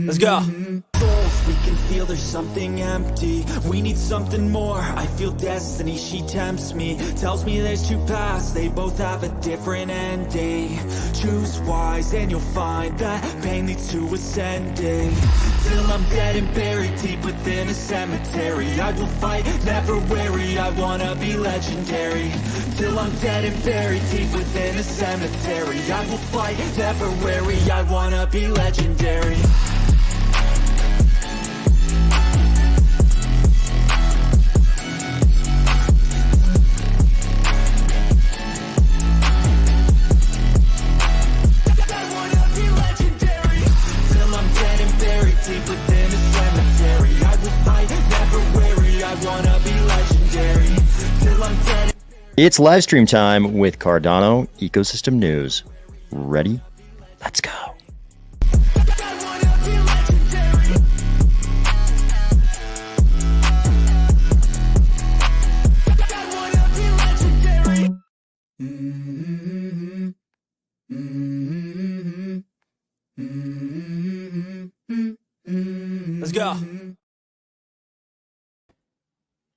Let's go. We can feel there's something empty. We need something more. I feel destiny, she tempts me. Tells me there's two paths, they both have a different ending. Choose wise and you'll find that pain leads to ascending. Till I'm dead and buried deep within a cemetery, I will fight, never weary, I wanna be legendary. Till I'm dead and buried deep within a cemetery, I will fight, never weary, I wanna be legendary. Deep within a cemetery, I will fight, never weary, I wanna be legendary, till I'm dead. It's live stream time with Cardano Ecosystem News. Ready? Let's go. Let's go.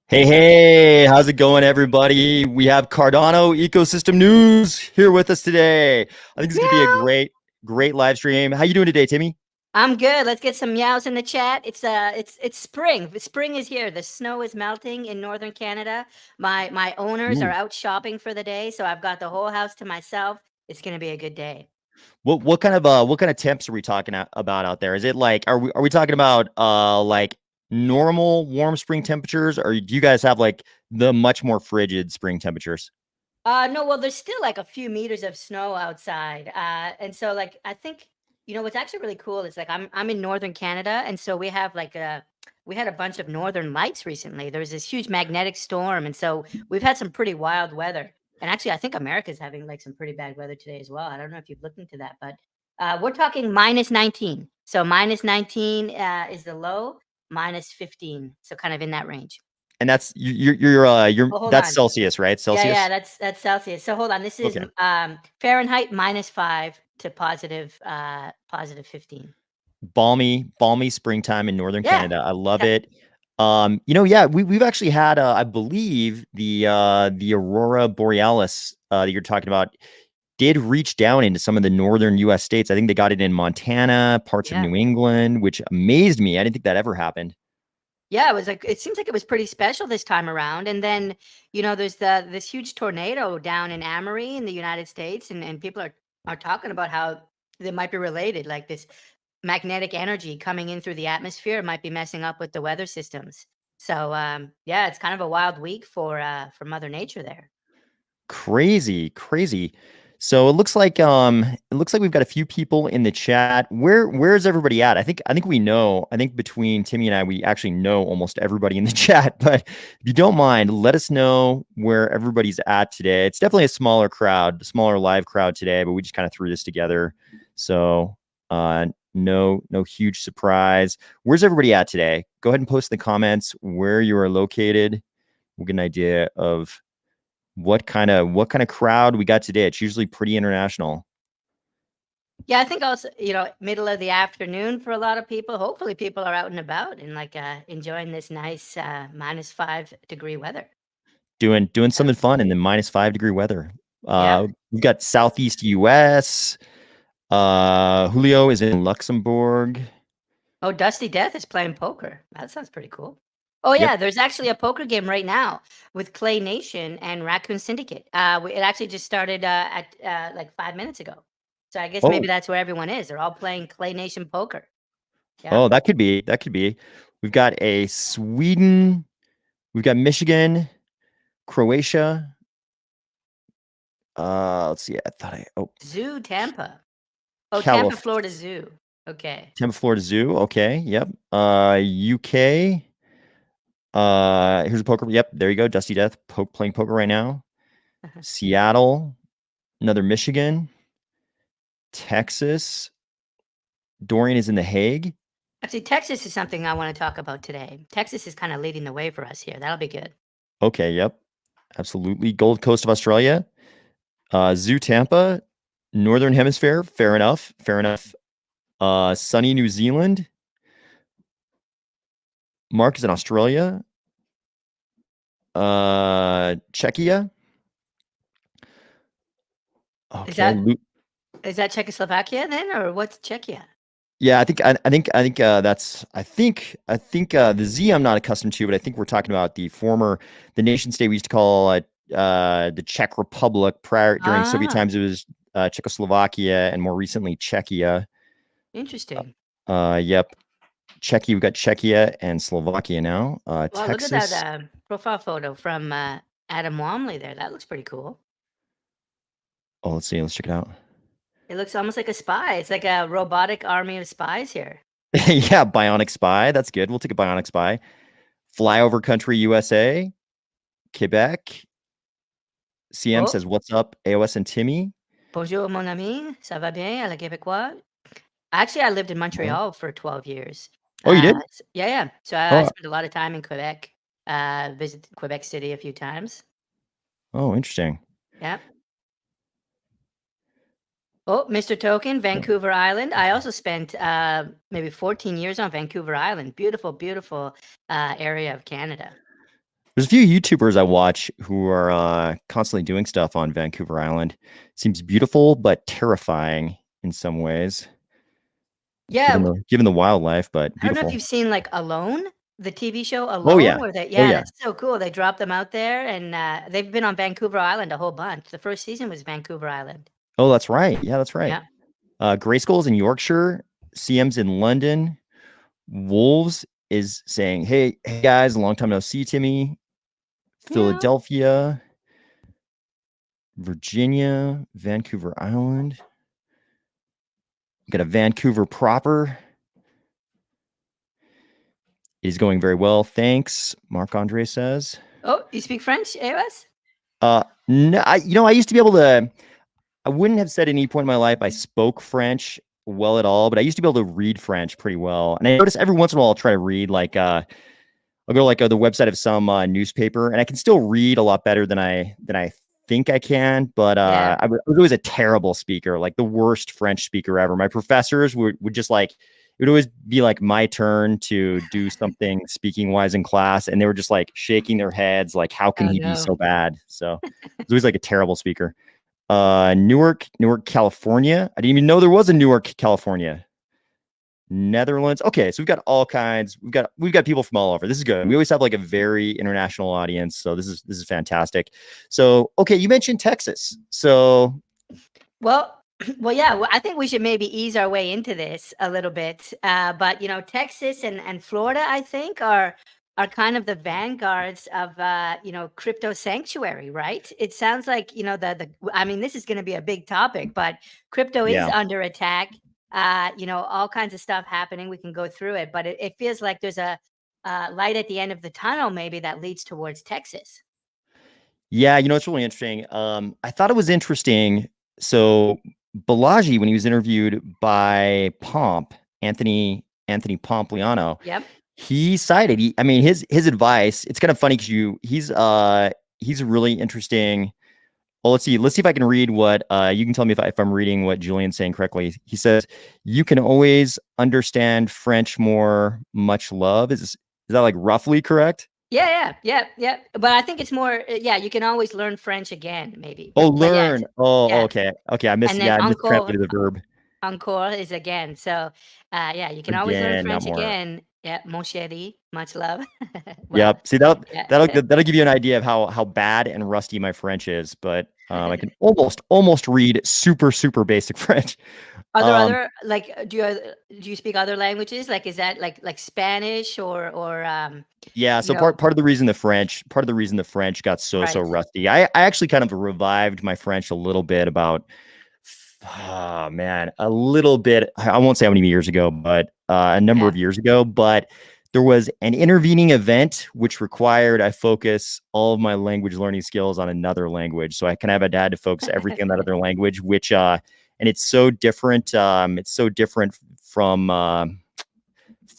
Hey, how's it going, everybody? We have Cardano Ecosystem News here with us today. I think it's going to be a great live stream. How you doing today, Timmy? I'm good. Let's get some meows in the chat. It's spring. The spring is here. The snow is melting in northern Canada. My owners are out shopping for the day, so I've got the whole house to myself. It's going to be a good day. What kind of temps are we talking about out there? Is it like are we talking about like normal warm spring temperatures, or do you guys have like the much more frigid spring temperatures? No, well, there's still like a few meters of snow outside, and so like I think what's actually really cool is like I'm in northern Canada, and so we have like we had a bunch of northern lights recently. There was this huge magnetic storm, and so we've had some pretty wild weather. And actually, I think America's having like some pretty bad weather today as well. I don't know if you've looked into that, but we're talking minus 19. So minus 19 is the low, minus 15. So kind of in that range. And that's Oh, that's on. Celsius, right? Celsius. Yeah, that's Celsius. So hold on. This is okay. Fahrenheit -5 to positive 15. Balmy springtime in northern Canada. I love it. We've actually had I believe the aurora borealis that you're talking about did reach down into some of the northern US states. I think they got it in Montana, parts of New England, which amazed me. I didn't think that ever happened. Yeah, it seems like it was pretty special this time around. And then, there's this huge tornado down in Amory in the United States, and people are talking about how they might be related, like this magnetic energy coming in through the atmosphere might be messing up with the weather systems. So it's kind of a wild week for Mother Nature there. Crazy. So it looks like we've got a few people in the chat. Where's everybody at? I think we know. I think between Timmy and I, we actually know almost everybody in the chat. But if you don't mind, let us know where everybody's at today. It's definitely a smaller live crowd today, but we just kind of threw this together. So no huge surprise. Where's everybody at today? Go ahead and post in the comments where you are located. We'll get an idea of what kind of crowd we got today. It's usually pretty international. Yeah, I think also, middle of the afternoon for a lot of people. Hopefully people are out and about and like enjoying this nice -5 degree weather. Doing something fun in the -5 degree weather. We've got Southeast US. Julio is in Luxembourg. Oh, Dusty Death is playing poker. That sounds pretty cool. Oh yeah, there's actually a poker game right now with Clay Nation and Raccoon Syndicate. It actually just started at like 5 minutes ago. So I guess maybe that's where everyone is. They're all playing Clay Nation poker. Yeah. Oh, that could be. We've got a Sweden. We've got Michigan, Croatia. Let's see. Zoo Tampa. Oh, Tampa, Florida Zoo. Okay. Tampa, Florida Zoo. Okay. Yep. UK. Here's a poker. Yep, there you go. Dusty Death playing poker right now. Seattle, another Michigan, Texas. Dorian is in The Hague. Actually, Texas is something I want to talk about today. Texas is kind of leading the way for us here. That'll be good. Okay, yep. Absolutely. Gold Coast of Australia. Zoo Tampa. Northern Hemisphere. Fair enough. Fair enough. Sunny New Zealand. Mark is in Australia. Czechia. Okay. Is that Czechoslovakia then, or what's Czechia? Yeah, I think that's the Z I'm not accustomed to, but I think we're talking about the nation state we used to call the Czech Republic during Soviet times. It was Czechoslovakia, and more recently Czechia. Interesting. Yep. Czechia, we've got Czechia and Slovakia now. Well, Texas. look at that profile photo from Adam Wamley there. That looks pretty cool. Oh, let's see. Let's check it out. It looks almost like a spy. It's like a robotic army of spies here. Yeah, bionic spy. That's good. We'll take a bionic spy. Flyover country USA, Quebec. CM says, "What's up, AOS and Timmy?" Bonjour, mon ami. Ça va bien à la Québécois? Actually, I lived in Montreal for 12 years. Oh, you did? Yeah. So I spent a lot of time in Quebec. Visited Quebec City a few times. Oh, interesting. Yep. Oh, Mr. Token, Vancouver Island. I also spent maybe 14 years on Vancouver Island. Beautiful, beautiful area of Canada. There's a few YouTubers I watch who are constantly doing stuff on Vancouver Island. Seems beautiful, but terrifying in some ways. Yeah. Given the wildlife, but beautiful. I don't know if you've seen like Alone, the TV show Alone. Oh, yeah. That's so cool. They dropped them out there, and they've been on Vancouver Island a whole bunch. The first season was Vancouver Island. Oh, that's right. Yeah, that's right. Yeah. Grayskull's in Yorkshire. CM's in London. Wolves is saying, hey guys, long time no see, Timmy. Philadelphia, Virginia, Vancouver Island. Got a Vancouver proper. Is going very well. Thanks. Marc Andre says. Oh, you speak French, AOS? No, I used to be able to. I wouldn't have said at any point in my life I spoke French well at all, but I used to be able to read French pretty well. And I notice every once in a while I'll try to read like I'll go to the website of some newspaper, and I can still read a lot better than I think I can. But I was always a terrible speaker, like the worst French speaker ever. My professors would just like, it would always be like my turn to do something speaking wise in class, and they were just like shaking their heads, like, how can he be so bad? So I was always like a terrible speaker. Newark, California. I didn't even know there was a Newark, California. Netherlands. Okay, so we've got all kinds. We've got people from all over. This is good. We always have like a very international audience, so this is fantastic. So, okay, you mentioned Texas. So, well, yeah. I think we should maybe ease our way into this a little bit. But Texas and Florida, I think, are kind of the vanguards of crypto sanctuary, right? It sounds like I mean, this is going to be a big topic, but crypto is under attack. All kinds of stuff happening. We can go through it, but it feels like there's a light at the end of the tunnel, maybe, that leads towards Texas. Yeah, it's really interesting. I thought it was interesting. So Balaji, when he was interviewed by Anthony Pompliano, he cited, his advice. It's kind of funny because he's really interesting. Well, let's see if I can read what you can tell me if I'm reading what Julian's saying correctly. He says, you can always understand French more, much love. Is that like roughly correct? Yeah. But I think it's more, you can always learn French again, maybe. Learn. Okay. I missed translated the verb. Encore is again. So, you can always learn French again. Yeah, mon chéri, much love. Yep. See, that'll give you an idea of how bad and rusty my French is, but I can almost read super basic French. Are there other, like, do you speak other languages? Like, is that like Spanish or yeah, so part of the reason the French got so rusty. I actually kind of revived my French a little bit about a little bit. I won't say how many years ago, but a number of years ago. But there was an intervening event which required I focus all of my language learning skills on another language. So I kind of had to focus everything on that other language, which and it's so different. It's so different from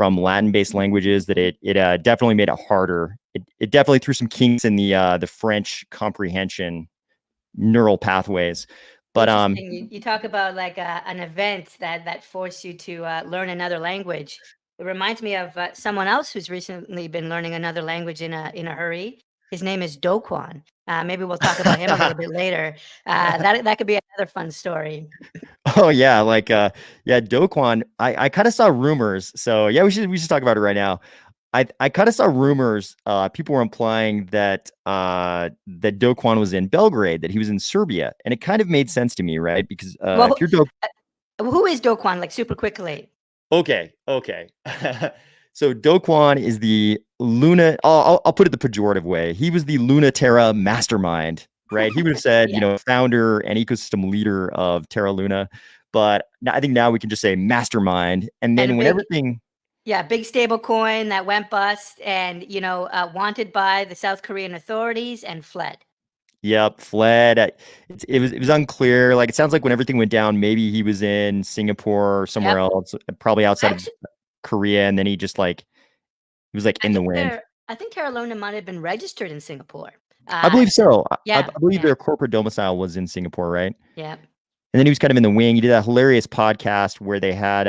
Latin-based languages that it definitely made it harder. it definitely threw some kinks in the French comprehension neural pathways. But Interesting. You talk about like an event that forced you to learn another language. It reminds me of someone else who's recently been learning another language in a hurry. His name is Do Kwon. Maybe we'll talk about him a little bit later. That could be another fun story. Oh yeah, like yeah, Do Kwon. I kind of saw rumors. So yeah, we should talk about it right now. I kind of saw rumors. People were implying that that Do Kwon was in Belgrade, that he was in Serbia, and it kind of made sense to me, right? Because Well, if you're Do, who is Do Kwon? Like super quickly. okay. So Do Kwon is the Luna. I'll put it the pejorative way. He was the Luna Terra mastermind, right? He would have said, Yeah. founder and ecosystem leader of Terra Luna, but I think now we can just say mastermind. And And a then when big, everything, yeah, big stable coin that went bust and, wanted by the South Korean authorities and fled. yep, fled. It was unclear. Like it sounds like when everything went down, maybe he was in Singapore or somewhere Yep. else, probably outside of Actually, Korea, and then he just like he was like I in the think wind. Terra Luna might have been registered in Singapore. I believe so. I Yeah, believe yeah, their corporate domicile was in Singapore, right? yeah. And then he was kind of in the wing. He did a hilarious podcast where they had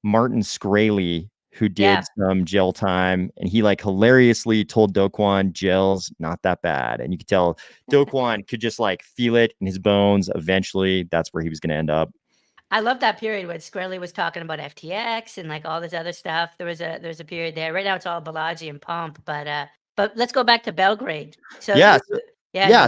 Martin Scraley, who Yeah. did some jail time, and he like hilariously told Do Kwon jail's not that bad. And you could tell Do Kwon could just like feel it in his bones. Eventually, that's where he was going to end up. I love that period when Squarely was talking about FTX and like all this other stuff. There was a period there. Right now it's all Balaji and Pump, but let's go back to Belgrade. So Yeah, yeah, yeah.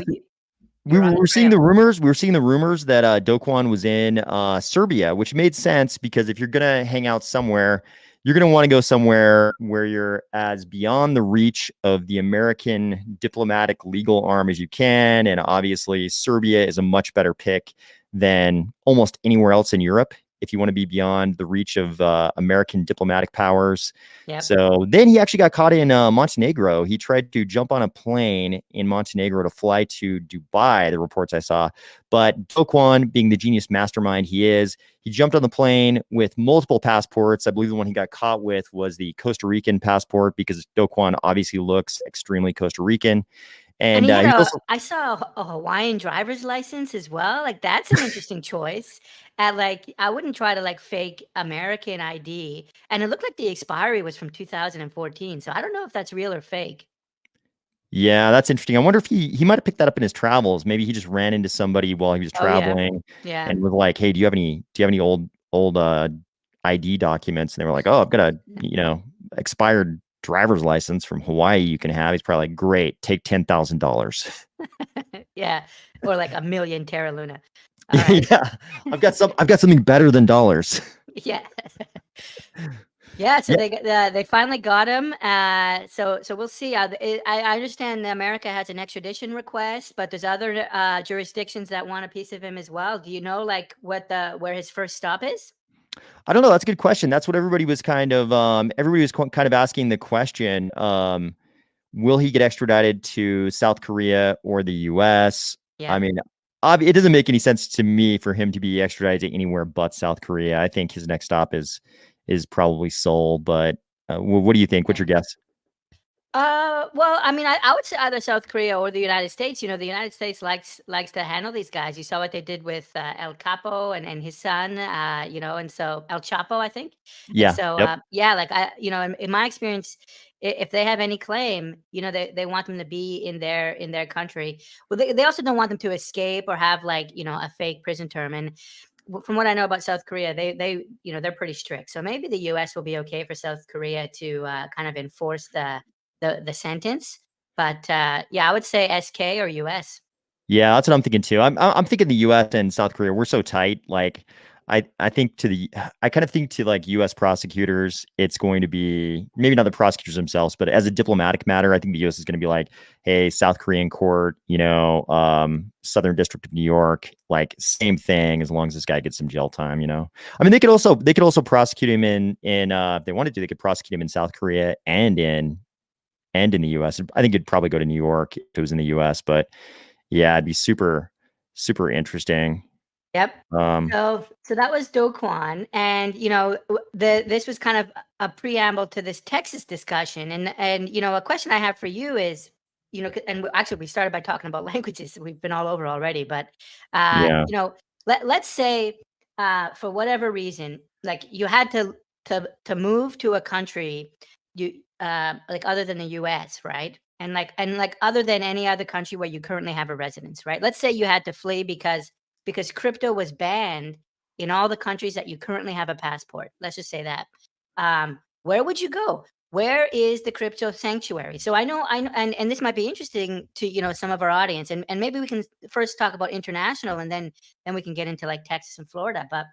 We you're on the were seeing trail. the rumors. We were seeing the rumors that Do Kwon was in Serbia, which made sense because if you're gonna hang out somewhere, you're gonna want to go somewhere where you're as beyond the reach of the American diplomatic legal arm as you can. And obviously, Serbia is a much better pick than almost anywhere else in Europe if you want to be beyond the reach of American diplomatic powers. Yep. So then he actually got caught in Montenegro. He tried to jump on a plane in Montenegro to fly to Dubai, the reports I saw. But Do Kwon, being the genius mastermind he is, he jumped on the plane with multiple passports. I believe the one he got caught with was the Costa Rican passport because Do Kwon obviously looks extremely Costa Rican. And And he had he also, I saw a Hawaiian driver's license as well. Like that's an interesting choice. At like, I wouldn't try to like fake American ID. And it looked like the expiry was from 2014. So I don't know if that's real or fake. yeah, that's interesting. I wonder if he might have picked that up in his travels. Maybe he just ran into somebody while he was Oh yeah, traveling yeah. and was like, "Hey, do you have any old ID documents?" And they were like, "Oh, I've got a expired driver's license from Hawaii you can have." He's probably like, "Great, take $10,000." Yeah, or like a million Terra Luna. All right. Yeah, I've got something better than dollars. Yeah. Yeah, so Yeah, they finally got him. So we'll see. I understand America has an extradition request, but there's other jurisdictions that want a piece of him as well. Do you know like where his first stop is? I don't know. That's a good question. That's what everybody was kind of kind of asking the question. Will he get extradited to South Korea or the U.S.? I Yeah. mean, it doesn't make any sense to me for him to be extradited to anywhere but South Korea. I think his next stop is probably Seoul. But what do you think? What's your guess? Well, I mean, I would say either South Korea or the United States. You know, the United States likes to handle these guys. You saw what they did with El Capo and his son. And so El Chapo, I think. And Yeah. so, Yep. yeah, like in my experience, if they have any claim, they want them to be in their country. Well, they also don't want them to escape or have like a fake prison term. And from what I know about South Korea, they're pretty strict. So maybe the U.S. will be okay for South Korea to kind of enforce the sentence. But yeah, I would say SK or US. Yeah, that's what I'm thinking too. I'm thinking the U.S. and South Korea, we're so tight. Like, I think I kind of think to like U.S. prosecutors, it's going to be maybe not the prosecutors themselves, but as a diplomatic matter, I think the U.S. is going to be like, hey, South Korean court, Southern District of New York, like same thing as long as this guy gets some jail time. I mean, they could also prosecute him in if they wanted to, they could prosecute him in South Korea and in the U.S. I think it'd probably go to New York if it was in the U.S., but yeah, it'd be super, super interesting. Yep. Um, So that was Do Kwon, and this was kind of a preamble to this Texas discussion, and a question I have for you is, and actually we started by talking about languages. We've been all over already, but yeah, let's say for whatever reason, like you had to move to a country, like other than the U.S., right? And like other than any other country where you currently have a residence, right? Let's say you had to flee because crypto was banned in all the countries that you currently have a passport. Let's just say that. Where would you go? Where is the crypto sanctuary? So I know, and this might be interesting to some of our audience, and maybe we can first talk about international, and then we can get into like Texas and Florida. But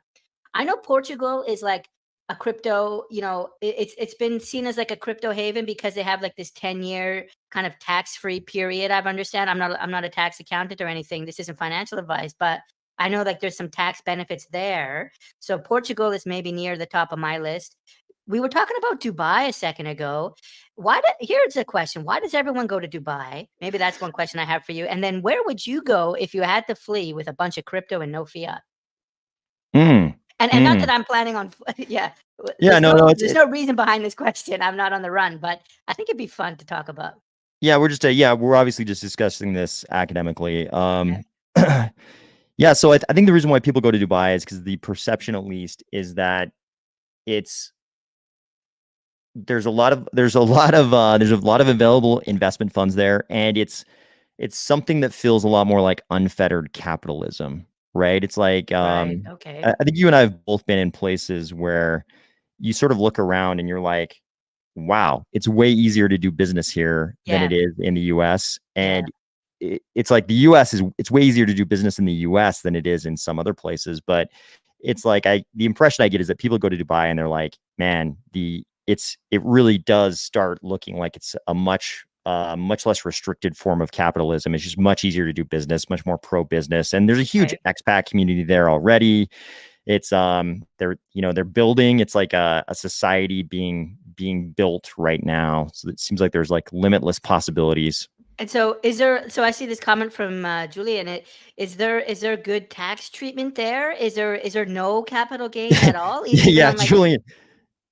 I know Portugal is like a crypto, it's been seen as like a crypto haven because they have like this 10-year kind of tax-free period. I've understand. I'm not a tax accountant or anything. This isn't financial advice, but I know like there's some tax benefits there. So Portugal is maybe near the top of my list. We were talking about Dubai a second ago. Here's a question. Why does everyone go to Dubai? Maybe that's one question I have for you. And then where would you go if you had to flee with a bunch of crypto and no fiat? mm, And not that mm. I'm planning on yeah, Yeah, no, no, there's no reason behind this question. I'm not on the run, but I think it'd be fun to talk about. yeah, we're obviously just discussing this academically. Yeah. Yeah, so I think the reason why people go to Dubai is because the perception, at least, is that it's there's a lot of available investment funds there, and it's something that feels a lot more like unfettered capitalism, right? It's like Right, okay. I think you and I have both been in places where you sort of look around and you're like, wow, it's way easier to do business here than Yeah, it is in the US. yeah, And it's like the US it's way easier to do business in the US than it is in some other places. But it's like the impression I get is that people go to Dubai and they're like, man, it really does start looking like it's a much less restricted form of capitalism. It's just much easier to do business, much more pro business. And there's a huge right. expat community there already. It's they're building, it's like a society being built right now. So it seems like there's like limitless possibilities. And so I see this comment from Julian. Is there good tax treatment there? Is there no capital gains at all? Even Yeah, on like Julian.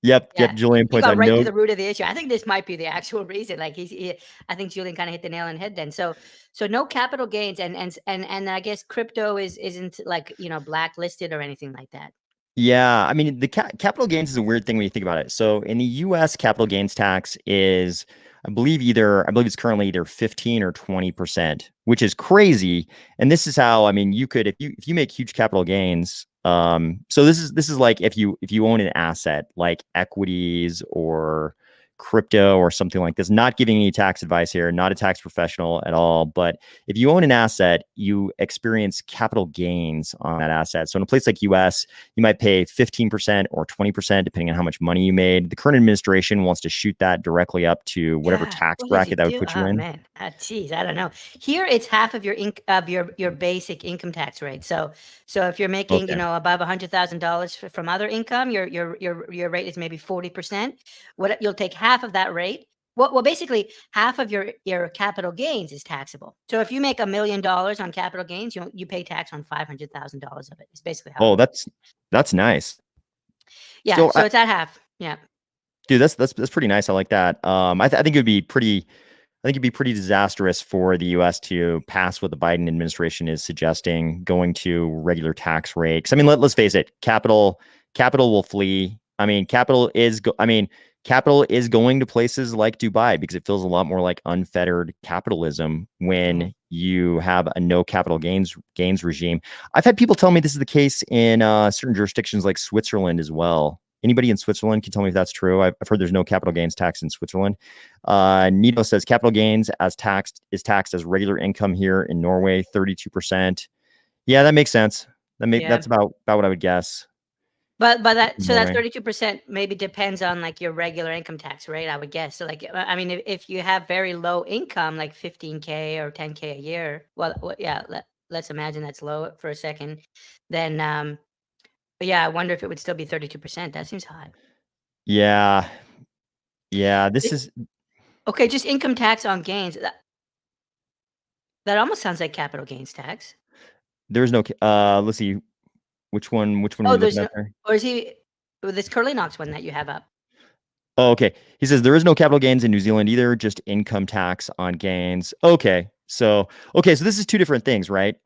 Yep, yeah, Julian you points got out right to no. the root of the issue. I think this might be the actual reason. Like I think Julian kind of hit the nail on the head then. So no capital gains, and I guess crypto isn't like blacklisted or anything like that. Yeah, I mean, the capital gains is a weird thing when you think about it. So in the US, capital gains tax is, I believe it's currently either 15 or 20%, which is crazy. And this is how, I mean, you could, if you make huge capital gains, so this is like if you own an asset like equities or crypto or something like this, not giving any tax advice here, not a tax professional at all, but if you own an asset, you experience capital gains on that asset. So in a place like US, you might pay 15% or 20%, depending on how much money you made. The current administration wants to shoot that directly up to whatever God, tax what does bracket it that would do? put you Oh in. man, geez, I don't know. Here, it's half of your basic income tax rate. So if you're making Okay. above $100,000 from other income, your rate is maybe 40%. What you'll take half of that rate. Well, basically half of your capital gains is taxable. So if you make $1 million on capital gains, you pay tax on $500,000 of it. It's basically how it Oh, works. that's nice. Yeah, So so it's at half. Yeah. dude, that's pretty nice. I like that. I think it'd be pretty disastrous for the U.S. to pass what the Biden administration is suggesting, going to regular tax rates. I mean, let's face it, capital will flee. I mean, capital is going to places like Dubai because it feels a lot more like unfettered capitalism Mhm. when you have a no capital gains regime. I've had people tell me this is the case in certain jurisdictions like Switzerland as well. Anybody in Switzerland can tell me if that's true. I've heard there's no capital gains tax in Switzerland. Nito says capital gains is taxed as regular income here in Norway, 32%. Yeah, that makes sense. Yeah. That's about what I would guess. But that Norway. 32% maybe depends on like your regular income tax rate, I would guess. So like I mean if you have very low income like 15K or 10K a year, yeah, let's imagine that's low for a second. Then but yeah, I wonder if it would still be 32%. That seems high. Yeah, yeah. This It- is Okay, just income tax on gains. That almost sounds like capital gains tax. there's no. Let's see. Which one were Oh, you there's looking no, at there? or is he this Curly Knox one that you have up? Oh, okay. He says there is no capital gains in New Zealand either, just income tax on gains. So this is two different things, right?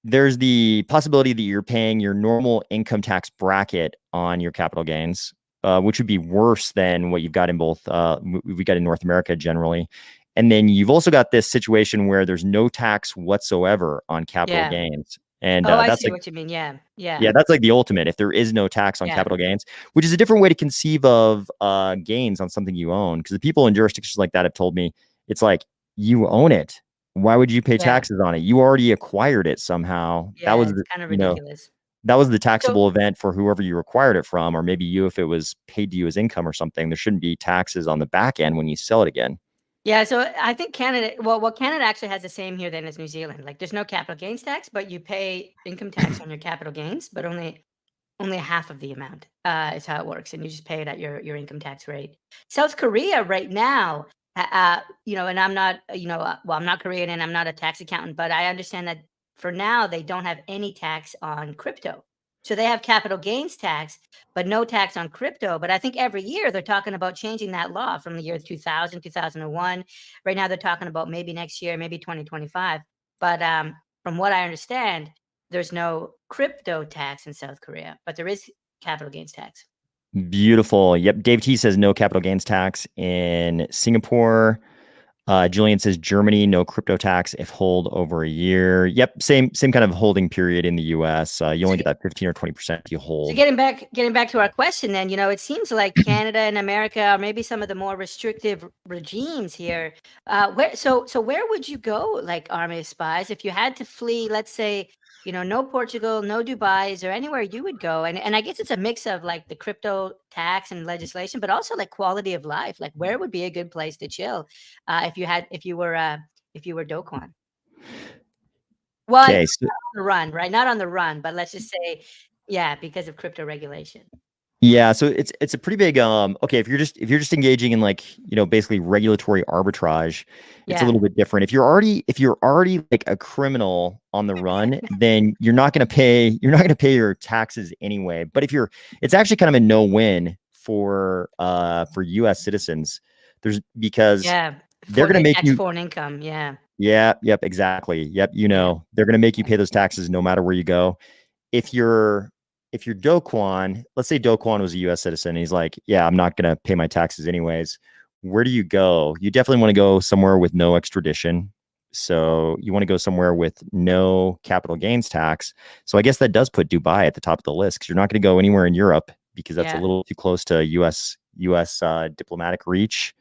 There's the possibility that you're paying your normal income tax bracket on your capital gains, which would be worse than what you've got in both we got in North America generally. And then you've also got this situation where there's no tax whatsoever on capital Yeah. gains. And Oh, I that's see like, what you mean. Yeah. Yeah. yeah, that's like the ultimate if there is no tax on Yeah. capital gains, which is a different way to conceive of gains on something you own. Because the people in jurisdictions like that have told me it's like you own it. Why would you pay Yeah. taxes on it? You already acquired it somehow. That Yeah, was it's the, kind of ridiculous. that was the So taxable event for whoever you acquired it from, or maybe you if it was paid to you as income or something. There shouldn't be taxes on the back end when you sell it again. yeah, so I think Canada, well, Canada actually has the same here then as New Zealand. Like, there's no capital gains tax, but you pay income tax on your capital gains, but only half of the amount is how it works, and you just pay it at your income tax rate. South Korea right now, and I'm not, well, I'm not Korean and I'm not a tax accountant, but I understand that for now they don't have any tax on crypto. So they have capital gains tax, but no tax on crypto. But I think every year they're talking about changing that law from the year 2000, 2001. Right now they're talking about maybe next year, maybe 2025. But from what I understand, there's no crypto tax in South Korea, but there is capital gains tax. Beautiful. Yep. Dave T says no capital gains tax in Singapore. Julian says Germany, no crypto tax if hold over a year. Yep, same kind of holding period in the U.S. You only get that 15 or 20% if you hold. So getting back to our question, then, it seems like Canada and America, or maybe some of the more restrictive regimes here. Where would you go, like Army of Spies, if you had to flee? Let's say, no Portugal, no Dubai. Is there anywhere you would go? And I guess it's a mix of like the crypto tax and legislation, but also like quality of life. Like, where would be a good place to chill if you were Do Kwon? Well, Okay, not on the run, right? Not on the run, but let's just say, yeah, because of crypto regulation. yeah, so it's a pretty big okay, if you're just engaging in like, basically regulatory arbitrage, it's a Yeah. little bit different. If you're already like a criminal on the run, then you're not going to pay your taxes anyway. But it's actually kind of a no-win for US citizens. Because Yeah. they're going to make tax you foreign income. Yeah. Yeah, yep, exactly. Yep, they're going to make you pay those taxes no matter where you go. If you're Do Kwon, let's say Do Kwon was a US citizen and he's like, yeah, I'm not going to pay my taxes anyways. Where do you go? You definitely want to go somewhere with no extradition. So you want to go somewhere with no capital gains tax. So I guess that does put Dubai at the top of the list because you're not going to go anywhere in Europe because that's a little too close to US diplomatic reach.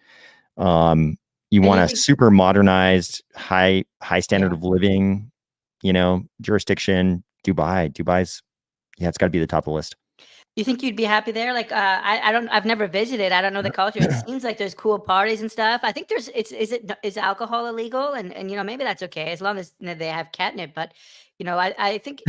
You And want you a think, super modernized, high standard yeah. of living, jurisdiction. Dubai's, yeah, it's got to be the top of the list. You think you'd be happy there? Like, I've never visited. I don't know the culture. It seems like there's cool parties and stuff. I think is alcohol illegal? And maybe that's okay as long as they have catnip. But, I think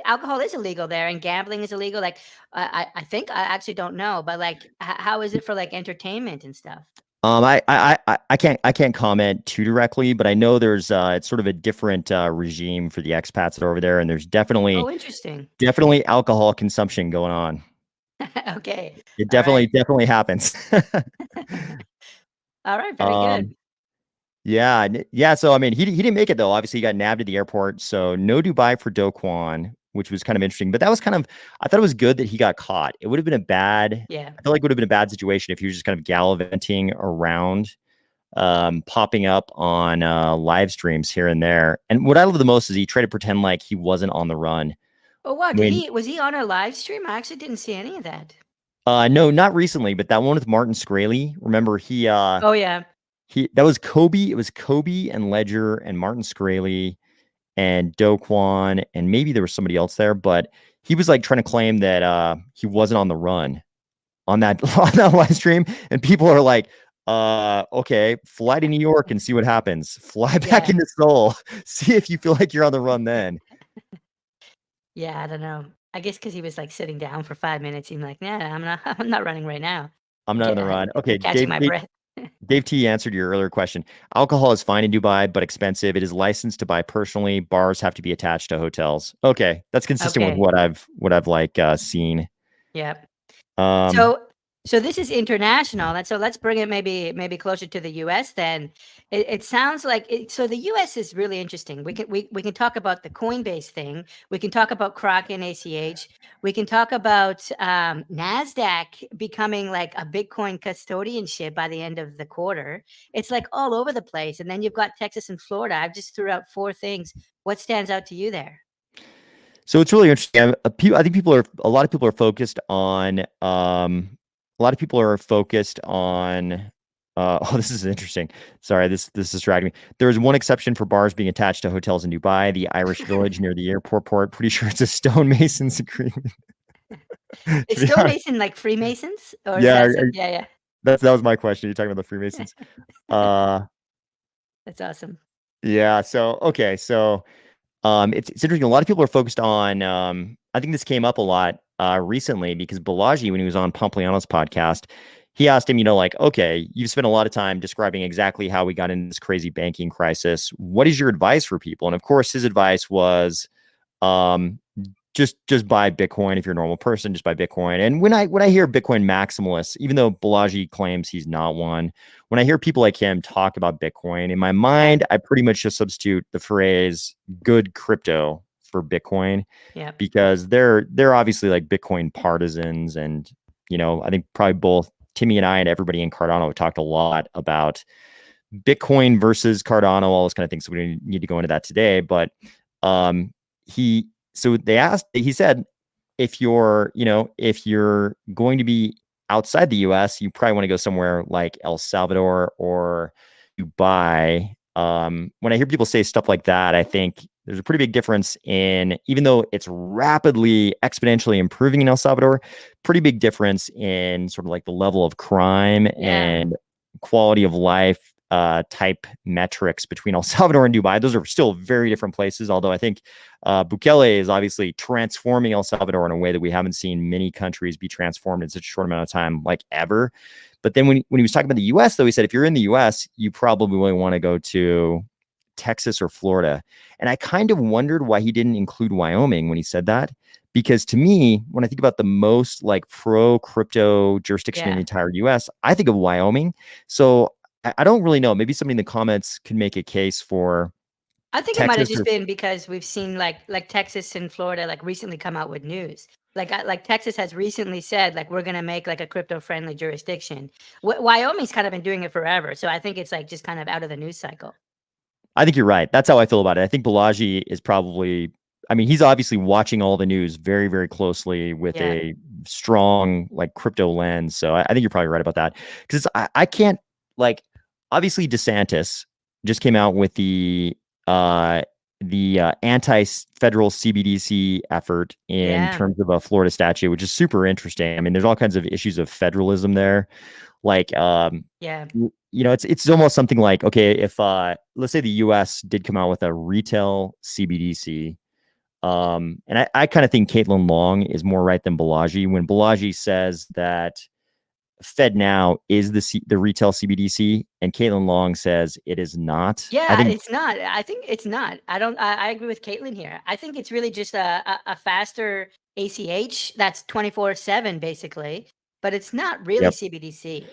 alcohol is illegal there and gambling is illegal. Like, I think I actually don't know, but like, how is it for like entertainment and stuff? I can't comment too directly, but I know there's it's sort of a different regime for the expats that are over there, and there's Oh, interesting. definitely alcohol consumption going on. Okay. It All right. definitely happens. All right. Very good. Yeah. So I mean, he didn't make it though. Obviously, he got nabbed at the airport. So no Dubai for Do Kwon, which was kind of interesting. But that was I thought it was good that he got caught. It would have been Yeah. I feel like it would have been a bad situation if he was just kind of gallivanting around, popping up on live streams here and there. And what I love the most is he tried to pretend like he wasn't on the run. Oh, wow. When Was he on our live stream? I actually didn't see any of that. no, not recently, but that one with Martin Scraley. Remember Oh, yeah. that was Kobe. It was Kobe and Ledger and Martin Scraley and Do Kwon, and maybe there was somebody else there, but he was like trying to claim that he wasn't on the run on that live stream, and people are like, okay, fly to New York and see what happens. Fly back into Seoul, see if you feel like you're on the run then. Yeah, I don't know. I guess because he was like sitting down for 5 minutes, he's like, "Yeah, I'm not. I'm not running right now. I'm not on the run. Okay, Catching my breath." Dave T answered your earlier question. Alcohol is fine in Dubai, but expensive. It is licensed to buy personally. Bars have to be attached to hotels. Okay, that's consistent with Okay. what I've like seen. Yep. Um, So so this is international, and so let's bring it maybe closer to the US then. It sounds like so the US is really interesting. We can talk about the Coinbase thing. We can talk about Kraken ACH. We can talk about NASDAQ becoming like a Bitcoin custodianship by the end of the quarter. It's like all over the place. And then you've got Texas and Florida. I've just threw out 4 things. What stands out to you there? so it's really interesting. I think a lot of people are focused on oh, this is interesting. Sorry, this distracted me. There's one exception for bars being attached to hotels in Dubai, the Irish village near the airport port. Pretty sure it's a stonemasons agreement. To Is be honest. stonemason like Freemasons? Or is Yeah, that yeah, yeah. that was my question. You're talking about the Freemasons. That's awesome. Yeah. So okay. So it's interesting. A lot of people are focused on. I think this came up a lot recently because Balaji, when he was on Pompliano's podcast, he asked him, like, okay, you've spent a lot of time describing exactly how we got into this crazy banking crisis. What is your advice for people? And of course, his advice was, um, just buy Bitcoin. If you're a normal person, just buy Bitcoin. And when I hear Bitcoin maximalists, even though Balaji claims he's not one, when I hear people like him talk about Bitcoin, in my mind, I pretty much just substitute the phrase "good crypto" for Bitcoin, Yeah. because they're obviously like Bitcoin partisans, and I think probably both Timmy and I and everybody in Cardano have talked a lot about Bitcoin versus Cardano, all those kind of things. So we don't need to go into that today, but he said, if you're going to be outside the US, you probably want to go somewhere like El Salvador or Dubai. When I hear people say stuff like that, I think there's a pretty big difference in, even though it's rapidly exponentially improving in El Salvador, pretty big difference in sort of like the level of crime and quality of life type metrics between El Salvador and Dubai. Those are still very different places, although I think Bukele is obviously transforming El Salvador in a way that we haven't seen many countries be transformed in such a short amount of time, like ever. But then when he was talking about the US, though, he said, if you're in the US, you probably really want to go to Texas or Florida. And I kind of wondered why he didn't include Wyoming when he said that. Because to me, when I think about the most like pro crypto jurisdiction in the entire US, I think of Wyoming. So I don't really know. Maybe somebody in the comments can make a case for I think it might have Texas just been because we've seen like Texas and Florida like recently come out with news. Like Texas has recently said like we're gonna make like a crypto friendly jurisdiction. Wyoming's kind of been doing it forever, so I think it's like just kind of out of the news cycle. I think you're right. That's how I feel about it. I think Balaji is probably, I mean, he's obviously watching all the news very, very closely with a strong like crypto lens. So I think you're probably right about that. Because I can't, like, obviously DeSantis just came out with the anti-federal CBDC effort in terms of a Florida statute, which is super interesting. I mean, there's all kinds of issues of federalism there. Like, it's almost something like, okay, if let's say the US did come out with a retail CBDC, and I kind of think Caitlin Long is more right than Balaji when Balaji says that FedNow is the retail CBDC, and Caitlin Long says it is not. Yeah, it's not. I think it's not. I agree with Caitlin here. I think it's really just a faster ACH that's 24/7 basically, but it's not really CBDC.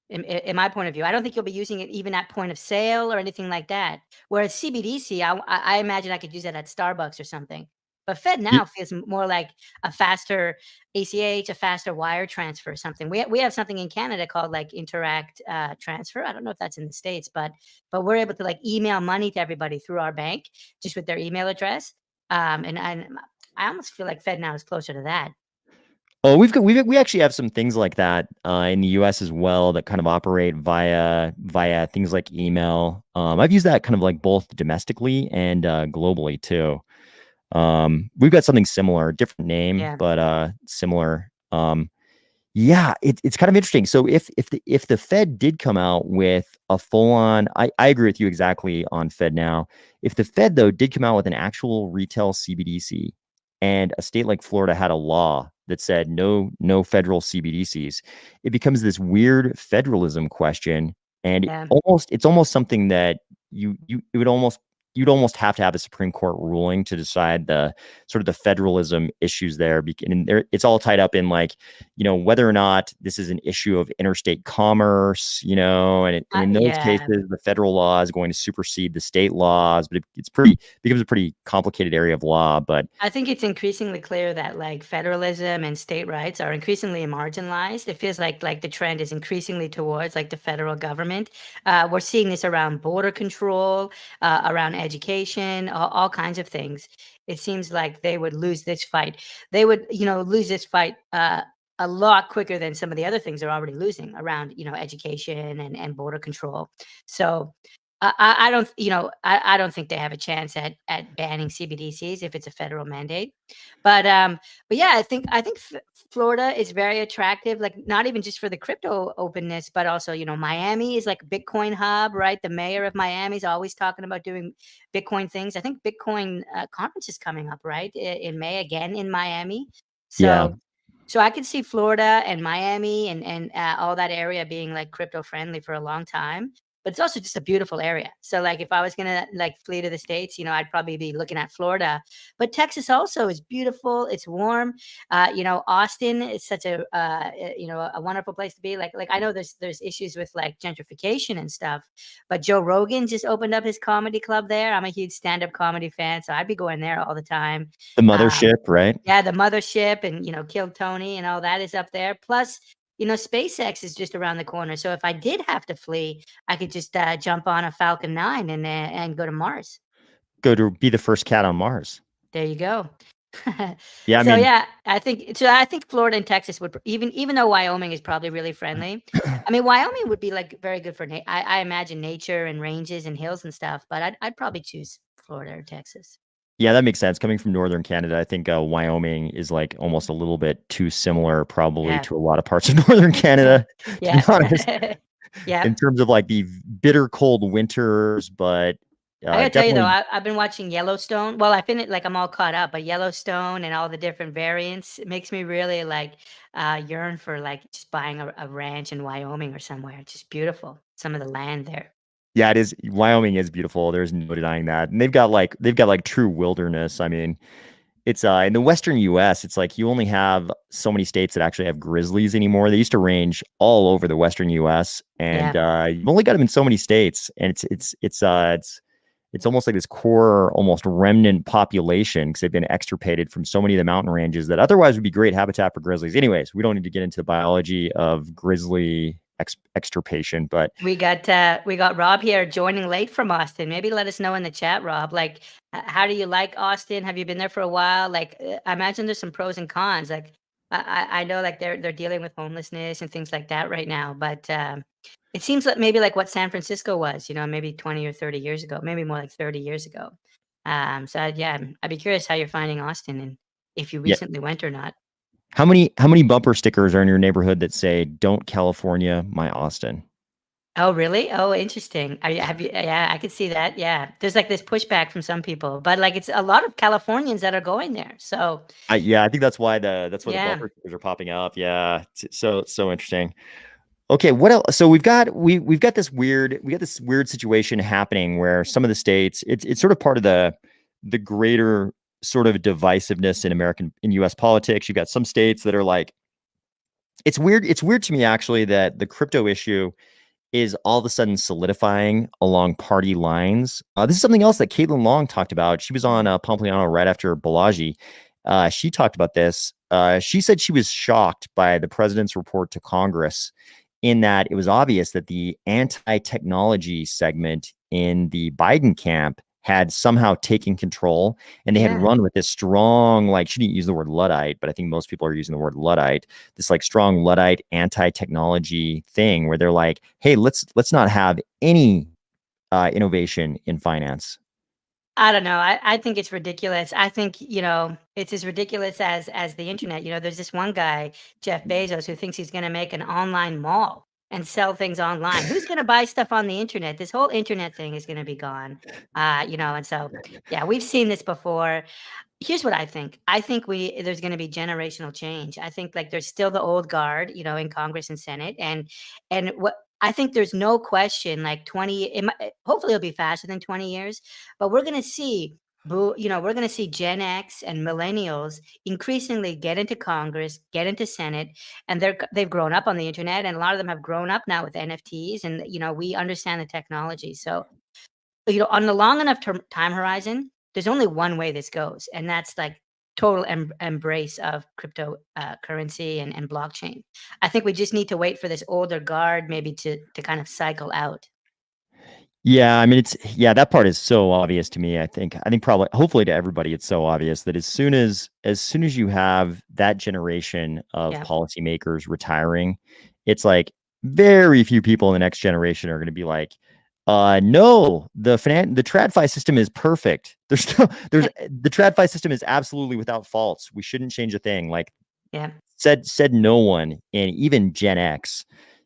In my point of view, I don't think you'll be using it even at point of sale or anything like that. Whereas CBDC, I imagine I could use that at Starbucks or something. But FedNow feels more like a faster ACH, a faster wire transfer or something. We have something in Canada called like Interact Transfer. I don't know if that's in the States, but we're able to like email money to everybody through our bank just with their email address. And I almost feel like FedNow is closer to that. Oh, we actually have some things like that in the US as well that kind of operate via things like email. I've used that kind of like both domestically and globally too. We've got something similar, different name, but similar. It's kind of interesting. So if the Fed did come out with a full-on, I agree with you exactly on FedNow. If the Fed though did come out with an actual retail CBDC, and a state like Florida had a law that said no federal CBDCs. It becomes this weird federalism question, and Yeah. it's almost something that you'd almost have to have a Supreme Court ruling to decide the sort of the federalism issues there. And it's all tied up in like, whether or not this is an issue of interstate commerce, and in those Yeah. cases, the federal law is going to supersede the state laws, but becomes a pretty complicated area of law. But I think it's increasingly clear that like federalism and state rights are increasingly marginalized. It feels like the trend is increasingly towards like the federal government. We're seeing this around border control, around education, all kinds of things. It seems like they would lose this fight. They would, lose this fight a lot quicker than some of the other things they're already losing around, education and border control. So I don't, I don't think they have a chance at banning CBDCs if it's a federal mandate. But yeah, I think Florida is very attractive. Like not even just for the crypto openness, but also Miami is like a Bitcoin hub, right? The mayor of Miami is always talking about doing Bitcoin things. I think Bitcoin conference is coming up, right, in May again in Miami. yeah, So I could see Florida and Miami and all that area being like crypto friendly for a long time. But it's also just a beautiful area. So like if I was gonna like flee to the States, I'd probably be looking at Florida. But Texas also is beautiful. It's warm. Austin is such a wonderful place to be. Like I know there's issues with like gentrification and stuff, but Joe Rogan just opened up his comedy club there. I'm a huge stand-up comedy fan, so I'd be going there all the time. the Um, mothership, right? yeah, the mothership and Kill Tony and all that is up there. Plus, SpaceX is just around the corner. So if I did have to flee, I could just jump on a Falcon 9 and go to Mars. Go to be the first cat on Mars. There you go. Yeah, I So mean, yeah, I think Florida and Texas would even though Wyoming is probably really friendly. I mean, Wyoming would be like very good for I imagine nature and ranges and hills and stuff, but I'd probably choose Florida or Texas. yeah, that makes sense. Coming from northern Canada, I think Wyoming is like almost a little bit too similar, probably Yeah. to a lot of parts of northern Canada, to be honest, Yeah. Yeah. in terms of like the bitter cold winters. But I gotta tell you though, definitely, I've been watching Yellowstone. Well, I finished like I'm all caught up, but Yellowstone and all the different variants, it makes me really like yearn for like just buying a ranch in Wyoming or somewhere. It's just beautiful. Some of the land there. yeah, it is. Wyoming is beautiful. There's no denying that, and they've got like true wilderness. I mean, it's in the western U.S. It's like you only have so many states that actually have grizzlies anymore. They used to range all over the western U.S. and Yeah. you've only got them in so many states, and it's almost like this core, almost remnant population because they've been extirpated from so many of the mountain ranges that otherwise would be great habitat for grizzlies. Anyways, we don't need to get into the biology of grizzly extirpation, but We got Rob here joining late from Austin. Maybe let us know in the chat, Rob. Like, how do you like Austin? Have you been there for a while? Like, I imagine there's some pros and cons. Like, I know like they're dealing with homelessness and things like that right now, but it seems like maybe like what San Francisco was, maybe 20 or 30 years ago, maybe more like 30 years ago. Yeah, I'd be curious how you're finding Austin and if you yeah. recently went or not. How many bumper stickers are in your neighborhood that say "Don't California my Austin"? Oh, really? Oh, interesting. Have you? Yeah, I could see that. Yeah, there's like this pushback from some people, but like it's a lot of Californians that are going there. So Yeah, I think that's why the yeah, bumper stickers are popping up. Yeah, so interesting. Okay, what else? So we've got this weird situation happening where some of the states, it's sort of part of the greater sort of divisiveness in U.S. politics. You've got some states that are like, it's weird to me actually that the crypto issue is all of a sudden solidifying along party lines. This is something else that Caitlin Long talked about. She was on Pompliano right after Balaji. She talked about this. She said she was shocked by the president's report to Congress in that it was obvious that the anti-technology segment in the Biden camp had somehow taken control, and they had yeah. run with this strong, like, she didn't use the word Luddite, but I think most people are using the word Luddite, this like strong Luddite anti-technology thing where they're like, hey, let's not have any innovation in finance. I don't know. I think it's ridiculous. I think it's as ridiculous as the internet. There's this one guy, Jeff Bezos, who thinks he's going to make an online mall. and sell things online. Who's going to buy stuff on the internet? This whole internet thing is going to be gone. And so, yeah, we've seen this before. Here's what I think. I think there's going to be generational change. I think like there's still the old guard, in Congress and Senate, and what I think there's no question. Like 20, hopefully it'll be faster than 20 years, but we're going to see. We're going to see Gen X and millennials increasingly get into Congress, get into Senate, and they've grown up on the internet, and a lot of them have grown up now with NFTs, and we understand the technology. So on the long enough time horizon, there's only one way this goes, and that's like total embrace of crypto currency and blockchain. I think we just need to wait for this older guard maybe to kind of cycle out. Yeah, I mean, that part is so obvious to me. I think probably, hopefully to everybody, it's so obvious that as soon as you have that generation of policymakers retiring, it's like very few people in the next generation are going to be like, no, the TradFi system is perfect. The TradFi system is absolutely without faults. We shouldn't change a thing. Like, said no one, and even Gen X.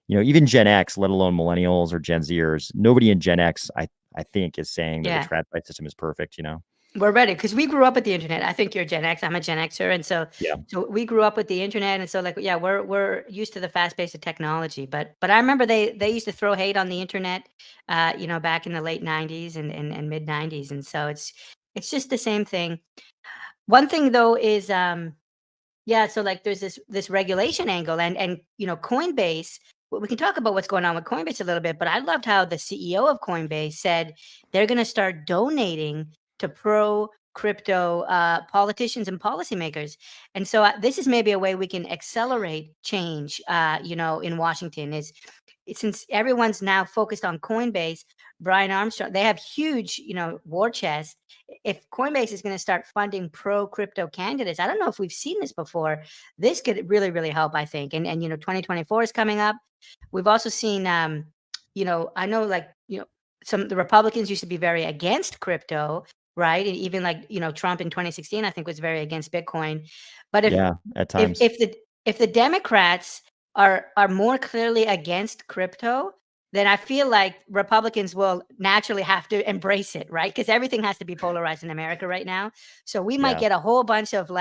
Even Gen X, let alone millennials or Gen Zers, nobody in Gen X, I think, is saying that the TradFi system is perfect. We're ready because we grew up with the internet. I think you're Gen X. I'm a Gen Xer, and so we grew up with the internet, and so we're used to the fast pace of technology. But I remember they used to throw hate on the internet, back in the late '90s and mid '90s, and so it's just the same thing. One thing though is so like there's this regulation angle, and Coinbase. We can talk about what's going on with Coinbase a little bit, but I loved how the CEO of Coinbase said they're going to start donating to pro-crypto politicians and policymakers. And so this is maybe a way we can accelerate change, in Washington. Since everyone's now focused on Coinbase, Brian Armstrong, they have huge, war chest. If Coinbase is going to start funding pro-crypto candidates, I don't know if we've seen this before. This could really, really help, I think. And 2024 is coming up. We've also seen, I know the Republicans used to be very against crypto, right? And even Trump in 2016, I think, was very against Bitcoin. But at times, if the Democrats are more clearly against crypto, then I feel like Republicans will naturally have to embrace it, right? Because everything has to be polarized in America right now. So we might get a whole bunch of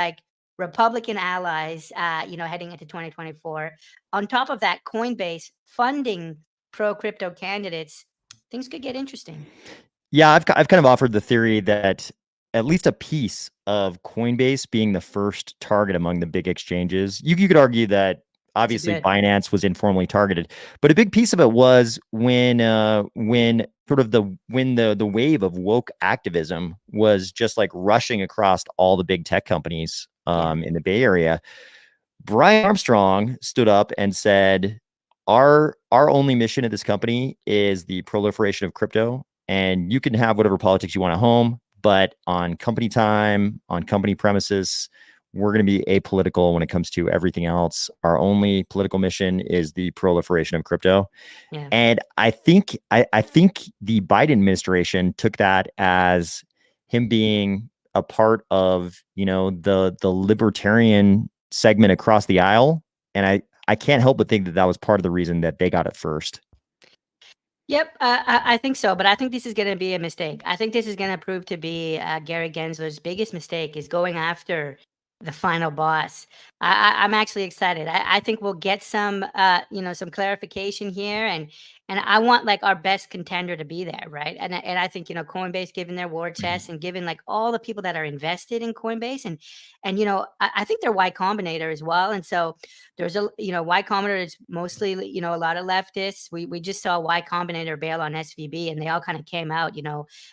Republican allies, heading into 2024. On top of that, Coinbase funding pro-crypto candidates, things could get interesting. Yeah, I've kind of offered the theory that at least a piece of Coinbase being the first target among the big exchanges, you could argue that obviously Binance was informally targeted, but a big piece of it was when the wave of woke activism was just like rushing across all the big tech companies in the Bay Area. Brian Armstrong stood up and said, our only mission at this company is the proliferation of crypto, and you can have whatever politics you want at home, but on company time, on company premises, we're going to be apolitical when it comes to everything else. Our only political mission is the proliferation of crypto. And I think the Biden administration took that as him being a part of, the libertarian segment across the aisle. And I can't help but think that was part of the reason that they got it first. Yep, I think so, but I think this is going to be a mistake. I think this is going to prove to be Gary Gensler's biggest mistake, is going after the final boss. I'm actually excited. I think we'll get some, some clarification here, and I want our best contender to be there, right? And I think Coinbase, given their war chest and given all the people that are invested in Coinbase, and I think they're Y Combinator as well. And so there's Y Combinator is mostly a lot of leftists. We just saw Y Combinator bail on SVB, and they all kind of came out,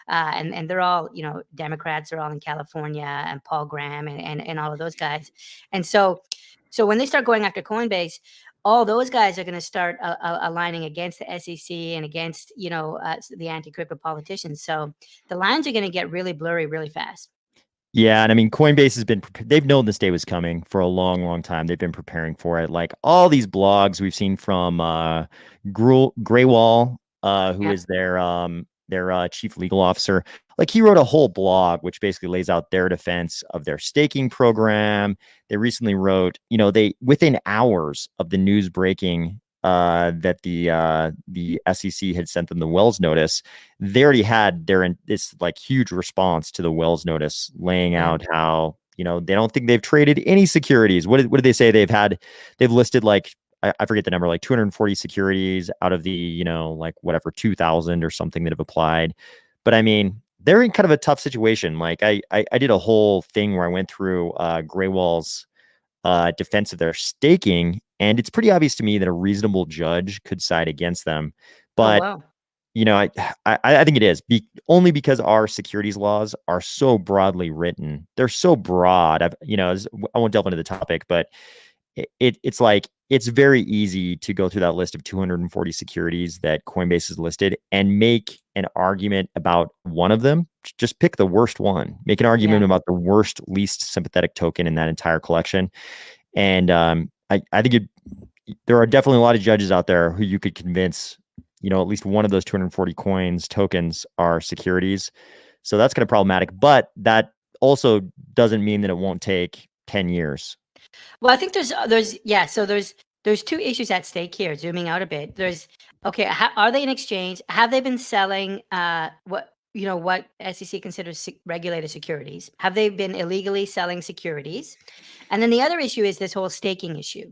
and they're all Democrats are all in California, and Paul Graham and all of those guys. And so when they start going after Coinbase, all those guys are going to start aligning against the SEC and against, the anti-crypto politicians. So the lines are going to get really blurry really fast. Yeah. And I mean, Coinbase they've known this day was coming for a long, long time. They've been preparing for it. Like all these blogs we've seen from Graywall, who is their chief legal officer. Like he wrote a whole blog, which basically lays out their defense of their staking program. They recently wrote, within hours of the news breaking that the SEC had sent them the Wells notice, they already had this like huge response to the Wells notice, laying out how, you know, they don't think they've traded any securities. What did they say? They've listed like, I forget the number, like 240 securities out of the, you know, like whatever, 2,000 or something that have applied. But I mean, they're in kind of a tough situation. Like I did a whole thing where I went through Graywall's defense of their staking, and it's pretty obvious to me that a reasonable judge could side against them. But wow. you know, I think it is only because our securities laws are so broadly written. They're so broad. You know, I won't delve into the topic, but it's like it's very easy to go through that list of 240 securities that Coinbase has listed and make an argument about one of them. Just pick the worst one. Make an argument about the worst, least sympathetic token in that entire collection. And I think there are definitely a lot of judges out there who you could convince, you know, at least one of those 240 tokens are securities. So that's kind of problematic. But that also doesn't mean that it won't take 10 years. Well, I think there's two issues at stake here. Zooming out a bit, are they an exchange? Have they been selling what SEC considers regulated securities? Have they been illegally selling securities? And then the other issue is this whole staking issue.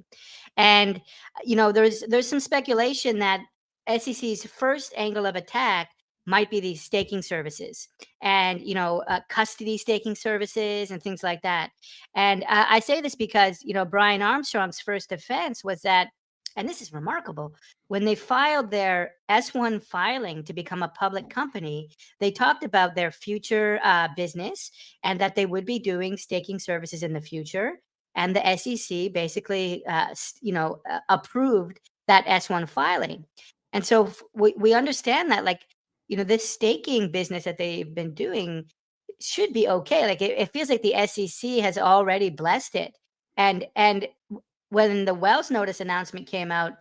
And you know, there's some speculation that SEC's first angle of attack might be these staking services and, you know, custody staking services and things like that. And I say this because, you know, Brian Armstrong's first defense was that, and this is remarkable, when they filed their S1 filing to become a public company, they talked about their future business and that they would be doing staking services in the future. And the SEC basically, approved that S1 filing. And so we understand that, like, you know, this staking business that they've been doing should be okay. Like it feels like the SEC has already blessed it. And when the Wells notice announcement came out,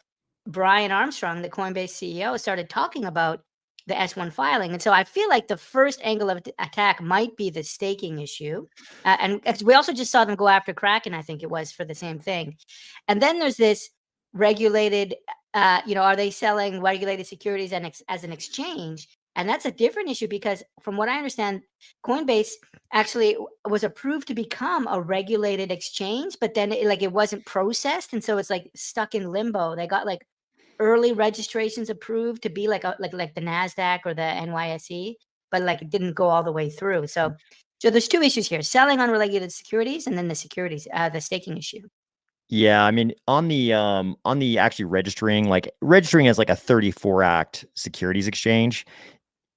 Brian Armstrong, the Coinbase CEO, started talking about the S1 filing. And so I feel like the first angle of attack might be the staking issue. And we also just saw them go after Kraken, I think it was, for the same thing. And then there's this regulated, are they selling regulated securities as an exchange? And that's a different issue because from what I understand, Coinbase actually was approved to become a regulated exchange, but then it wasn't processed. And so it's like stuck in limbo. They got like early registrations approved to be like the NASDAQ or the NYSE, but like it didn't go all the way through. So there's two issues here: selling unregulated securities, and then the staking issue. Yeah, I mean, on the actually registering as like a 34 Act securities exchange,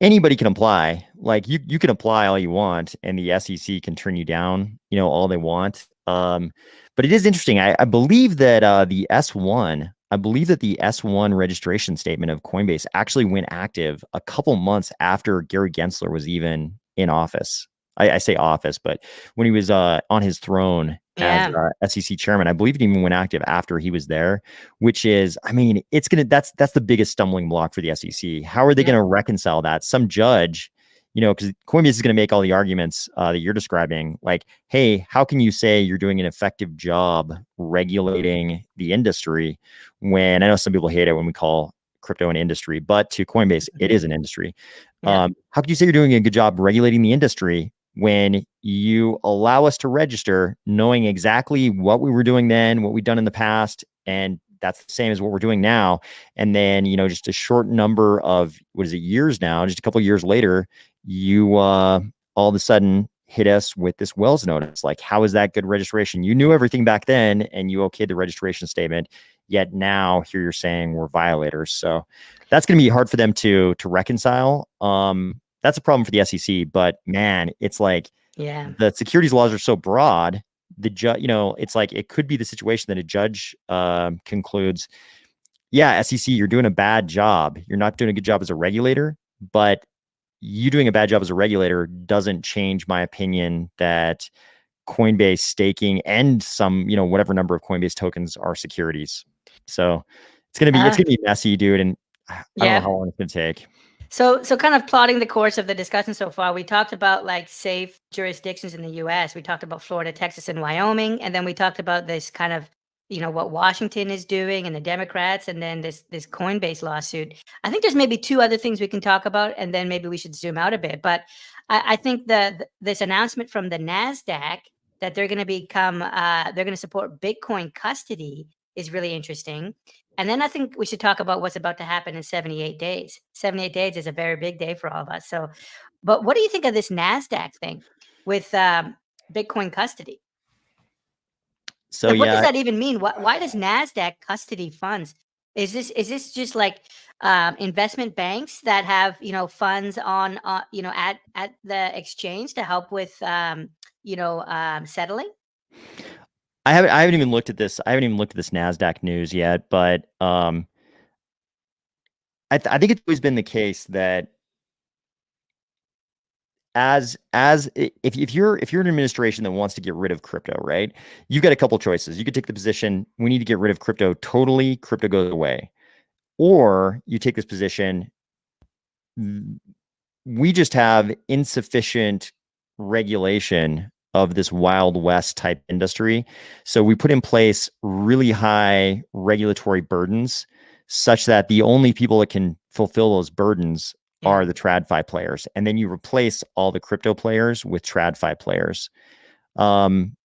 anybody can apply. Like you can apply all you want, and the SEC can turn you down, you know, all they want. But it is interesting. I believe that the S1 registration statement of Coinbase actually went active a couple months after Gary Gensler was even in office. I say office, but when he was on his throne as SEC chairman, I believe it even went active after he was there, which is, I mean, that's the biggest stumbling block for the SEC. How are they going to reconcile that? Some judge, you know, because Coinbase is going to make all the arguments that you're describing, like, hey, how can you say you're doing an effective job regulating the industry when I know some people hate it when we call crypto an industry, but to Coinbase, it is an industry. How can you say you're doing a good job regulating the industry when you allow us to register knowing exactly what we were doing then, what we've done in the past, and that's the same as what we're doing now? And then, you know, just a short number of, years now, just a couple of years later, you all of a sudden hit us with this Wells notice. Like, how is that good registration? You knew everything back then and you okayed the registration statement, yet now here you're saying we're violators. So that's going to be hard for them to reconcile. That's a problem for the SEC, but man, it's like the securities laws are so broad. The judge, you know, it's like it could be the situation that a judge concludes, yeah, SEC, you're doing a bad job. You're not doing a good job as a regulator, but you doing a bad job as a regulator doesn't change my opinion that Coinbase staking and some, you know, whatever number of Coinbase tokens are securities. So it's gonna be messy, dude, and I don't know how long it's gonna take. So kind of plotting the course of the discussion so far, we talked about like safe jurisdictions in the US. We talked about Florida, Texas, and Wyoming. And then we talked about this kind of what Washington is doing and the Democrats, and then this Coinbase lawsuit. I think there's maybe two other things we can talk about, and then maybe we should zoom out a bit. But I think this announcement from the NASDAQ that they're going to support Bitcoin custody is really interesting. And then I think we should talk about what's about to happen in 78 days. 78 days is a very big day for all of us. So, but what do you think of this NASDAQ thing with Bitcoin custody? So Like, what does yeah, that even mean? Why does NASDAQ custody funds? Is this just like investment banks that have funds on at the exchange to help with settling? I haven't even looked at this. I haven't even looked at this NASDAQ news yet, but I think it's always been the case that if you're an administration that wants to get rid of crypto, right? You've got a couple choices. You could take the position, we need to get rid of crypto totally, crypto goes away. Or you take this position, we just have insufficient regulation of this Wild West type industry. So we put in place really high regulatory burdens such that the only people that can fulfill those burdens are the TradFi players. And then you replace all the crypto players with TradFi players.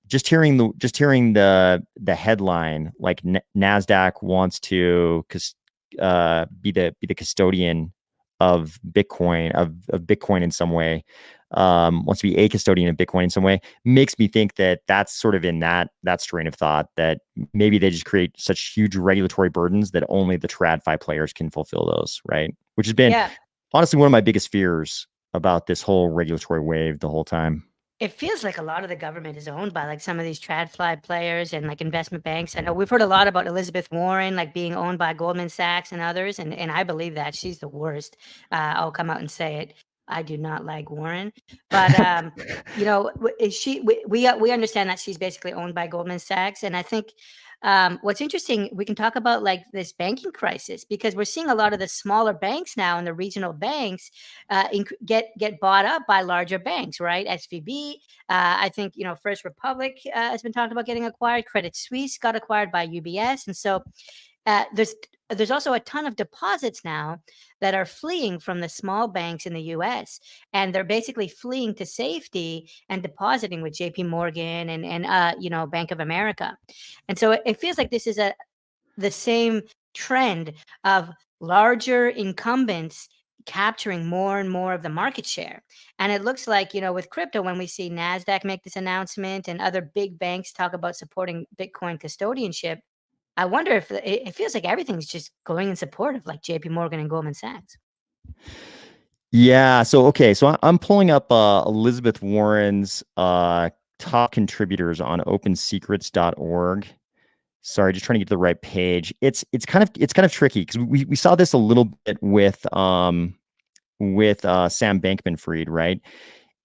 Just hearing the headline, like NASDAQ wants to be the custodian of Bitcoin, of Bitcoin in some way, wants to be a custodian of Bitcoin in some way, makes me think that that's sort of in that strain of thought, that maybe they just create such huge regulatory burdens that only the TradFi players can fulfill those, right? Which has been honestly one of my biggest fears about this whole regulatory wave the whole time. It feels like a lot of the government is owned by like some of these TradFi players and like investment banks. I know we've heard a lot about Elizabeth Warren like being owned by Goldman Sachs and others, and I believe that she's the worst. I'll come out and say it. I do not like Warren, but we understand that she's basically owned by Goldman Sachs, and I think what's interesting, we can talk about like this banking crisis, because we're seeing a lot of the smaller banks now and the regional banks get bought up by larger banks, right? SVB, I think First Republic has been talked about getting acquired. Credit Suisse got acquired by UBS, and so there's also a ton of deposits now that are fleeing from the small banks in the US, and they're basically fleeing to safety and depositing with JP Morgan and Bank of America. And so it feels like this is the same trend of larger incumbents capturing more and more of the market share. And it looks like, with crypto, when we see NASDAQ make this announcement and other big banks talk about supporting Bitcoin custodianship, I wonder if it feels like everything's just going in support of like JP Morgan and Goldman Sachs. Yeah. So, okay. So I'm pulling up Elizabeth Warren's top contributors on opensecrets.org. Sorry, just trying to get to the right page. It's kind of tricky because we saw this a little bit with Sam Bankman-Fried, right?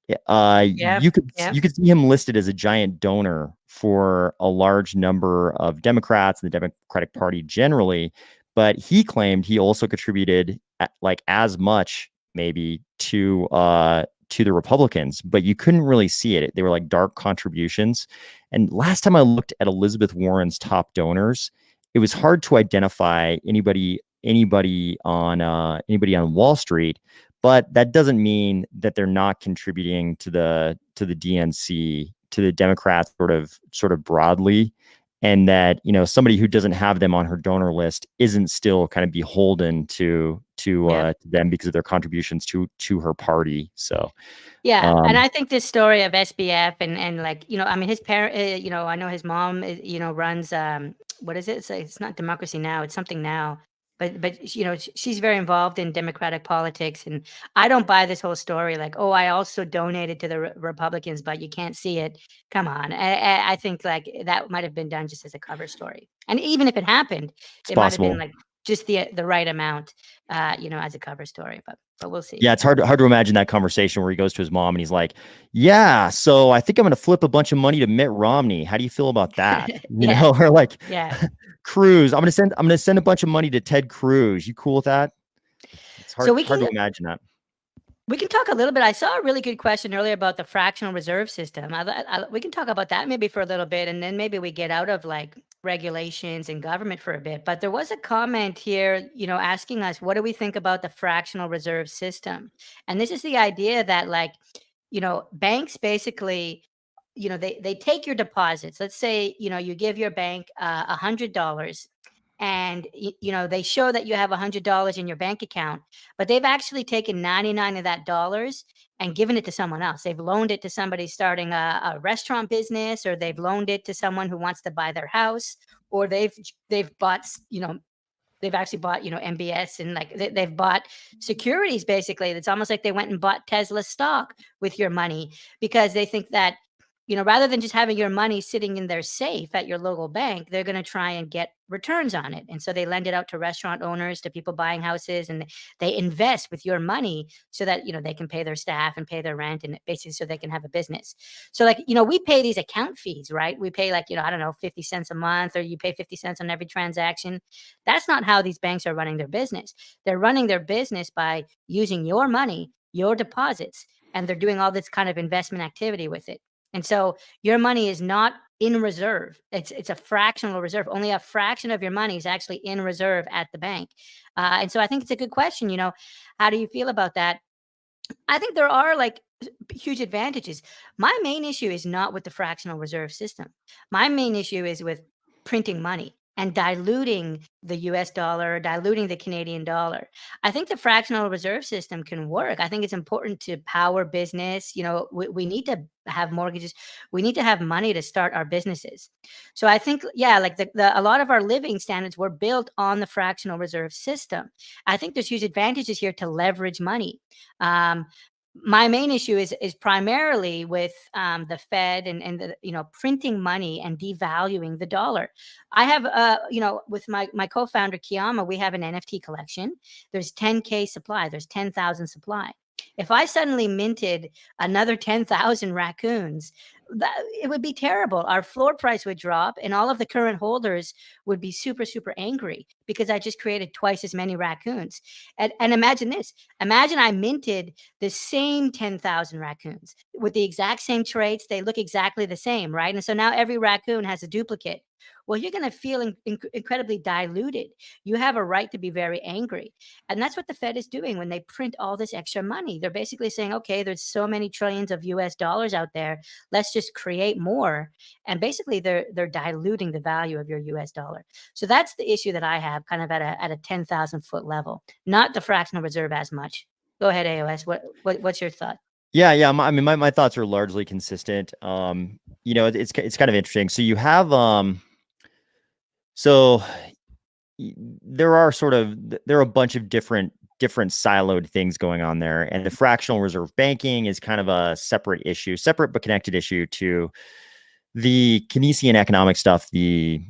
You could see him listed as a giant donor for a large number of Democrats and the Democratic Party generally, but he claimed he also contributed like as much maybe to the Republicans, but you couldn't really see it. They were like dark contributions. And last time I looked at Elizabeth Warren's top donors, it was hard to identify anybody on Wall Street. But that doesn't mean that they're not contributing to the DNC, to the Democrats sort of broadly, and that somebody who doesn't have them on her donor list isn't still kind of beholden to them because of their contributions to her party. So and I think this story of SBF and like his parent, I know his mom runs what is it? It's not Democracy Now! It's something now. But she's very involved in Democratic politics, and I don't buy this whole story like, oh, I also donated to the Republicans, but you can't see it. Come on, I think like that might have been done just as a cover story, and even if it happened, it might have been like just the right amount, as a cover story. But we'll see. Yeah, it's hard to imagine that conversation where he goes to his mom and he's like, "Yeah, so I think I'm going to flip a bunch of money to Mitt Romney. How do you feel about that?" Or like, Cruz, I'm gonna send a bunch of money to Ted Cruz. You cool with that? It's hard to imagine that. We can talk a little bit. I saw a really good question earlier about the fractional reserve system. We can talk about that maybe for a little bit, and then maybe we get out of like regulations and government for a bit. But there was a comment here, asking us, what do we think about the fractional reserve system? And this is the idea that, like, banks basically, they take your deposits. Let's say, you give your bank $100, and they show that you have $100 in your bank account, but they've actually taken 99 of that dollars and given it to someone else. They've loaned it to somebody starting a restaurant business, or they've loaned it to someone who wants to buy their house, or they've bought, they've actually bought, MBS, and like they've bought securities. Basically, it's almost like they went and bought Tesla stock with your money, because they think that, rather than just having your money sitting in their safe at your local bank, they're going to try and get returns on it. And so they lend it out to restaurant owners, to people buying houses, and they invest with your money so that, they can pay their staff and pay their rent, and basically so they can have a business. So, like, we pay these account fees, right? We pay, like, I don't know, 50 cents a month, or you pay 50 cents on every transaction. That's not how these banks are running their business. They're running their business by using your money, your deposits, and they're doing all this kind of investment activity with it. And so your money is not in reserve. It's a fractional reserve. Only a fraction of your money is actually in reserve at the bank. And so I think it's a good question. How do you feel about that? I think there are, like, huge advantages. My main issue is not with the fractional reserve system. My main issue is with printing money and diluting the US dollar, diluting the Canadian dollar. I think the fractional reserve system can work. I think it's important to power business. We need to have mortgages. We need to have money to start our businesses. So I think, yeah, like a lot of our living standards were built on the fractional reserve system. I think there's huge advantages here to leverage money. My main issue is primarily with the Fed and the, printing money and devaluing the dollar. I have with my co-founder Kiyama, we have an NFT collection. There's 10K supply. There's 10,000 supply. If I suddenly minted another 10,000 raccoons, it would be terrible. Our floor price would drop, and all of the current holders would be super, super angry because I just created twice as many raccoons. And imagine this. Imagine I minted the same 10,000 raccoons with the exact same traits. They look exactly the same, right? And so now every raccoon has a duplicate. Well, you're going to feel incredibly diluted. You have a right to be very angry. And that's what the Fed is doing when they print all this extra money. They're basically saying, okay, there's so many trillions of US dollars out there. Let's just create more. And basically they're diluting the value of your US dollar. So that's the issue that I have, kind of at a 10,000 foot level, not the fractional reserve as much. Go ahead, AOS. What's your thought? Yeah. My thoughts are largely consistent. It's kind of interesting. So you have, so there are a bunch of different siloed things going on there. And the fractional reserve banking is kind of a separate but connected issue to the Keynesian economic stuff the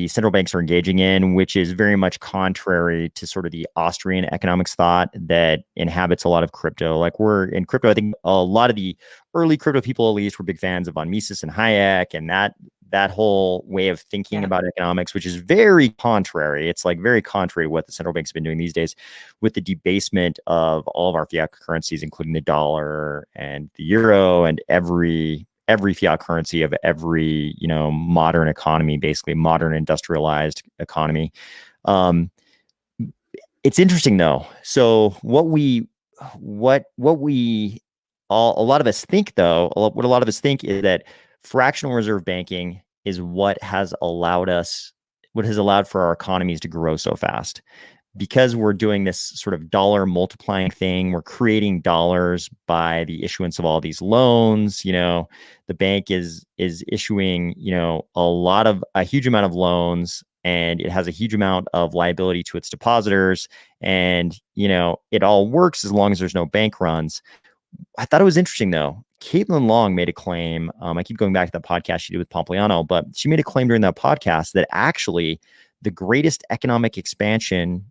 central banks are engaging in, which is very much contrary to sort of the Austrian economics thought that inhabits a lot of crypto. Like, we're in crypto, I think a lot of the early crypto people, at least, were big fans of von Mises and Hayek, and that whole way of thinking about economics, which is very contrary. It's like very contrary to what the central banks have been doing these days with the debasement of all of our fiat currencies, including the dollar and the euro and every fiat currency of every, modern economy, basically modern industrialized economy. It's interesting though. So a lot of us think is that fractional reserve banking is what has allowed for our economies to grow so fast. Because we're doing this sort of dollar multiplying thing, we're creating dollars by the issuance of all these loans. The bank is issuing, a huge amount of loans, and it has a huge amount of liability to its depositors. And, it all works as long as there's no bank runs. I thought it was interesting though. Caitlin Long made a claim. I keep going back to the podcast she did with Pompliano, but she made a claim during that podcast that actually the greatest economic expansion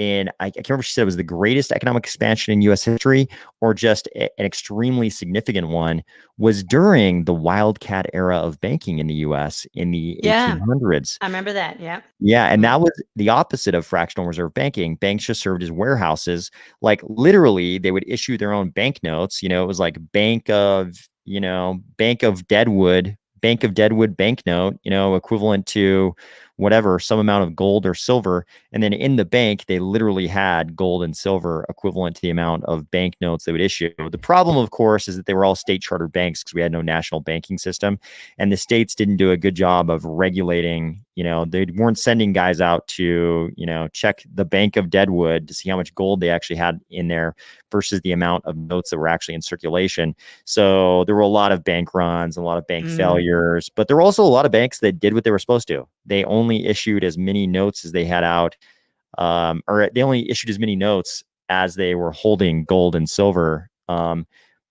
I can't remember if she said it was the greatest economic expansion in U.S. history or just an extremely significant one, was during the wildcat era of banking in the U.S. in the 1800s. I remember that. Yeah. Yeah. And that was the opposite of fractional reserve banking. Banks just served as warehouses. Like, literally, they would issue their own banknotes. It was like Bank of Deadwood Bank of Deadwood banknote, equivalent to whatever, some amount of gold or silver. And then in the bank, they literally had gold and silver equivalent to the amount of banknotes they would issue. The problem, of course, is that they were all state chartered banks because we had no national banking system. And the states didn't do a good job of regulating, they weren't sending guys out to, check the Bank of Deadwood to see how much gold they actually had in there versus the amount of notes that were actually in circulation. So there were a lot of bank runs, a lot of bank failures, but there were also a lot of banks that did what they were supposed to. They only issued as many notes as they had out, or they only issued as many notes as they were holding gold and silver.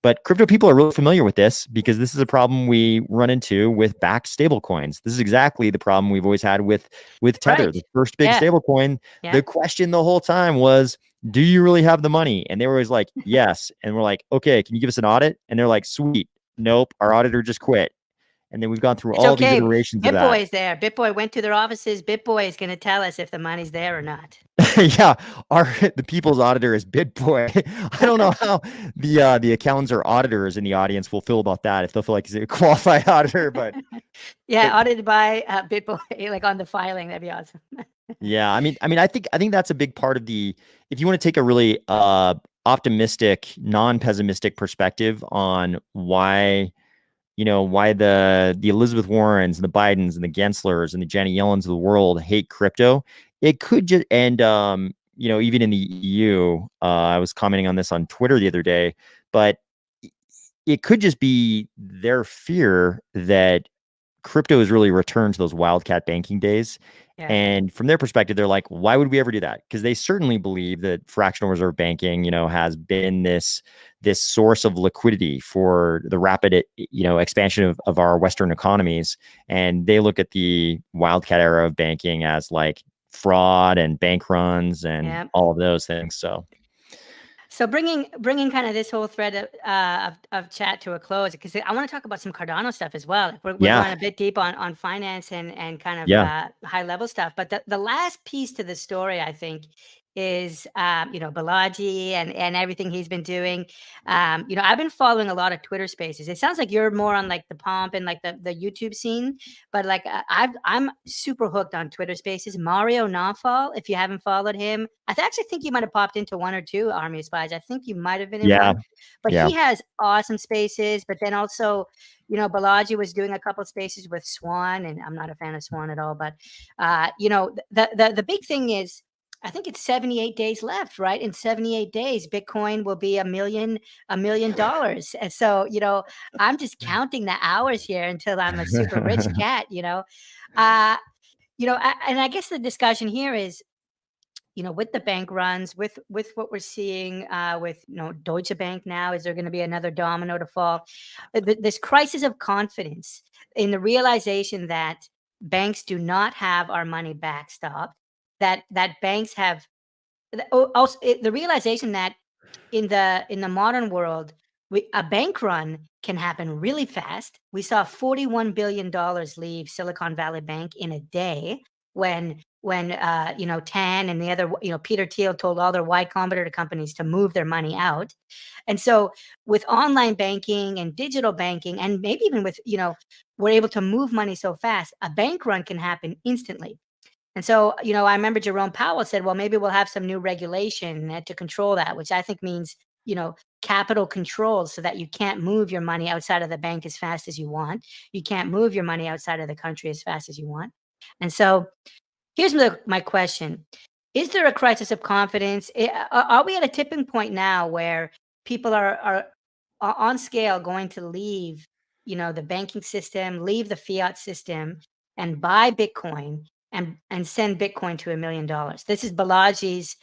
But crypto people are really familiar with this because this is a problem we run into with backed stable coins. This is exactly the problem we've always had with Tether, Right. the first big stable coin. Yeah. The question the whole time was, do you really have the money? And they were always like, yes. And we're like, okay, can you give us an audit? And they're like, sweet. Nope, our auditor just quit. And then we've gone through all these iterations of that. BitBoy is there. BitBoy went to their offices. BitBoy is going to tell us if the money's there or not. Yeah, the people's auditor is BitBoy. I don't know how the accountants or auditors in the audience will feel about that, if they'll feel like he's a qualified auditor. But audited by BitBoy, like on the filing, that'd be awesome. Yeah, I mean, I think that's a big part of the. If you want to take a really optimistic, non-pessimistic perspective on why the Elizabeth Warrens and the Bidens and the Genslers and the Janet Yellens of the world hate crypto, it could just even in the EU, I was commenting on this on Twitter the other day, but it could just be their fear that crypto has really returned to those wildcat banking days. Yeah. And from their perspective, they're like, why would we ever do that? Because they certainly believe that fractional reserve banking, has been this source of liquidity for the rapid, expansion of our Western economies. And they look at the wildcat era of banking as like fraud and bank runs and all of those things. So bringing kind of this whole thread of chat to a close, because I want to talk about some Cardano stuff as well. We're going a bit deep on finance and kind of high level stuff. But the last piece to the story, I think, is Balaji and everything he's been doing. I've been following a lot of Twitter Spaces. It sounds like you're more on like the pomp and like the YouTube scene, but like I'm super hooked on Twitter Spaces. Mario Nawfal, if you haven't followed him, I actually think you might have popped into one or two Army of Spies. I think you might have been in one, but he has awesome spaces. But then also, Balaji was doing a couple of spaces with Swan, and I'm not a fan of Swan at all. But the big thing is, I think it's 78 days left, right? In 78 days, Bitcoin will be $1 million. And so, I'm just counting the hours here until I'm a super rich cat, and I guess the discussion here is, with the bank runs, with what we're seeing with Deutsche Bank now, is there going to be another domino to fall? This crisis of confidence in the realization that banks do not have our money backstopped. That banks have also the realization that in the modern world, a bank run can happen really fast. We saw $41 billion leave Silicon Valley Bank in a day when Tan and the other, Peter Thiel told all their Y Combinator companies to move their money out. And so with online banking and digital banking, and maybe even with, we're able to move money so fast, a bank run can happen instantly. And so, I remember Jerome Powell said, well, maybe we'll have some new regulation to control that, which I think means, capital controls so that you can't move your money outside of the bank as fast as you want. You can't move your money outside of the country as fast as you want. And so here's my question. Is there a crisis of confidence? Are we at a tipping point now where people are on scale going to leave, the banking system, leave the fiat system and buy Bitcoin and send Bitcoin to $1 million? This is Balaji's,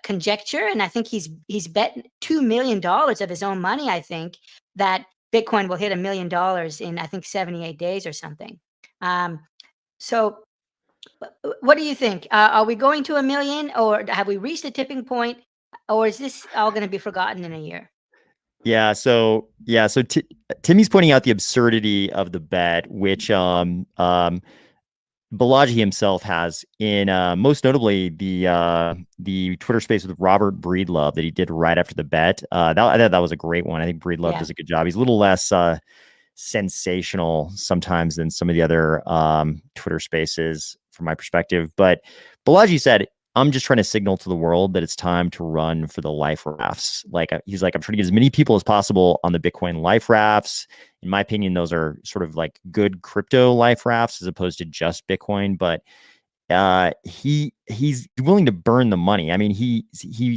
conjecture. And I think he's bet $2 million of his own money, I think, that Bitcoin will hit $1 million in, I think, 78 days or something. So what do you think? Are we going to $1 million, or have we reached a tipping point, or is this all going to be forgotten in a year? Yeah. So Timmy's pointing out the absurdity of the bet, which Balaji himself has in most notably the Twitter space with Robert Breedlove that he did right after the bet. I thought that was a great one. I think Breedlove does a good job. He's a little less sensational sometimes than some of the other Twitter spaces from my perspective. But Balaji said, I'm just trying to signal to the world that it's time to run for the life rafts. Like he's like, I'm trying to get as many people as possible on the Bitcoin life rafts. In my opinion, those are sort of like good crypto life rafts as opposed to just Bitcoin. But he's willing to burn the money. I mean, he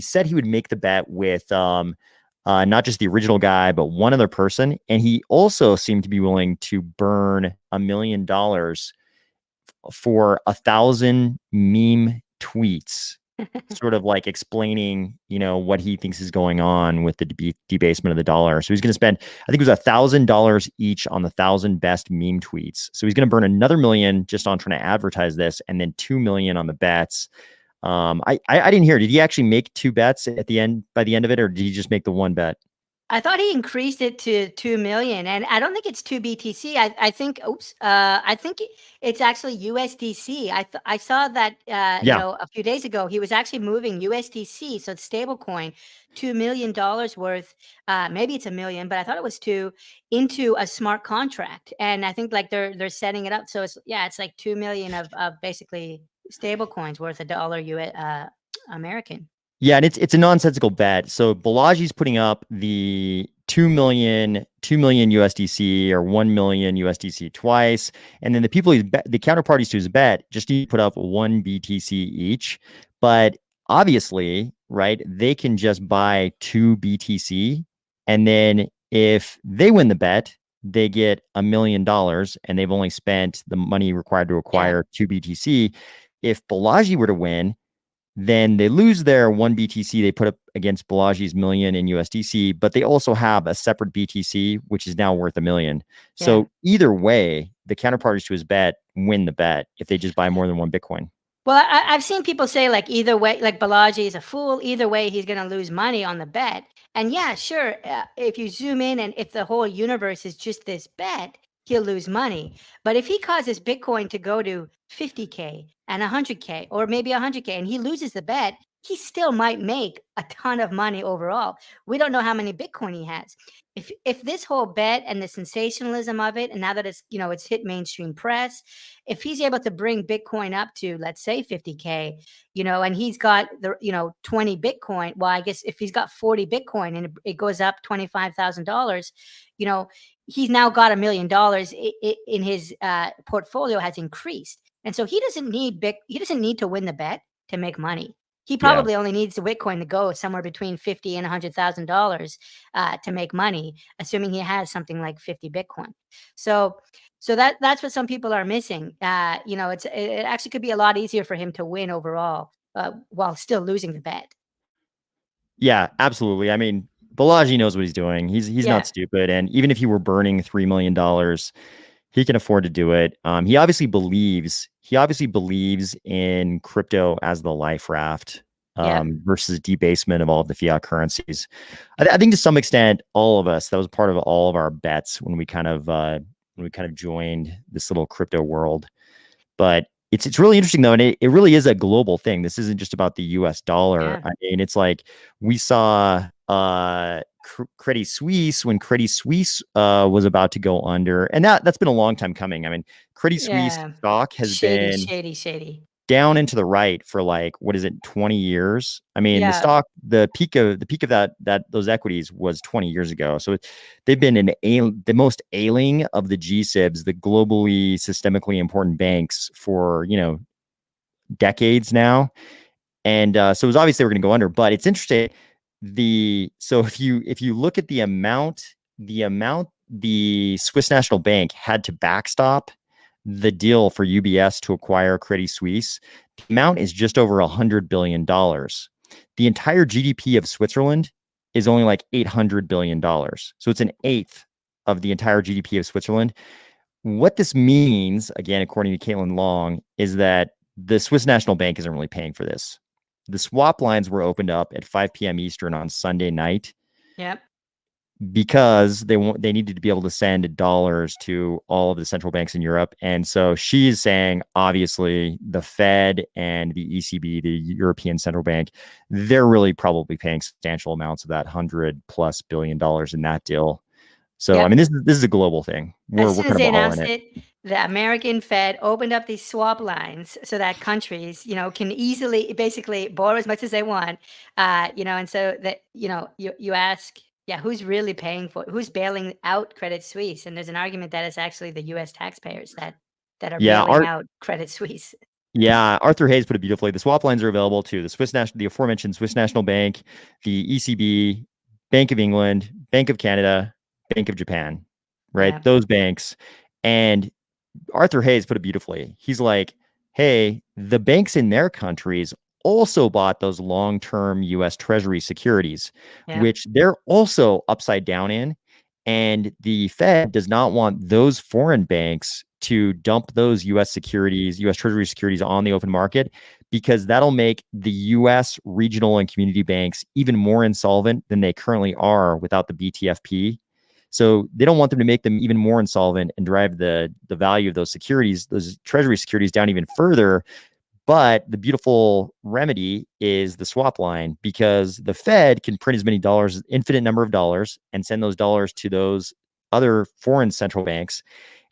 said he would make the bet with not just the original guy, but one other person, and he also seemed to be willing to burn $1 million for 1,000 meme tweets, sort of like explaining, what he thinks is going on with the debasement of the dollar. So he's going to spend, I think it was $1,000 each on the 1,000 best meme tweets. So he's going to burn another $1 million just on trying to advertise this, and then $2 million on the bets. I didn't hear. Did he actually make 2 bets at the end by the end of it, or did he just make the 1 bet? I thought he increased it to 2 million, and I don't think it's 2 BTC. I think, I think it's actually USDC. I saw that, a few days ago, he was actually moving USDC, so it's stable coin, $2 million worth. Maybe it's 1 million, but I thought it was 2, into a smart contract. And I think like they're setting it up. So it's like 2 million of basically stable coins worth $1 American. Yeah, and it's a nonsensical bet. So Balaji's putting up the 2 million USDC or 1 million USDC twice, and then the people the counterparties to his bet just need to put up 1 BTC each. But obviously, right, they can just buy 2 BTC, and then if they win the bet, they get $1 million, and they've only spent the money required to acquire 2 BTC. If Balaji were to win, then they lose their 1 BTC they put up against Balaji's $1 million in USDC, but they also have a separate BTC, which is now worth $1 million. Yeah. So either way, the counterparties to his bet win the bet if they just buy more than 1 Bitcoin. Well, I've seen people say like either way, like Balaji is a fool. Either way, he's going to lose money on the bet. And yeah, sure. If you zoom in and if the whole universe is just this bet, he'll lose money. But if he causes Bitcoin to go to 50K and 100K or maybe 100K and he loses the bet, he still might make a ton of money overall. We don't know how many Bitcoin he has. If this whole bet and the sensationalism of it, and now that it's, it's hit mainstream press, if he's able to bring Bitcoin up to, let's say 50K, and he's got the, 20 Bitcoin, well, I guess if he's got 40 Bitcoin and it goes up $25,000, he's now got $1 million in his portfolio has increased. And so he doesn't need to win the bet to make money. He probably only needs the Bitcoin to go somewhere between $50,000 and $100,000 to make money, assuming he has something like 50 Bitcoin. So that's what some people are missing. It actually could be a lot easier for him to win overall while still losing the bet. Yeah, absolutely. I mean, Balaji knows what he's doing. He's not stupid. And even if he were burning $3 million, he can afford to do it. He obviously believes in crypto as the life raft versus debasement of all of the fiat currencies. I think to some extent, all of us, that was part of all of our bets when we kind of joined this little crypto world. But it's really interesting though, and it really is a global thing. This isn't just about the US dollar. Yeah. I mean, it's like we saw Credit Suisse when Credit Suisse was about to go under, and that's been a long time coming. I mean, Credit Suisse stock has been shady down and to the right for like, what is it, 20 years? I mean, the stock, the peak of that those equities was 20 years ago. So they've been the most ailing of the GSIBs, the globally systemically important banks for, decades now. And so it was obvious they were going to go under, but it's interesting. So if you look at the amount the Swiss National Bank had to backstop the deal for UBS to acquire Credit Suisse, the amount is just over $100 billion. The entire GDP of Switzerland is only like $800 billion. So it's an eighth of the entire GDP of Switzerland. What this means, again, according to Caitlin Long, is that the Swiss National Bank isn't really paying for this. The swap lines were opened up at 5 p.m. Eastern on Sunday night. Yep. Because they needed to be able to send dollars to all of the central banks in Europe. And so she's saying, obviously, the Fed and the ECB, the European Central Bank, they're really probably paying substantial amounts of that $100+ billion in that deal. So Yep. I mean, this is a global thing. We're As soon kind as of they all in announced it. it, the American Fed opened up these swap lines so that countries, can easily basically borrow as much as they want. And so that, you ask, yeah, who's really paying for it? Who's bailing out Credit Suisse? And there's an argument that it's actually the US taxpayers that are Yeah, bailing out Credit Suisse. Yeah, Arthur Hayes put it beautifully. The swap lines are available to the aforementioned Swiss National Bank, the ECB, Bank of England, Bank of Canada, Bank of Japan, right? Yeah. Those banks. And Arthur Hayes put it beautifully. He's like, hey, the banks in their countries also bought those long-term US Treasury securities, Yeah. which they're also upside down in. And the Fed does not want those foreign banks to dump those US securities, US Treasury securities on the open market, because that'll make the US regional and community banks even more insolvent than they currently are without the BTFP. So they don't want them to make them even more insolvent and drive the value of those securities, those Treasury securities, down even further. But the beautiful remedy is the swap line, because the Fed can print as many dollars, infinite number of dollars, and send those dollars to those other foreign central banks.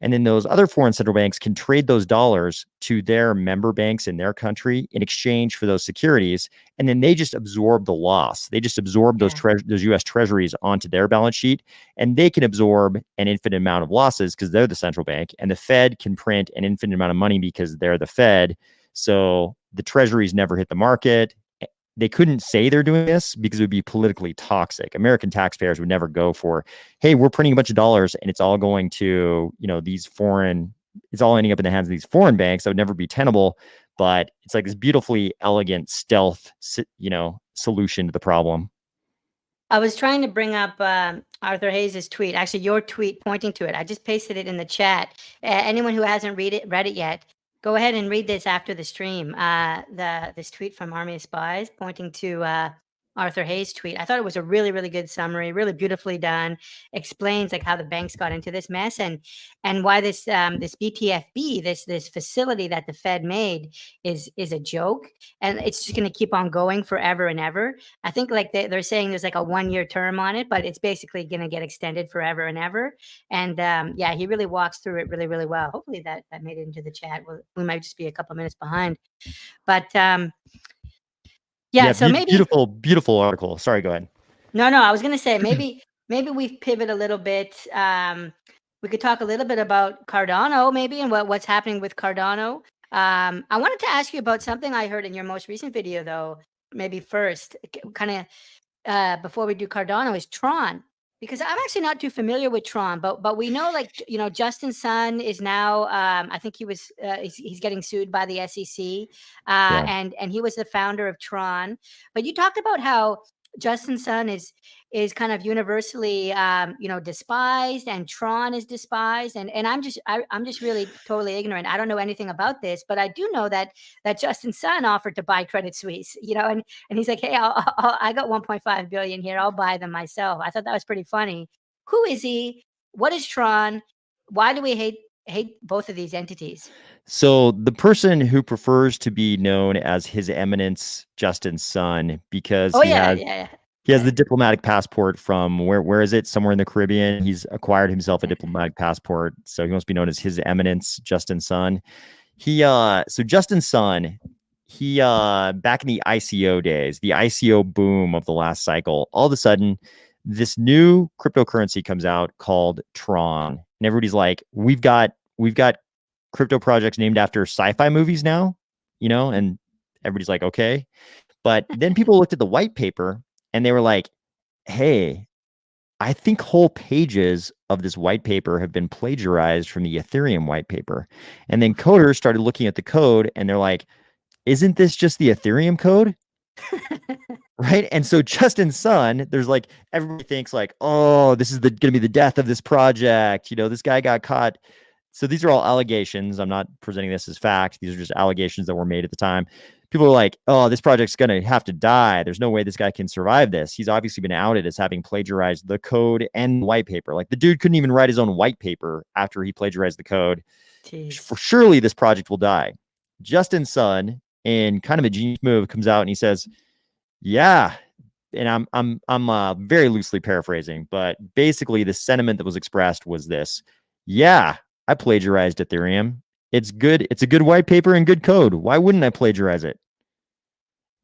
And then those other foreign central banks can trade those dollars to their member banks in their country in exchange for those securities. And then they just absorb the loss. They just absorb those US treasuries onto their balance sheet, and they can absorb an infinite amount of losses because they're the central bank, and the Fed can print an infinite amount of money because they're the Fed. So the treasuries never hit the market. They couldn't say they're doing this because it would be politically toxic. American taxpayers would never go for, hey, we're printing a bunch of dollars and it's all going to, it's all ending up in the hands of these foreign banks. That would never be tenable. But it's like this beautifully elegant stealth, solution to the problem. I was trying to bring up Arthur Hayes's tweet, actually your tweet pointing to it. I just pasted it in the chat. Anyone who hasn't read it yet, go ahead and read this after the stream. This tweet from Army of Spies pointing to Arthur Hayes' tweet. I thought it was a really, really good summary, really beautifully done. Explains like how the banks got into this mess and why this BTFB, this facility that the Fed made is a joke, and it's just going to keep on going forever and ever. I think like they're saying there's like a 1-year term on it, but it's basically going to get extended forever and ever. And yeah, he really walks through it really, really well. Hopefully that made it into the chat. We might just be a couple minutes behind, but yeah. So maybe beautiful article. Sorry, go ahead. No, I was gonna say maybe we pivot a little bit. We could talk a little bit about Cardano, maybe, and what's happening with Cardano. I wanted to ask you about something I heard in your most recent video, though. Maybe first, kind of before we do Cardano, is Tron, because I'm actually not too familiar with Tron, but we know, like, Justin Sun is now, I think he was, he's getting sued by the SEC, and he was the founder of Tron. But you talked about how Justin Sun is kind of universally, despised, and Tron is despised, and I'm just really totally ignorant. I don't know anything about this, but I do know that Justin Sun offered to buy Credit Suisse, and he's like, hey, I got 1.5 billion here, I'll buy them myself. I thought that was pretty funny. Who is he? What is Tron? Why do we hate both of these entities? So the person who prefers to be known as His Eminence Justin Sun, because he has the diplomatic passport from where is it? Somewhere in the Caribbean. He's acquired himself a diplomatic passport, so he must be known as His Eminence Justin Sun. So Justin Sun, back in the ICO days, the ICO boom of the last cycle, all of a sudden, this new cryptocurrency comes out called Tron, and everybody's like, we've got crypto projects named after sci-fi movies now, and everybody's like, okay. But then people looked at the white paper and they were like, hey, I think whole pages of this white paper have been plagiarized from the Ethereum white paper. And then coders started looking at the code and they're like, isn't this just the Ethereum code? Right. And so Justin Sun, there's like, everybody thinks like, oh, this is going to be the death of this project. This guy got caught. So these are all allegations. I'm not presenting this as fact. These are just allegations that were made at the time. People are like, oh, this project's going to have to die. There's no way this guy can survive this. He's obviously been outed as having plagiarized the code and white paper. Like, the dude couldn't even write his own white paper after he plagiarized the code. For surely this project will die. Justin Sun, in kind of a genius move, comes out and he says, yeah, and I'm very loosely paraphrasing, but basically the sentiment that was expressed was this: yeah, I plagiarized Ethereum. It's good. It's a good white paper and good code. Why wouldn't I plagiarize it?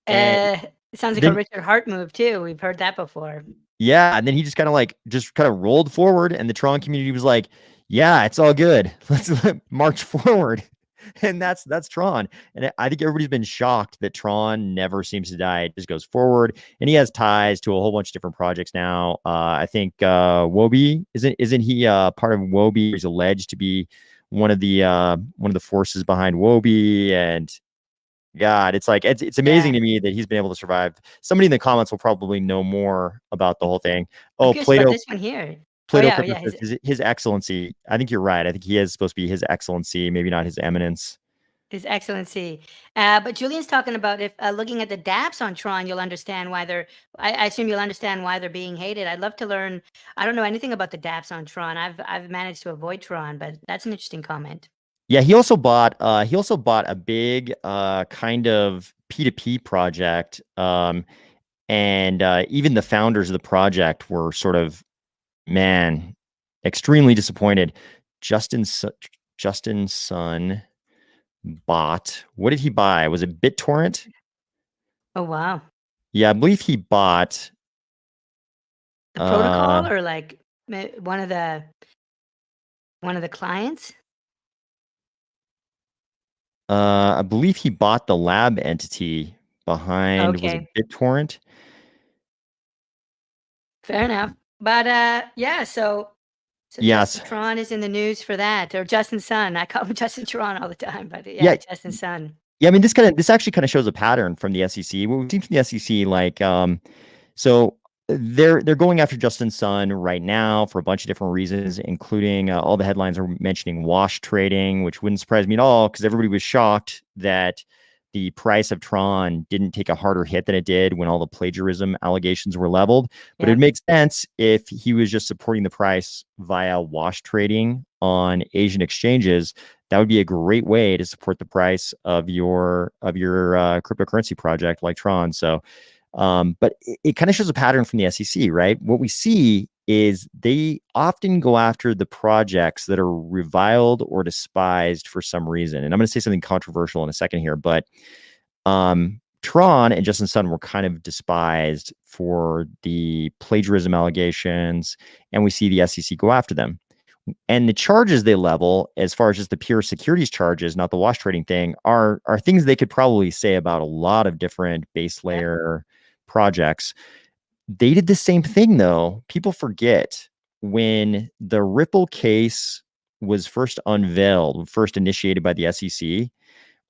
And It sounds like a then Richard Hart move too. We've heard that before. yeah, and then he just kind of rolled forward, and the Tron community was like, yeah, it's all good. Let's march forward. And that's Tron. And I think everybody's been shocked that Tron never seems to die. It just goes forward, and he has ties to a whole bunch of different projects now. I think Wobi isn't he part of Wobi? He's alleged to be one of the forces behind Wobi, and God, it's amazing Yeah. to me that he's been able to survive. Somebody in the comments will probably know more about the whole thing. I'm Oh, curious about Plato this one here. Oh Plato yeah, Crypto yeah. says his excellency. I think you're right. I think he is supposed to be his excellency, maybe not his eminence. His Excellency. But Julian's talking about if looking at the dApps on Tron, you'll understand why they're. I assume you'll understand why they're being hated. I'd love to learn. I don't know anything about the dApps on Tron. I've managed to avoid Tron, but that's an interesting comment. Yeah, he also bought a big kind of P2P project. And even the founders of the project were sort of, man, extremely disappointed. Justin Sun bought, what did he buy? Was it BitTorrent? Oh wow, Yeah, I believe he bought the uh protocol or like one of the clients. I believe he bought the lab entity behind, was it Okay, BitTorrent? fair enough. But yeah, so Justin Yes. Tron is in the news for that, or Justin Sun. I call him Justin Tron all the time, but yeah, Yeah, Justin Sun. yeah, I mean, this actually kind of shows a pattern from the SEC. What we've seen from the SEC, so they're going after Justin Sun right now for a bunch of different reasons, including all the headlines are mentioning wash trading, which wouldn't surprise me at all because everybody was shocked that the price of Tron didn't take a harder hit than it did when all the plagiarism allegations were leveled. But Yeah. it makes sense if he was just supporting the price via wash trading on Asian exchanges. That would be a great way to support the price of your cryptocurrency project like Tron. So but it kind of shows a pattern from the SEC, right? What we see is they often go after the projects that are reviled or despised for some reason. And I'm going to say something controversial in a second here, but Tron and Justin Sun were kind of despised for the plagiarism allegations, and we see the SEC go after them. And the charges they level, as far as just the pure securities charges, not the wash trading thing, are things they could probably say about a lot of different base layer projects. They did the same thing though. People forget when the Ripple case was first unveiled, first initiated by the SEC.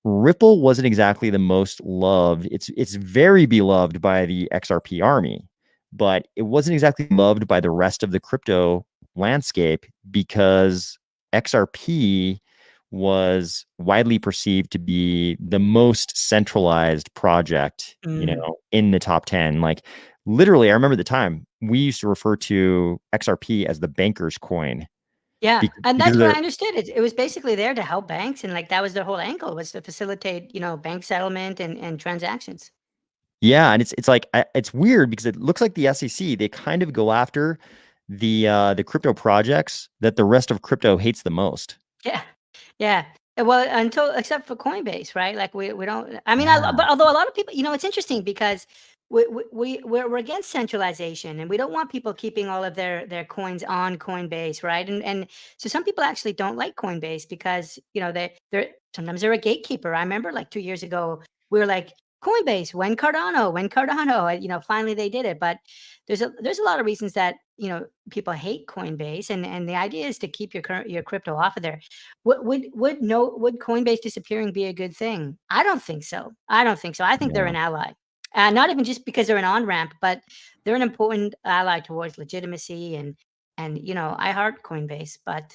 Ripple wasn't exactly the most loved. It's very beloved by the XRP army, but it wasn't exactly loved by the rest of the crypto landscape because XRP was widely perceived to be the most centralized project, Mm. in the top 10. Like literally, I remember the time we used to refer to XRP as the banker's coin Yeah, and because that's of what the I understood. It was basically there to help banks, and like that was their whole angle was to facilitate, bank settlement and transactions. Yeah, and it's like it's weird because it looks like the SEC, they kind of go after the crypto projects that the rest of crypto hates the most. Yeah, yeah. Well, until except for Coinbase, right? Like we don't. I mean, Yeah. but although a lot of people, it's interesting because we're against centralization, and we don't want people keeping all of their coins on Coinbase, right? And so some people actually don't like Coinbase because they're sometimes they're a gatekeeper. I remember like 2 years ago, we were like Coinbase, when Cardano, and finally they did it. But there's a lot of reasons that people hate Coinbase, and the idea is to keep your crypto off of there. Would Coinbase disappearing be a good thing? I don't think so. I don't think so. I think they're Yeah. an ally. Not even just because they're an on-ramp, but they're an important ally towards legitimacy and I heart Coinbase, but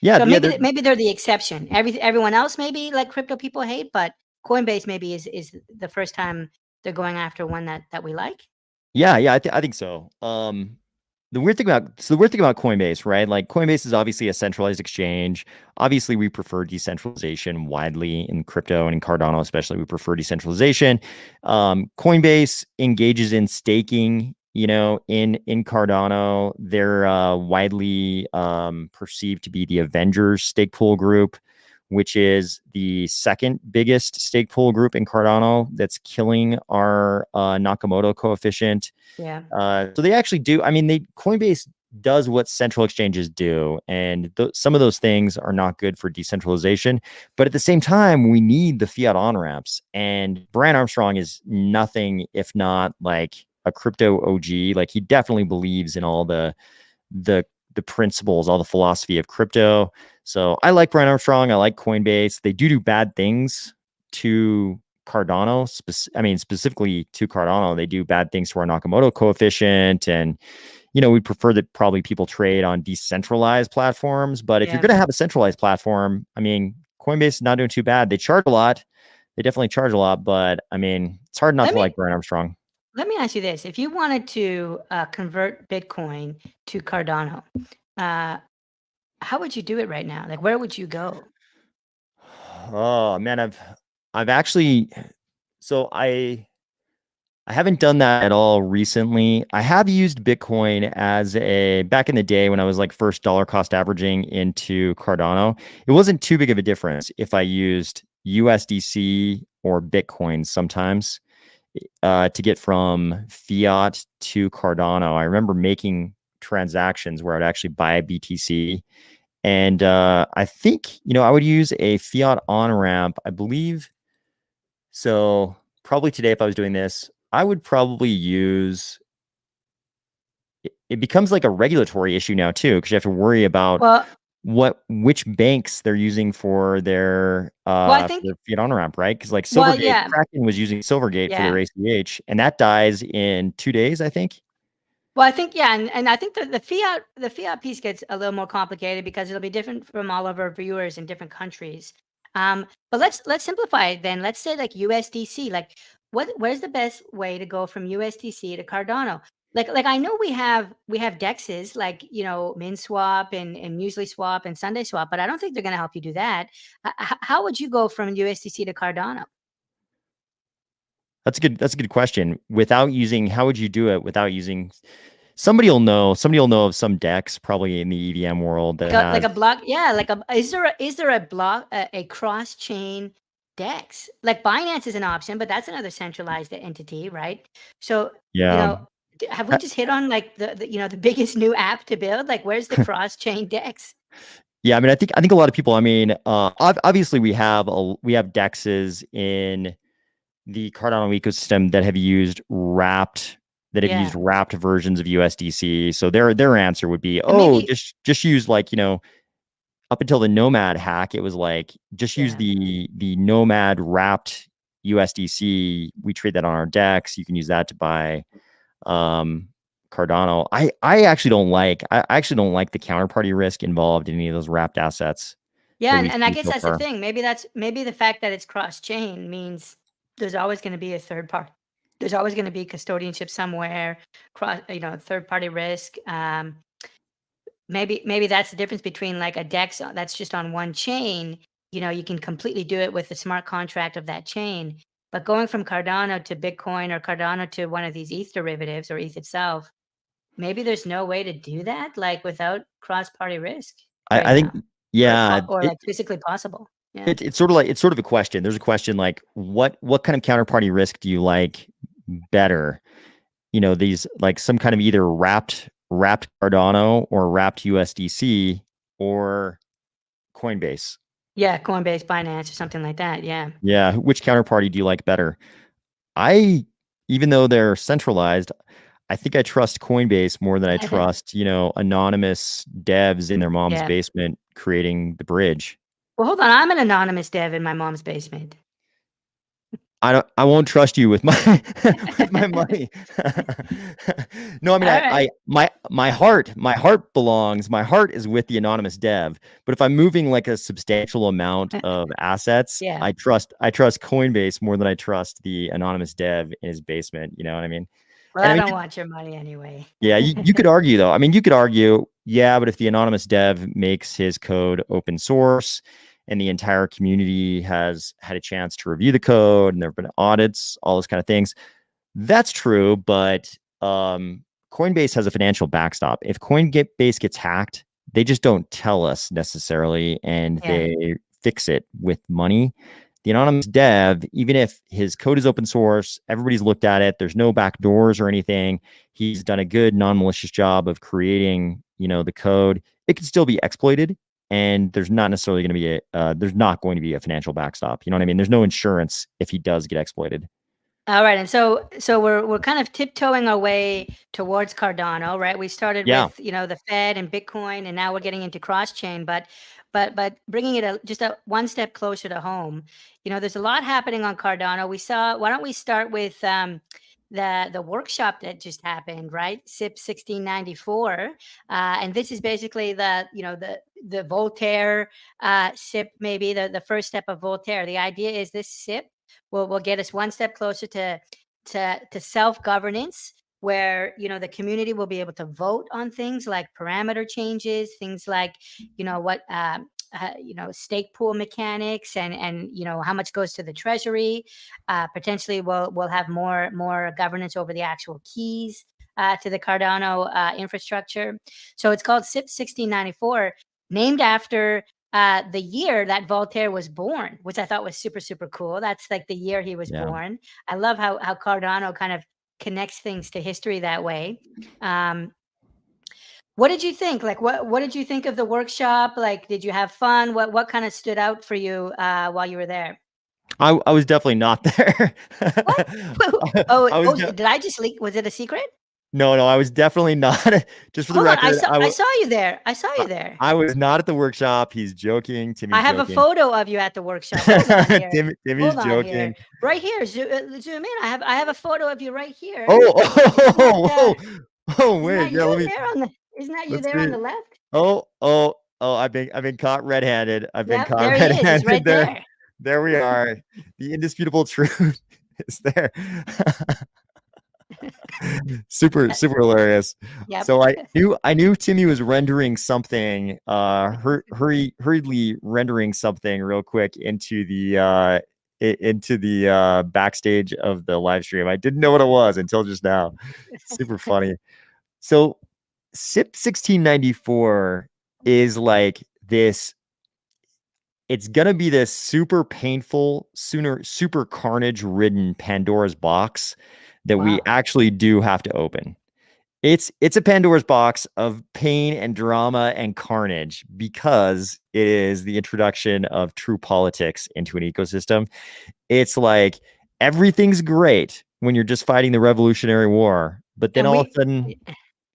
Yeah, so yeah, maybe they're the exception. Everyone else maybe like crypto people hate, but Coinbase maybe is the first time they're going after one that we like. yeah, I think so. the weird thing about Coinbase, right? Like Coinbase is obviously a centralized exchange. Obviously, we prefer decentralization widely in crypto and in Cardano, especially. We prefer decentralization. Coinbase engages in staking. In Cardano, they're widely perceived to be the Avengers stake pool group, which is the second biggest stake pool group in Cardano that's killing our Nakamoto coefficient. Yeah. So they actually do. I mean, Coinbase does what central exchanges do, and some of those things are not good for decentralization. But at the same time, we need the fiat on ramps. And Brian Armstrong is nothing if not like a crypto OG. Like he definitely believes in all the principles, all the philosophy of crypto. So I like Brian Armstrong. I like Coinbase. They do bad things to Cardano, specifically to Cardano. They do bad things to our Nakamoto coefficient, and we prefer that probably people trade on decentralized platforms. But if you're going to have a centralized platform, I mean, Coinbase is not doing too bad. They charge a lot. They definitely charge a lot, but I mean, it's hard not to like Brian Armstrong. Let me ask you this: if you wanted to convert Bitcoin to Cardano, how would you do it right now? Like, where would you go? Oh man, I've actually, so I haven't done that at all recently. I have used Bitcoin back in the day when I was like first dollar cost averaging into Cardano. It wasn't too big of a difference if I used USDC or Bitcoin sometimes to get from fiat to Cardano. I remember making transactions where I'd actually buy a BTC. And I think, I would use a fiat on ramp, I believe. So probably today, if I was doing this, I would probably use, it becomes like a regulatory issue now too, because you have to worry about which banks they're using for their for their fiat on ramp, right? Because like Silvergate, Kraken was using Silvergate for their ACH, and that dies in 2 days, I think. Well, I think, and I think the fiat piece gets a little more complicated because it'll be different from all of our viewers in different countries. But let's simplify it then. Let's say like USDC. Like, where's the best way to go from USDC to Cardano? Like I know we have dexes like MinSwap and MuesliSwap and SundaySwap, but I don't think they're going to help you do that. How would you go from USDC to Cardano? That's a good question. How would you do it without using? Somebody will know of some DEX probably in the EVM world that has like a block. Yeah, is there a block a cross chain DEX? Like Binance is an option, but that's another centralized entity, right? So have we just hit on like the biggest new app to build? Like, where's the cross chain DEX? Yeah, I mean, I think a lot of people. I mean, obviously we have DEXs in the Cardano ecosystem that have used wrapped versions of USDC. So their answer would be, just use like, up until the Nomad hack, it was like just use the Nomad wrapped USDC. We trade that on our DEX. You can use that to buy Cardano. I actually don't like the counterparty risk involved in any of those wrapped assets. Yeah, and I guess that's the thing. Maybe the fact that it's cross chain means there's always going to be a third party. There's always going to be custodianship somewhere, third party risk. Maybe that's the difference between like a DEX that's just on one chain. You can completely do it with the smart contract of that chain. But going from Cardano to Bitcoin or Cardano to one of these ETH derivatives or ETH itself, maybe there's no way to do that like without cross party risk. I think or like physically possible. Yeah. It's sort of a question. There's a question like what kind of counterparty risk do you like better? These like some kind of either wrapped Cardano or wrapped USDC or Coinbase. Yeah, Coinbase, Binance, or something like that. Yeah. Yeah. Which counterparty do you like better? Even though they're centralized, I think I trust Coinbase more than I trust, anonymous devs in their mom's basement creating the bridge. Well, hold on. I'm an anonymous dev in my mom's basement. I won't trust you with my with my money. No, I mean, my heart is with the anonymous dev. But if I'm moving like a substantial amount of assets, I trust Coinbase more than I trust the anonymous dev in his basement. You know what I mean? Well, And I I mean, don't want your money anyway. yeah, you could argue though. I mean, you could argue, yeah, but if the anonymous dev makes his code open source and the entire community has had a chance to review the code and there have been audits, all those kind of things, that's true. But Coinbase has a financial backstop. If Coinbase gets hacked, they just don't tell us necessarily, and Yeah. they fix it with money. The anonymous dev, even if his code is open source, everybody's looked at it, there's no back doors or anything, he's done a good non-malicious job of creating, the code, it can still be exploited, and there's not necessarily going to be there's not going to be a financial backstop. You know what I mean? There's no insurance if he does get exploited. All right, and so we're kind of tiptoeing our way towards Cardano, right? We started Yeah. with the Fed and Bitcoin, and now we're getting into cross chain, but bringing it just one step closer to home. There's a lot happening on Cardano. Why don't we start with the workshop that just happened, right? CIP 1694, and this is basically the Voltaire CIP, maybe the first step of Voltaire. The idea is this CIP will get us one step closer to self-governance, where the community will be able to vote on things like parameter changes, things like what stake pool mechanics, and how much goes to the treasury. Potentially we'll have more governance over the actual keys to the Cardano infrastructure. So it's called CIP 1694, named after the year that Voltaire was born, which I thought was super, super cool. That's like the year he was born. I love how Cardano kind of connects things to history that way. What did you think? Like, what did you think of the workshop? Like, did you have fun? What kind of stood out for you while you were there? I was definitely not there. What? Did I just leak? Was it a secret? No, I was definitely not. Just for the Hold on, record, I saw you there. I saw you there. I was not at the workshop. He's joking. Timmy's I have joking. a photo of you at the workshop. Hold on here. Timmy's Hold on joking. here. Right here. Zoom in. I have a photo of you right here. Wait. Yeah, let me. Isn't that you there on the left? Oh, I've been caught red-handed. There he is. He's right there. There we are. The indisputable truth is there. Super hilarious. Yep. So I knew Timmy was rendering something, hurriedly rendering something real quick into the backstage of the live stream. I didn't know what it was until just now. Super funny. So CIP 1694 is like this. It's gonna be this super painful, super carnage-ridden Pandora's box that we actually do have to open. It's a Pandora's box of pain and drama and carnage, because it is the introduction of true politics into an ecosystem. It's like everything's great when you're just fighting the Revolutionary War, but then all of a sudden,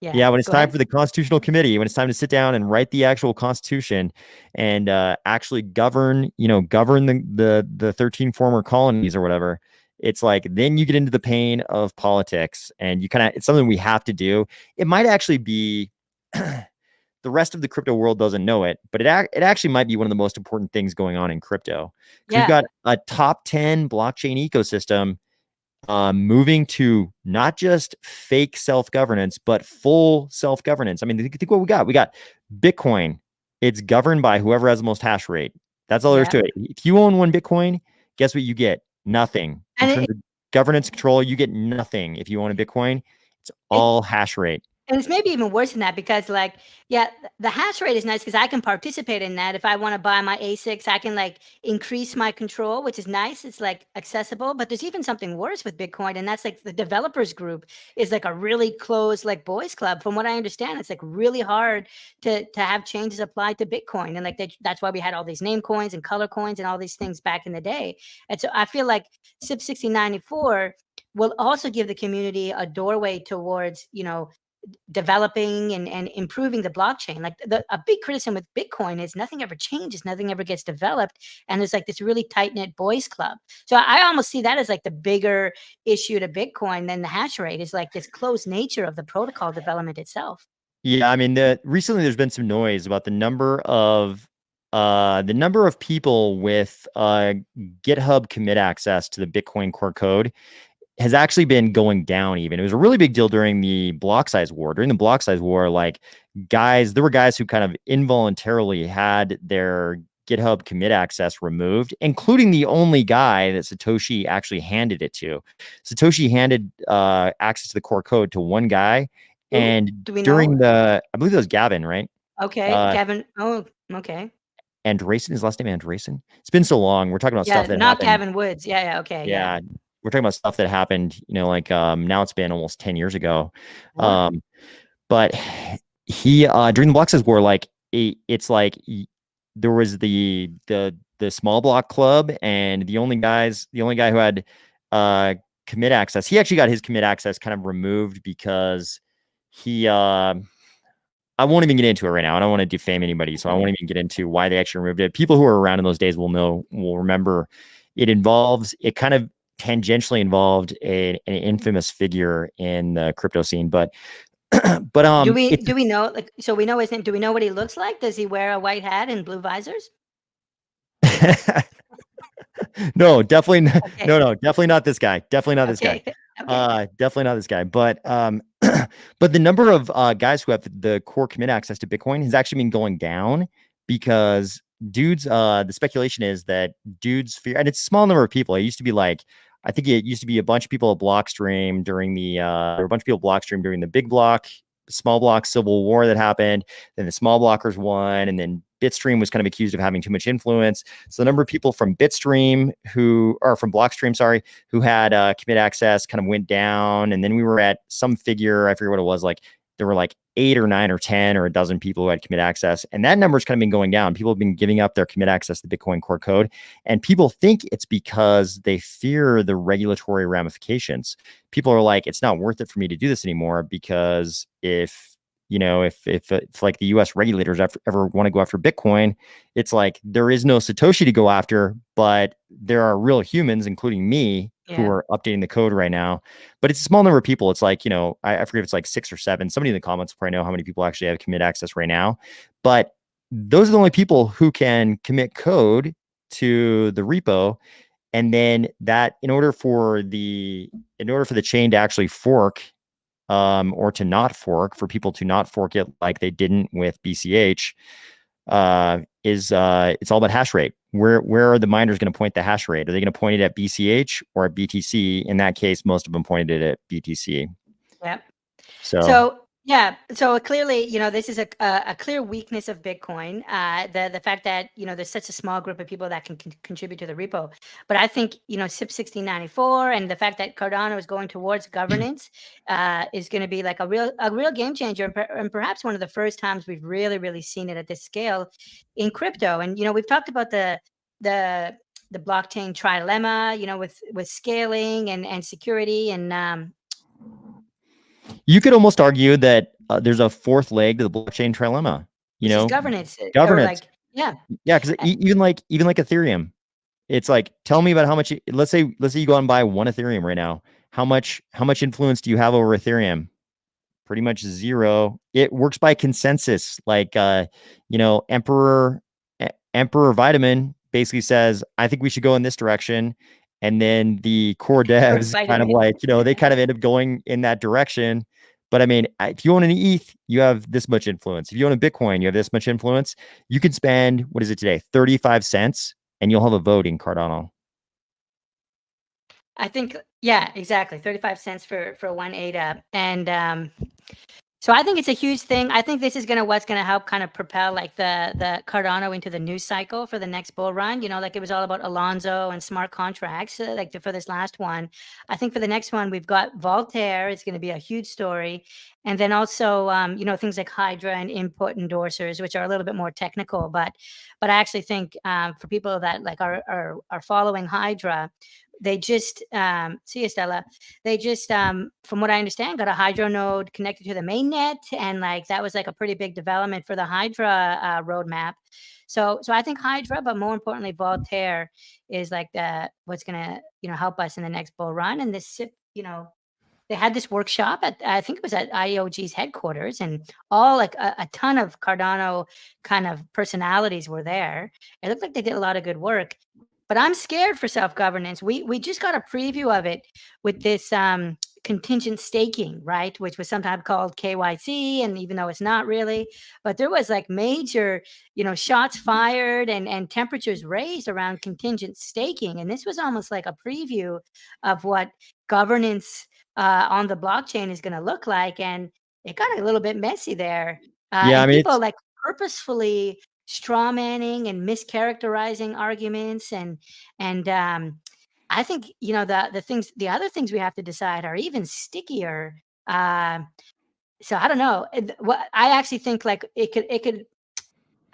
when it's time for the Constitutional Committee, when it's time to sit down and write the actual Constitution and actually govern the 13 former colonies or whatever, it's like then you get into the pain of politics, and it's something we have to do. It might actually be the rest of the crypto world doesn't know it, but it actually might be one of the most important things going on in crypto. We've got a top 10 blockchain ecosystem moving to not just fake self-governance, but full self-governance. I mean, think what we got. We got Bitcoin. It's governed by whoever has the most hash rate. That's all there is to it. If you own one Bitcoin, guess what you get? Nothing. In terms of governance control, you get nothing if you own a Bitcoin. It's all hash rate. And it's maybe even worse than that, because the hash rate is nice because I can participate in that. If I want to buy my ASICs, I can increase my control, which is nice. It's accessible, but there's even something worse with Bitcoin. And that's the developers group is a really closed boys club. From what I understand, it's really hard to have changes applied to Bitcoin. And that's why we had all these name coins and color coins and all these things back in the day. And so I feel like CIP 1694 will also give the community a doorway towards, developing and improving the blockchain. A big criticism with Bitcoin is nothing ever changes, nothing ever gets developed, and there's this really tight-knit boys club. So I almost see that as the bigger issue to Bitcoin than the hash rate, is this closed nature of the protocol development itself. Yeah, I mean, recently there's been some noise about the number of people with GitHub commit access to the Bitcoin core code. has actually been going down even. It was a really big deal during the block size war. During the block size war, like there were guys who kind of involuntarily had their GitHub commit access removed, including the only guy that Satoshi actually handed it to. Satoshi handed access to the core code to one guy. And do we during know? I believe it was Gavin, right? Okay, Gavin. Oh, okay. Andreessen, his last name Andreessen. It's been so long. We're talking about stuff that not happened. Gavin Woods. Yeah, okay. Yeah. We're talking about stuff that happened, like now it's been almost 10 years ago. Wow. But he during the block size war, like it's like there was the small block club, and the only guy who had commit access, he actually got his commit access kind of removed because he I won't even get into it right now. I don't want to defame anybody, so I won't even get into why they actually removed it. People who were around in those days will remember. It kind of tangentially involved an infamous figure in the crypto scene, but do we know, like, so we know his name? Do we know what he looks like? Does he wear a white hat and blue visors? No, definitely not. Okay. No, definitely not this guy. Definitely not this guy. Okay. Definitely not this guy. But but the number of guys who have the core commit access to Bitcoin has actually been going down because dudes, the speculation is that dudes fear, and it's a small number of people. It used to be like, I think it used to be a bunch of people at Blockstream during there were a bunch of people at Blockstream during the big block, small block civil war that happened. Then the small blockers won, and then Bitstream was kind of accused of having too much influence. So the number of people from Bitstream from Blockstream, sorry, who had commit access kind of went down. And then we were at some figure, I forget what it was, like there were like 8 or 9 or 10 or a dozen people who had commit access. And that number's kind of been going down. People have been giving up their commit access to Bitcoin core code. And people think it's because they fear the regulatory ramifications. People are like, it's not worth it for me to do this anymore, because if like the US regulators ever want to go after Bitcoin, it's like there is no Satoshi to go after, but there are real humans, including me, who are updating the code right now. But it's a small number of people. It's like, I forget if it's like 6 or 7. Somebody in the comments will probably know how many people actually have commit access right now. But those are the only people who can commit code to the repo. And then that, in order for the chain to actually fork, or to not fork, for people to not fork it like they didn't with BCH, it's all about hash rate. Where are the miners going to point the hash rate? Are they going to point it at BCH or at BTC? In that case, most of them pointed it at BTC. Yep. So yeah, so clearly, this is a clear weakness of Bitcoin. The fact that there's such a small group of people that can contribute to the repo. But I think CIP-68 and the fact that Cardano is going towards governance is going to be like a real game changer, and perhaps one of the first times we've really seen it at this scale in crypto. And we've talked about the blockchain trilemma, with scaling and security and you could almost argue that there's a fourth leg to the blockchain trilemma. Governance. Governance. Yeah, because even like Ethereum, it's like, tell me about how much. Let's say you go out and buy one Ethereum right now. How much influence do you have over Ethereum? Pretty much zero. It works by consensus. Like Emperor Vitamin basically says, I think we should go in this direction. And then the core devs kind of like, they kind of end up going in that direction. But I mean, if you own an ETH, you have this much influence. If you own a Bitcoin, you have this much influence. You can spend, what is it today, 35 cents, and you'll have a vote in Cardano. I think, yeah, exactly. 35 cents for 1 ADA. And so I think it's a huge thing. I think this is what's going to help kind of propel like the Cardano into the news cycle for the next bull run. Like it was all about Alonzo and smart contracts, for this last one. I think for the next one, we've got Voltaire. It's going to be a huge story. And then also, things like Hydra and input endorsers, which are a little bit more technical. But I actually think for people that like are following Hydra, they just see you, Stella. They just from what I understand, got a Hydra node connected to the mainnet, and like that was like a pretty big development for the Hydra roadmap. So I think Hydra, but more importantly Voltaire, is like what's gonna help us in the next bull run. And this they had this workshop at, I think it was at IOG's headquarters, and all like a ton of Cardano kind of personalities were there. It looked like they did a lot of good work. but I'm scared for self-governance. We just got a preview of it with this contingent staking, right? Which was sometimes called KYC, and even though it's not really, but there was like major, shots fired and temperatures raised around contingent staking. And this was almost like a preview of what governance on the blockchain is going to look like. And it got a little bit messy there. Yeah, I And mean, people it's like purposefully straw manning and mischaracterizing arguments and I think the other things we have to decide are even stickier. So I don't know. What I actually think like it could.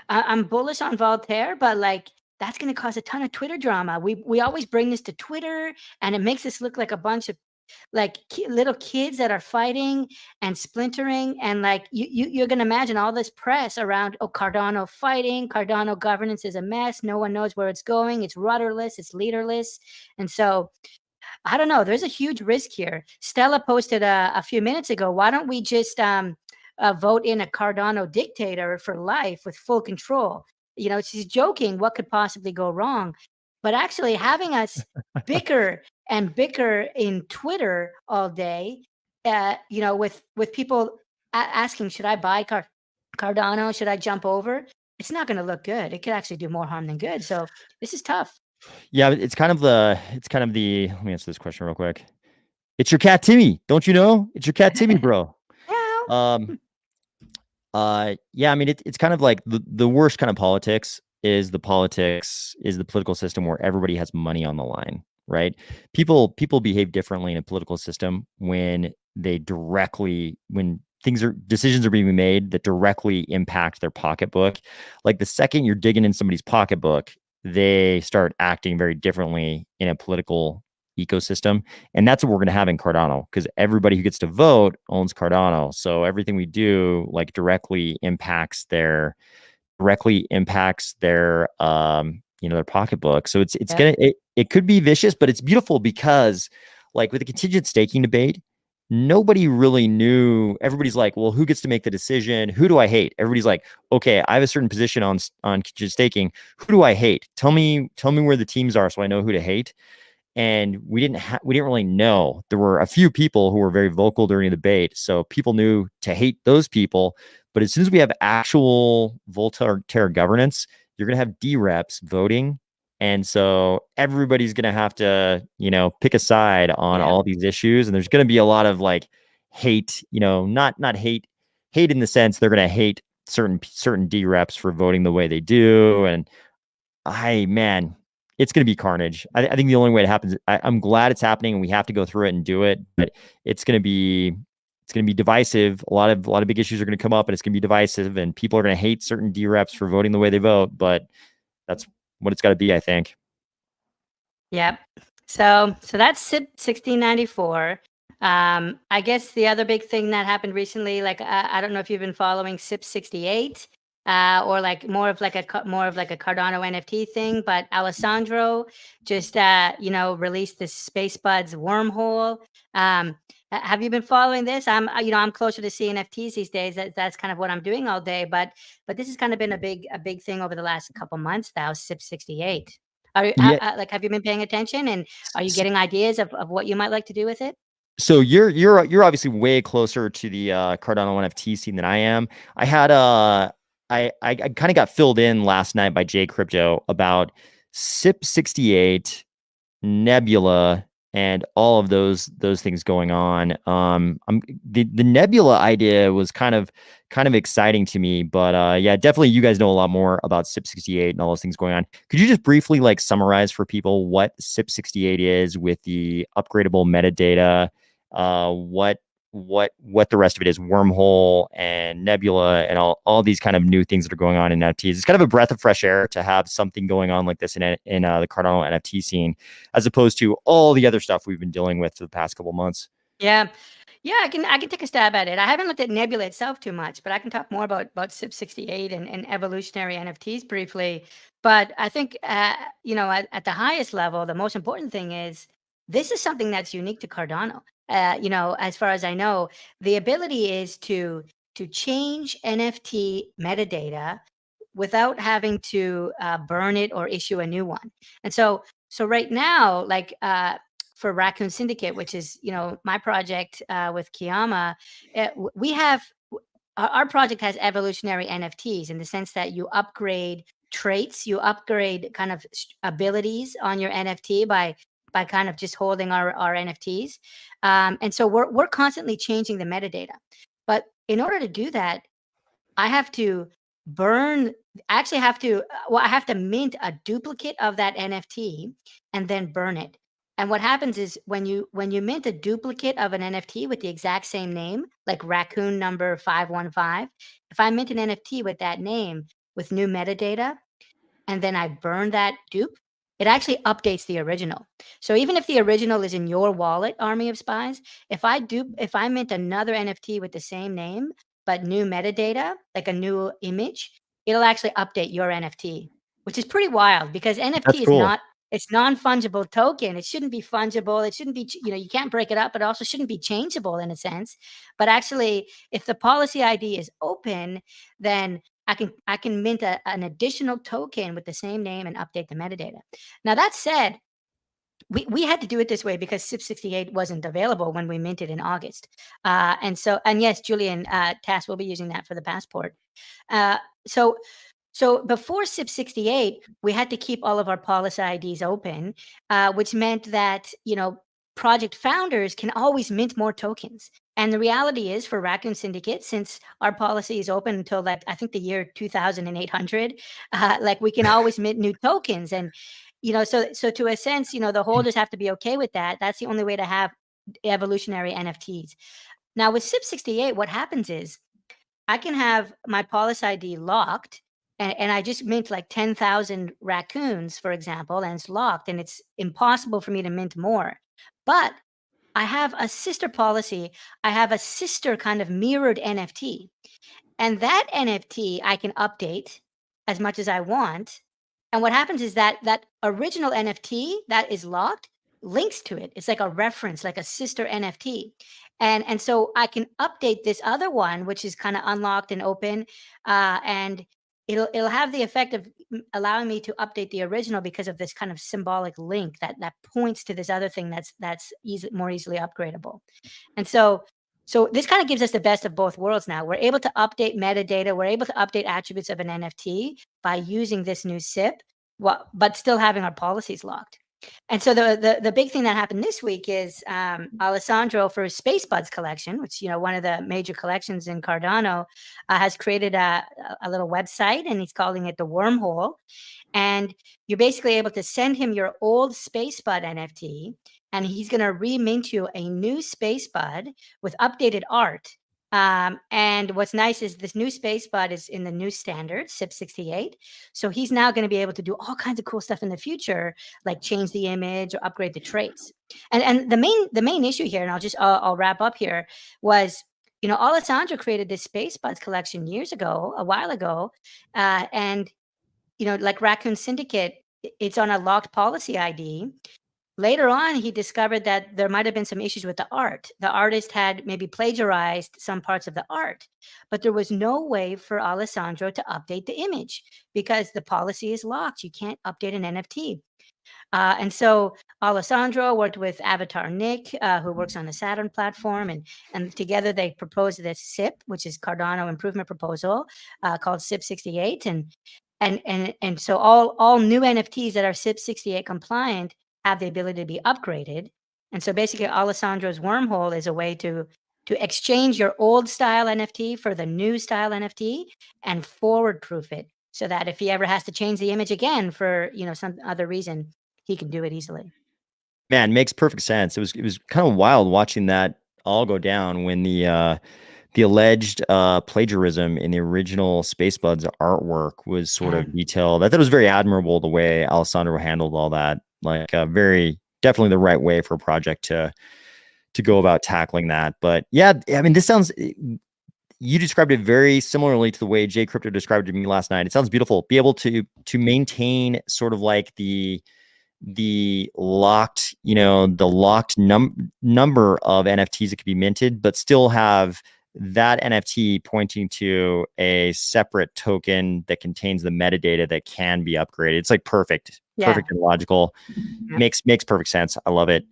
I'm bullish on Voltaire, but like that's going to cause a ton of Twitter drama. We always bring this to Twitter, and it makes us look like a bunch of like little kids that are fighting and splintering, and like you're gonna imagine all this press around Cardano fighting. Cardano governance is a mess. No one knows where it's going. It's rudderless. It's leaderless. And so I don't know. There's a huge risk here. Stella posted a few minutes ago. Why don't we just vote in a Cardano dictator for life with full control? She's joking. What could possibly go wrong? But actually, having us bicker and bicker in Twitter all day, with people asking, should I buy Cardano? Should I jump over? It's not going to look good. It could actually do more harm than good. So this is tough. yeah, it's kind of the let me answer this question real quick. It's your cat Timmy, don't you know? It's your cat Timmy, bro. Yeah. Yeah, I mean, it's kind of like the worst kind of politics is the political system where everybody has money on the line, right? People behave differently in a political system when decisions are being made that directly impact their pocketbook. Like the second you're digging in somebody's pocketbook, they start acting very differently in a political ecosystem. And that's what we're going to have in Cardano, because everybody who gets to vote owns Cardano. So everything we do like directly impacts their their pocketbook. So it could be vicious, but it's beautiful because like with the contingent staking debate, nobody really knew. Everybody's like, well, who gets to make the decision? Who do I hate? Everybody's like, okay, I have a certain position on contingent staking. Who do I hate? Tell me where the teams are so I know who to hate. And we didn't really know. There were a few people who were very vocal during the debate, so people knew to hate those people. But as soon as we have actual Voltaire governance, you're going to have D-reps voting, and so everybody's going to have to, pick a side on all these issues, and there's going to be a lot of like hate, not hate in the sense they're going to hate certain D-reps for voting the way they do, and it's going to be carnage. I think the only way it happens, I'm glad it's happening and we have to go through it and do it, but it's going to be divisive. A lot of big issues are going to come up and it's going to be divisive and people are going to hate certain D-reps for voting the way they vote, but that's what it's got to be, I think. Yep. So that's CIP-1694. I guess the other big thing that happened recently, like I don't know if you've been following CIP-68, or like more of like a Cardano NFT thing, but Alessandro just released this Space Buds wormhole. Have you been following this? I'm closer to CNFTs these days. That's kind of what I'm doing all day. But this has kind of been a big thing over the last couple months now. CIP-68. Have you been paying attention, and are you getting ideas of what you might like to do with it? So you're obviously way closer to the Cardano NFT scene than I am. I had I kind of got filled in last night by Jay Crypto about CIP-68, Nebula, and all of those things going on. The Nebula idea was kind of exciting to me, but yeah, definitely you guys know a lot more about CIP-68 and all those things going on. Could you just briefly like summarize for people what CIP-68 is with the upgradable metadata, what the rest of it is, wormhole and Nebula and all these kind of new things that are going on in NFTs? It's kind of a breath of fresh air to have something going on like this in the Cardano NFT scene, as opposed to all the other stuff we've been dealing with for the past couple of months. Yeah, I can take a stab at it. I haven't looked at Nebula itself too much, but I can talk more about CIP-68 and evolutionary NFTs briefly. But I think at the highest level, the most important thing is this is something that's unique to Cardano. As far as I know, the ability is to change NFT metadata without having to burn it or issue a new one. And so right now, like for Raccoon Syndicate, which is, you know, my project with Kiyama, we have our project has evolutionary NFTs in the sense that you upgrade traits, you upgrade kind of abilities on your NFT by kind of just holding our NFTs. And so we're constantly changing the metadata. But in order to do that, I have to I have to mint a duplicate of that NFT and then burn it. And what happens is when you mint a duplicate of an NFT with the exact same name, like Raccoon number 515, if I mint an NFT with that name with new metadata, and then I burn that dupe, it actually updates the original. So even if the original is in your wallet, Army of Spies, if I mint another NFT with the same name, but new metadata, like a new image, it'll actually update your NFT, which is pretty wild because That's NFT is cool. it's non-fungible token. It shouldn't be fungible. It shouldn't be, you know, you can't break it up, but it also shouldn't be changeable in a sense. But actually, if the policy ID is open, then I can mint an additional token with the same name and update the metadata. Now that said, we had to do it this way because CIP-68 wasn't available when we minted in August. And yes, Julian, Tass will be using that for the passport. So before CIP-68, we had to keep all of our policy IDs open, which meant that, you know, project founders can always mint more tokens. And the reality is for Raccoon Syndicate, since our policy is open until like, I think the year 2800, like we can always mint new tokens. And, you know, so to a sense, you know, the holders have to be okay with that. That's the only way to have evolutionary NFTs. Now with CIP-68, what happens is I can have my policy ID locked and I just mint like 10,000 raccoons, for example, and it's locked and it's impossible for me to mint more. But I have a sister policy. I have a sister kind of mirrored NFT. And that NFT I can update as much as I want. And what happens is that that original NFT that is locked links to it. It's like a reference, like a sister NFT. And so I can update this other one, which is kind of unlocked and open, and it'll have the effect of allowing me to update the original because of this kind of symbolic link that points to this other thing that's more easily upgradable. And so this kind of gives us the best of both worlds now. We're able to update metadata. We're able to update attributes of an NFT by using this new SIP, but still having our policies locked. And so the big thing that happened this week is Alessandro for his Space Buds collection, which, you know, one of the major collections in Cardano, has created a little website, and he's calling it the Wormhole. And you're basically able to send him your old Space Bud NFT, and he's going to remint you a new Space Bud with updated art. And what's nice is this new Space Bud is in the new standard, CIP-68. So he's now going to be able to do all kinds of cool stuff in the future, like change the image or upgrade the traits. And the main issue here, and I'll wrap up here, was, you know, Alessandro created this Space Buds collection a while ago. And, you know, like Raccoon Syndicate, it's on a locked policy ID. Later on, he discovered that there might have been some issues with the art. The artist had maybe plagiarized some parts of the art, but there was no way for Alessandro to update the image because the policy is locked. You can't update an NFT. And so Alessandro worked with Avatar Nick, who works on the Saturn platform, and together they proposed this SIP, which is Cardano Improvement Proposal, called CIP-68, and so all new NFTs that are CIP-68 compliant have the ability to be upgraded. And so basically Alessandro's Wormhole is a way to exchange your old style NFT for the new style NFT and forward proof it so that if he ever has to change the image again for, you know, some other reason, he can do it easily. Man, makes perfect sense. It was kind of wild watching that all go down when the alleged plagiarism in the original Space Buds artwork was sort of detailed. I thought it was very admirable the way Alessandro handled all that. Like definitely the right way for a project to go about tackling that. But yeah, I mean, you described it very similarly to the way Jay Crypto described it to me last night. It sounds beautiful. Be able to maintain sort of like the locked, you know, the locked number of NFTs that could be minted, but still have that NFT pointing to a separate token that contains the metadata that can be upgraded. It's like perfect and logical. Yeah. Makes perfect sense. I love it.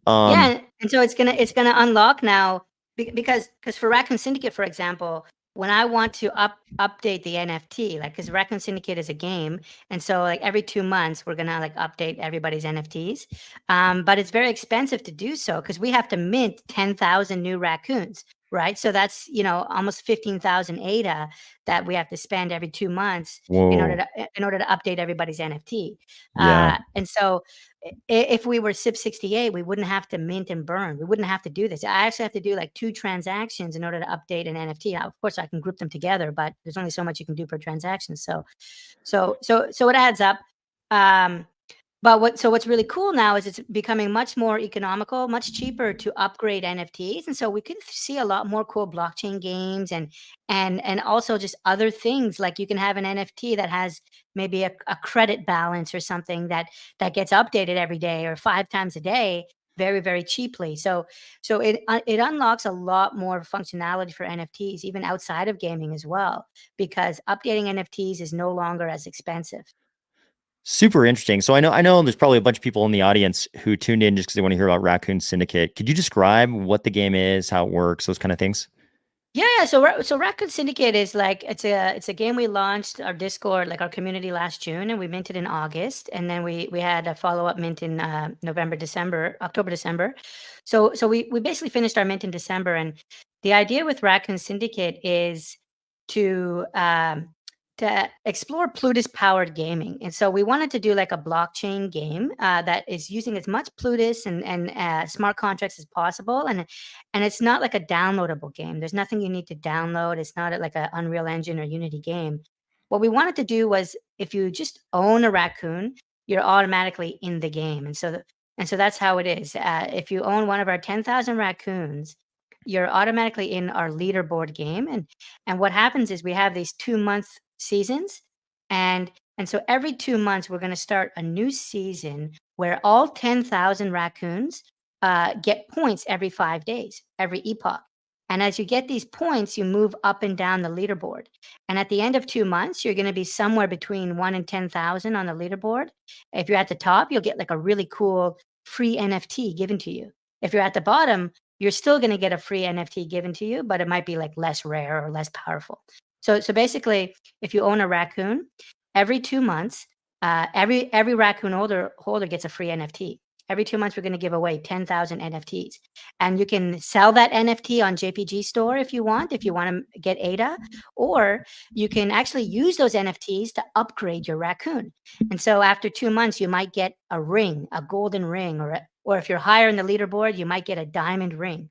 Yeah, and so it's gonna unlock now because for Raccoon Syndicate, for example, when I want to update the NFT, like because Raccoon Syndicate is a game, and so like every 2 months we're gonna like update everybody's NFTs, but it's very expensive to do so because we have to mint 10,000 new raccoons, right? So that's almost 15,000 ADA that we have to spend every 2 months in order to update everybody's NFT, Yeah. and so if we were CIP-68, we wouldn't have to mint and burn. We wouldn't have to do this. I actually have to do like 2 transactions in order to update an NFT. Now, of course, I can group them together, but there's only so much you can do per transaction. So it adds up. But what's really cool now is it's becoming much more economical, much cheaper to upgrade NFTs, and so we can see a lot more cool blockchain games and also just other things like you can have an NFT that has maybe a credit balance or something that gets updated every day or 5 times a day very, very cheaply. So it unlocks a lot more functionality for NFTs even outside of gaming as well because updating NFTs is no longer as expensive. Super interesting. So I know there's probably a bunch of people in the audience who tuned in just because they want to hear about Raccoon Syndicate. Could you describe what the game is, how it works, those kind of things? Yeah. So Raccoon Syndicate is like it's a game we launched our Discord, like our community last June, and we minted in August, and then we had a follow up mint in October, December. So we basically finished our mint in December, and the idea with Raccoon Syndicate is to explore Plutus powered gaming, and so we wanted to do like a blockchain game that is using as much Plutus and smart contracts as possible, and it's not like a downloadable game. There's nothing you need to download. It's not like an Unreal Engine or Unity game. What we wanted to do was if you just own a raccoon, you're automatically in the game. And so that's how it is. If you own one of our 10,000 raccoons, you're automatically in our leaderboard game. And what happens is we have these 2-month seasons. And so every 2 months, we're going to start a new season where all 10,000 raccoons get points every 5 days, every epoch. And as you get these points, you move up and down the leaderboard. And at the end of 2 months, you're going to be somewhere between 1 and 10,000 on the leaderboard. If you're at the top, you'll get like a really cool free NFT given to you. If you're at the bottom, you're still going to get a free NFT given to you, but it might be like less rare or less powerful. So basically, if you own a raccoon, every 2 months, every raccoon holder gets a free NFT. Every 2 months, we're going to give away 10,000 NFTs, and you can sell that NFT on JPG Store if you want to get ADA, or you can actually use those NFTs to upgrade your raccoon. And so after 2 months, you might get a ring, a golden ring, or if you're higher in the leaderboard, you might get a diamond ring,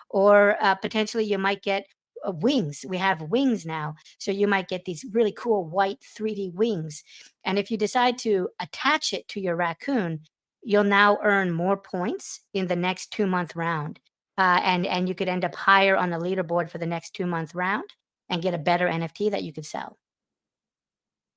or potentially you might get wings. We have wings now. So you might get these really cool white 3D wings. And if you decide to attach it to your raccoon, you'll now earn more points in the next 2-month round. And you could end up higher on the leaderboard for the next 2-month round and get a better NFT that you could sell.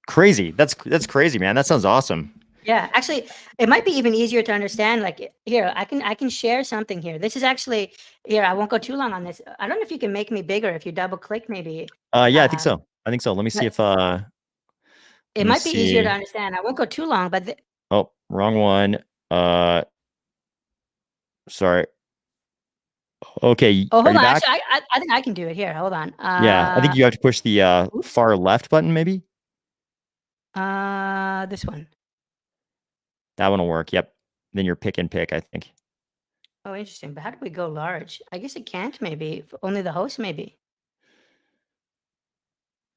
Crazy. That's crazy, man. That sounds awesome. Yeah, actually, it might be even easier to understand. Like here, I can share something here. This is actually here. I won't go too long on this. I don't know if you can make me bigger if you double click, maybe. Yeah, I think so. Let me see if it might be easier to understand. I won't go too long, but oh, wrong one. Sorry. Okay. oh, hold on. Back? Actually, I think I can do it here. Hold on. Yeah, I think you have to push the far left button, maybe. This one. That one will work. Yep. Then you're pick and pick, I think. Oh, interesting. But how do we go large? I guess it can't. Maybe only the host. Maybe.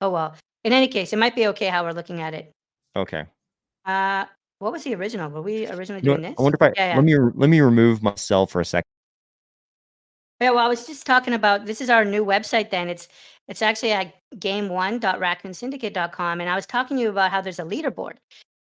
Oh well. In any case, it might be okay how we're looking at it. Okay. What was the original? Were we originally doing this? I wonder if let me remove myself for a second. Yeah, well, I was just talking about this is our new website then. It's actually at game1.raccoonsyndicate.com, and I was talking to you about how there's a leaderboard.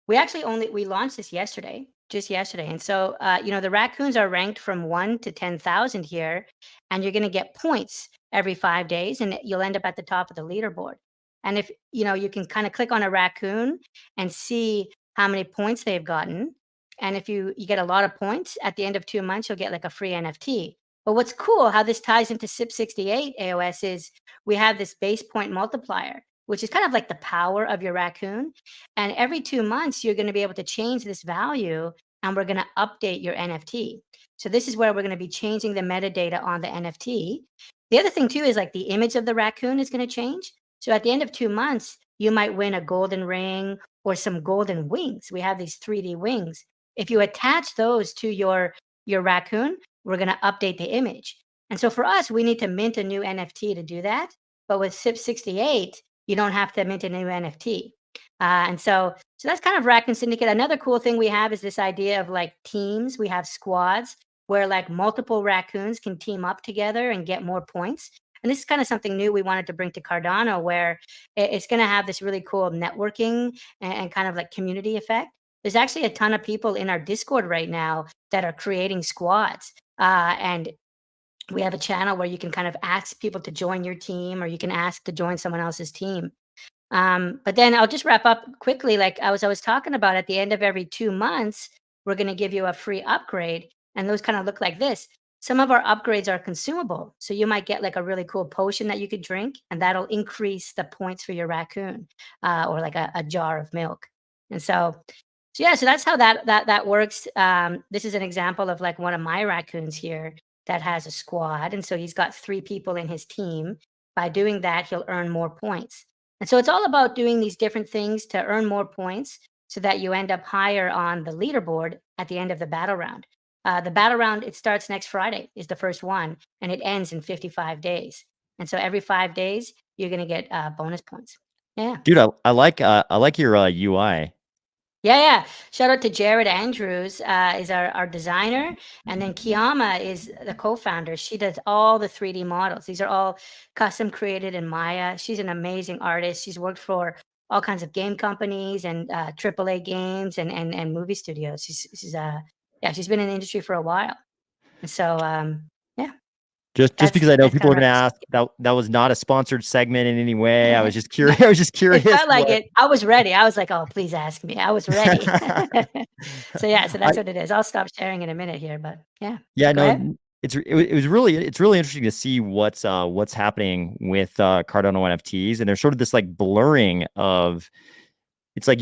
We actually we launched this just yesterday. And so the raccoons are ranked from 1 to 10,000 here, and you're going to get points every 5 days, and you'll end up at the top of the leaderboard. And if you can kind of click on a raccoon and see how many points they've gotten. And if you get a lot of points at the end of 2 months, you'll get like a free NFT. But what's cool, how this ties into CIP-68 AOS is we have this base point multiplier, which is kind of like the power of your raccoon. And every 2 months, you're going to be able to change this value, and we're going to update your NFT. So this is where we're going to be changing the metadata on the NFT. The other thing too is like the image of the raccoon is going to change. So at the end of 2 months, you might win a golden ring or some golden wings. We have these 3D wings. If you attach those to your raccoon, we're going to update the image. And so for us, we need to mint a new NFT to do that. But with CIP-68, you don't have to mint a new NFT. And so that's kind of Raccoon Syndicate. Another cool thing we have is this idea of like teams. We have squads where like multiple raccoons can team up together and get more points. And this is kind of something new we wanted to bring to Cardano, where it's going to have this really cool networking and kind of like community effect. There's actually a ton of people in our Discord right now that are creating squads. And we have a channel where you can kind of ask people to join your team, or you can ask to join someone else's team. But then I'll just wrap up quickly. Like I was talking about, at the end of every 2 months, we're going to give you a free upgrade. And those kind of look like this. Some of our upgrades are consumable. So you might get like a really cool potion that you could drink, and that'll increase the points for your raccoon, or like a jar of milk. And so yeah, so that's how that works. This is an example of like one of my raccoons here that has a squad. And so he's got 3 people in his team. By doing that, he'll earn more points. And so it's all about doing these different things to earn more points so that you end up higher on the leaderboard at the end of the battle round. The battle round, it starts next Friday, is the first one, and it ends in 55 days. And so every 5 days, you're going to get bonus points. Yeah. Dude, I like your UI. Yeah. Shout out to Jared Andrews, is our designer. And then Kiyama is the co-founder. She does all the 3D models. These are all custom created in Maya. She's an amazing artist. She's worked for all kinds of game companies and AAA games and movie studios. She's been in the industry for a while. And so, yeah. Just because I know people are kind going of to ask, that was not a sponsored segment in any way. I was just curious. I was just curious. It felt like it. I was ready. I was like, oh, please ask me. I was ready. So that's what it is. I'll stop sharing in a minute here, but yeah. Yeah, Go no, ahead. it's really interesting to see what's happening with Cardano NFTs, and there's sort of this like blurring of, it's like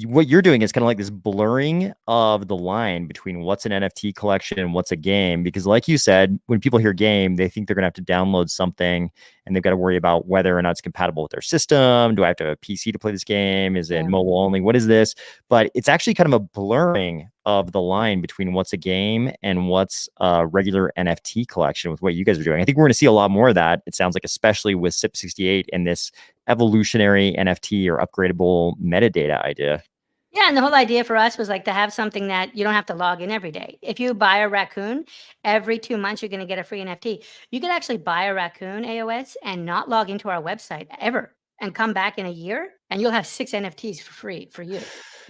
what you're doing is kind of like this blurring of the line between what's an NFT collection and what's a game. Because like you said, when people hear game, they think they're going to have to download something, and they've got to worry about whether or not it's compatible with their system. Do I have to have a PC to play this game? Is it mobile only? What is this? But it's actually kind of a blurring of the line between what's a game and what's a regular NFT collection with what you guys are doing. I think we're going to see a lot more of that. It sounds like, especially with CIP-68 and this evolutionary NFT or upgradable metadata idea. Yeah, and the whole idea for us was like to have something that you don't have to log in every day. If you buy a raccoon, every 2 months you're going to get a free NFT. You could actually buy a raccoon AOS and not log into our website ever, and come back in a year, and you'll have 6 NFTs for free for you.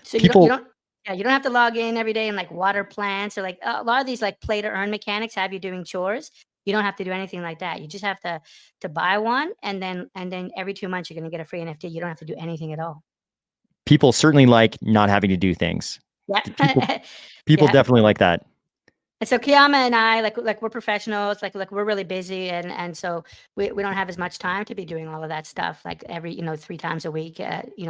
So you don't have to log in every day and like water plants, or like a lot of these like play to earn mechanics have you doing chores. You don't have to do anything like that. You just have to buy one, and then every 2 months you're going to get a free NFT. You don't have to do anything at all. People certainly like not having to do things. Yeah. People Yeah. definitely like that. And so Kiyama and I, like we're professionals, like we're really busy, and so we don't have as much time to be doing all of that stuff, like every 3 times a week,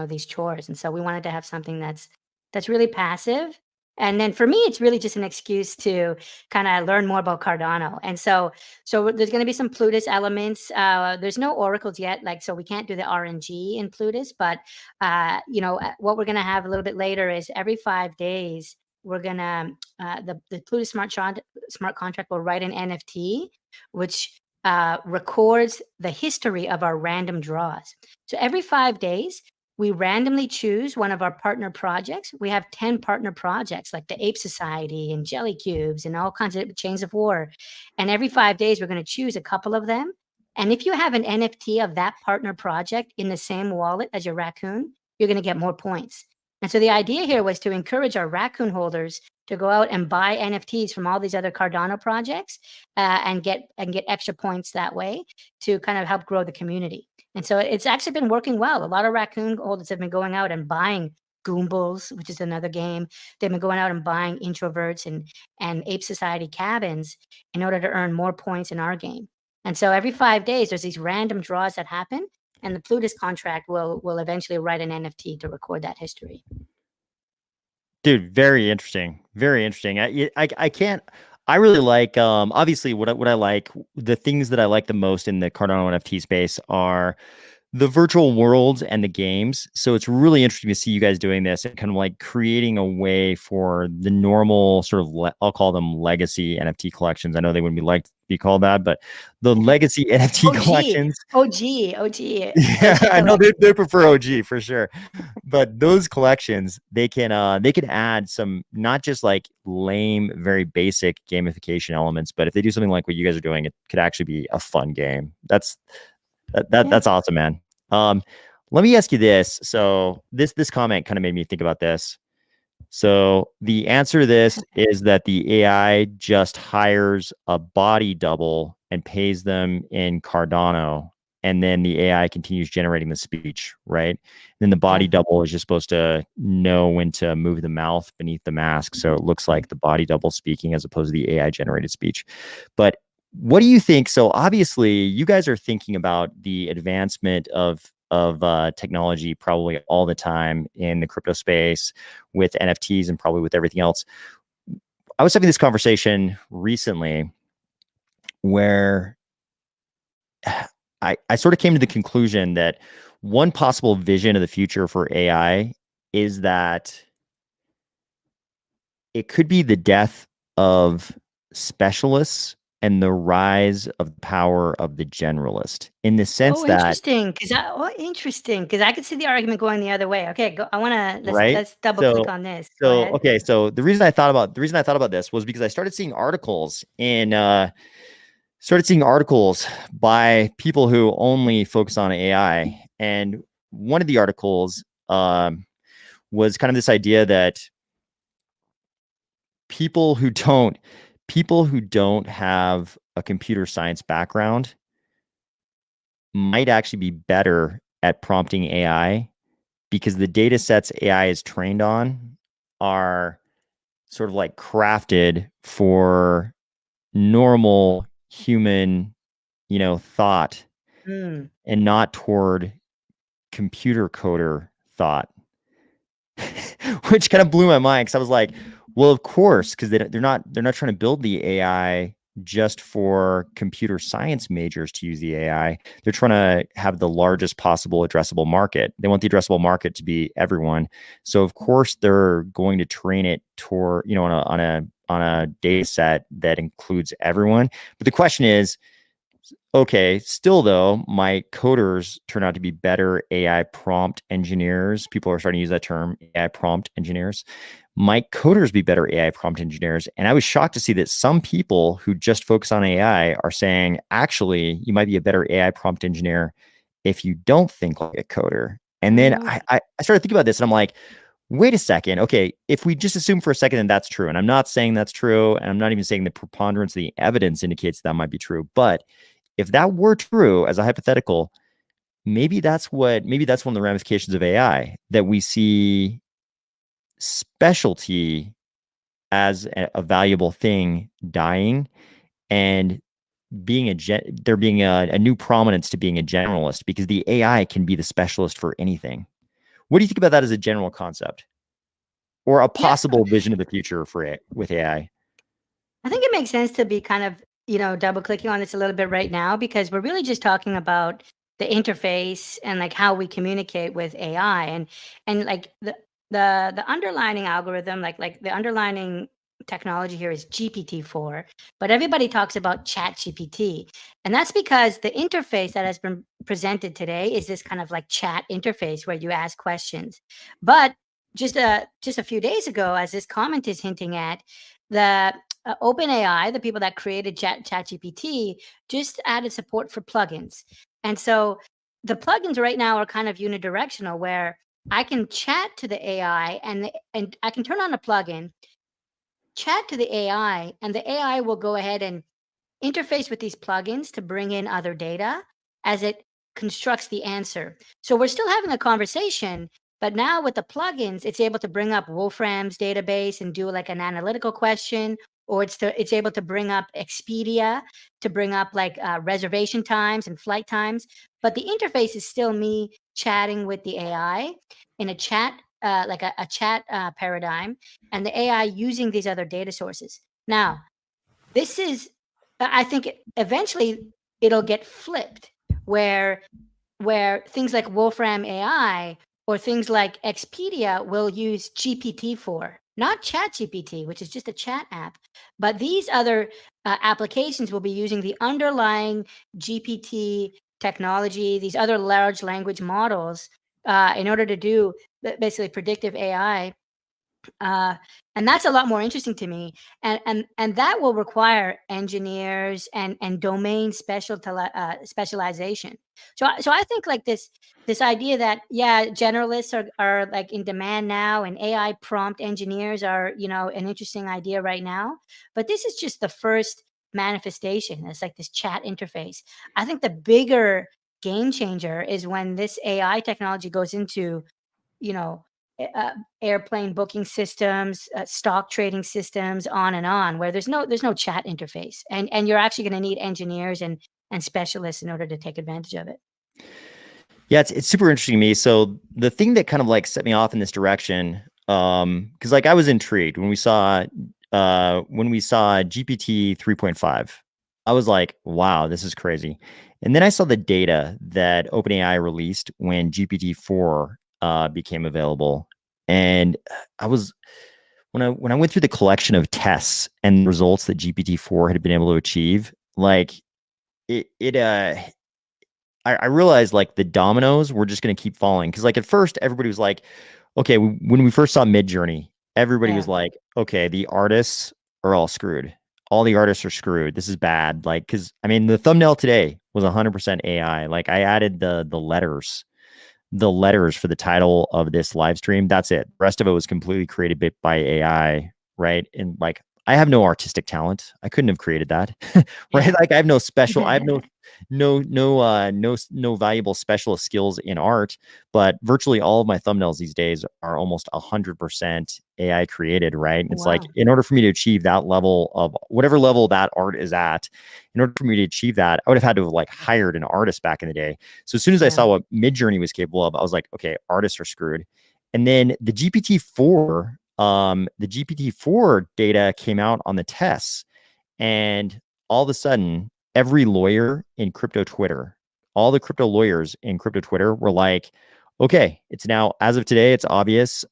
these chores. And so we wanted to have something that's really passive. And then for me, it's really just an excuse to kind of learn more about Cardano. And so there's going to be some Plutus elements. There's no oracles yet, so we can't do the RNG in Plutus. But what we're going to have a little bit later is every 5 days, we're going to the Plutus smart contract will write an NFT, which records the history of our random draws. So every 5 days, we randomly choose one of our partner projects. We have 10 partner projects, like the Ape Society and Jelly Cubes and all kinds of Chains of War. And every 5 days, we're going to choose a couple of them. And if you have an NFT of that partner project in the same wallet as your raccoon, you're going to get more points. And so the idea here was to encourage our raccoon holders to go out and buy NFTs from all these other Cardano projects, and get extra points that way to kind of help grow the community. And so it's actually been working well. A lot of raccoon holders have been going out and buying Goombles, which is another game. They've been going out and buying introverts and ape society cabins in order to earn more points in our game. And so every 5 days, there's these random draws that happen, and the Plutus contract will eventually write an NFT to record that history. Dude, very interesting. Very interesting. I can't. I really like. Obviously, what I like, the things that I like the most in the Cardano NFT space are the virtual worlds and the games. So it's really interesting to see you guys doing this and kind of like creating a way for the normal sort of, I'll call them legacy NFT collections. I know they wouldn't be like to be called that, but the legacy NFT collections. OG. Yeah, I know they prefer OG for sure. But those collections, they can add some, not just like lame, very basic gamification elements, but if they do something like what you guys are doing, it could actually be a fun game. That's awesome, man. Let me ask you this. So this comment kind of made me think about this. So the answer to this is that the AI just hires a body double and pays them in Cardano, and then the AI continues generating the speech, right? Then the body double is just supposed to know when to move the mouth beneath the mask, so it looks like the body double speaking as opposed to the AI generated speech. But what do you think? So obviously, you guys are thinking about the advancement of technology probably all the time in the crypto space with NFTs and probably with everything else. I was having this conversation recently where I sort of came to the conclusion that one possible vision of the future for AI is that it could be the death of specialists and the rise of the power of the generalist, in the sense that interesting, because I could see the argument going the other way. Okay, go. Right? Let's double click on this. Go So ahead. okay, so the reason I thought about this was because I started seeing articles by people who only focus on AI, and one of the articles was kind of this idea that people who don't have a computer science background might actually be better at prompting AI, because the data sets AI is trained on are sort of like crafted for normal human, thought, and not toward computer coder thought. Which kind of blew my mind, because I was like, well, of course, because they're not trying to build the AI just for computer science majors to use the AI. They're trying to have the largest possible addressable market. They want the addressable market to be everyone. So of course they're going to train it toward, on a data set that includes everyone. But the question is, okay, still though, my coders turn out to be better AI prompt engineers. People are starting to use that term, AI prompt engineers. Might coders be better AI prompt engineers? And I was shocked to see that some people who just focus on AI are saying, actually, you might be a better AI prompt engineer if you don't think like a coder. And then I started thinking about this, and I'm like, wait a second. Okay, if we just assume for a second that that's true, and I'm not saying that's true, and I'm not even saying the preponderance of the evidence indicates that might be true, but if that were true as a hypothetical, maybe that's one of the ramifications of AI, that we see specialty as a valuable thing dying, and there being a new prominence to being a generalist, because the AI can be the specialist for anything. What do you think about that as a general concept, or a possible vision of the future with AI? I think it makes sense to be kind of, double clicking on this a little bit right now, because we're really just talking about the interface and like how we communicate with AI, and like the underlining algorithm, like the underlining technology here is GPT-4, but everybody talks about Chat GPT, and that's because the interface that has been presented today is this kind of like chat interface where you ask questions. But just a few days ago, as this comment is hinting at, the OpenAI, the people that created ChatGPT, just added support for plugins. And so the plugins right now are kind of unidirectional, where I can chat to the AI and I can turn on a plugin, chat to the AI, and the AI will go ahead and interface with these plugins to bring in other data as it constructs the answer. So we're still having a conversation, But now with the plugins, it's able to bring up Wolfram's database and do like an analytical question, or it's able to bring up Expedia to bring up like reservation times and flight times. But the interface is still me chatting with the AI in a chat, like a chat paradigm, and the AI using these other data sources. Now, this is, I think eventually it'll get flipped where things like Wolfram AI or things like Expedia will use GPT-4, not ChatGPT, which is just a chat app, but these other applications will be using the underlying GPT technology, these other large language models, in order to do basically predictive AI. And that's a lot more interesting to me, and that will require engineers and domain specialization. So I think like this idea that generalists are like in demand now, and AI prompt engineers are an interesting idea right now, but this is just the first manifestation. It's like this chat interface. I think the bigger game changer is when this AI technology goes into you know airplane booking systems, stock trading systems, on, where there's no chat interface, and you're actually going to need engineers and specialists in order to take advantage of it. Yeah, it's super interesting to me. So the thing that kind of like set me off in this direction, because like I was intrigued when we saw GPT 3.5. I was like, wow, this is crazy. And then I saw the data that OpenAI released when GPT-4 became available, and I was when I went through the collection of tests and results that GPT-4 had been able to achieve, like I realized like the dominoes were just going to keep falling. Cause like at first everybody was like, okay, when we first saw Midjourney, everybody was like, okay, the artists are all screwed. All the artists are screwed. This is bad. Like, cause I mean, the thumbnail today was 100% AI. Like I added the letters for the title of this live stream. That's it. The rest of it was completely created by AI. Right. And like, I have no artistic talent. I couldn't have created that. Right. Yeah. Like I have no valuable specialist skills in art, but virtually all of my thumbnails these days are almost 100% AI created. Right. And it's like, in order for me to achieve that level of whatever level that art is at, in order for me to achieve that, I would have had to have like hired an artist back in the day. So as soon as I saw what Midjourney was capable of, I was like, okay, artists are screwed. And then the GPT-4 data came out on the tests, and all of a sudden, every lawyer in crypto Twitter, all the crypto lawyers in crypto Twitter were like, okay, it's now, as of today, it's obvious.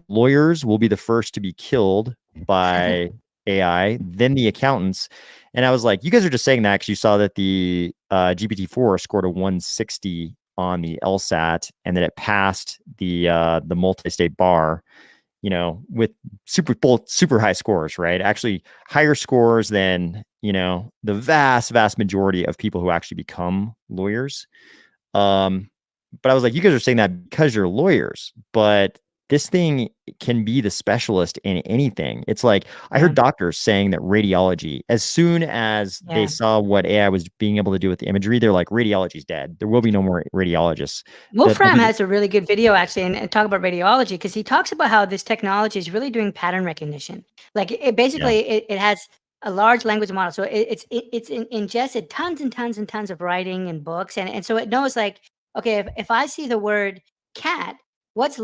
Lawyers will be the first to be killed by AI, then the accountants. And I was like, you guys are just saying that because you saw that the GPT-4 scored a 160 on the LSAT, and that it passed the multi-state bar, with super high scores, right? Actually higher scores than, the vast majority of people who actually become lawyers. But I was like, you guys are saying that because you're lawyers, but this thing can be the specialist in anything. It's like, I heard doctors saying that radiology, as soon as they saw what AI was being able to do with the imagery, they're like, radiology's dead. There will be no more radiologists. Wolfram has a really good video actually, and talk about radiology, because he talks about how this technology is really doing pattern recognition. Like it basically, it has a large language model, so it's ingested tons and tons and tons of writing and books, and so it knows like, okay, if I see the word cat, what's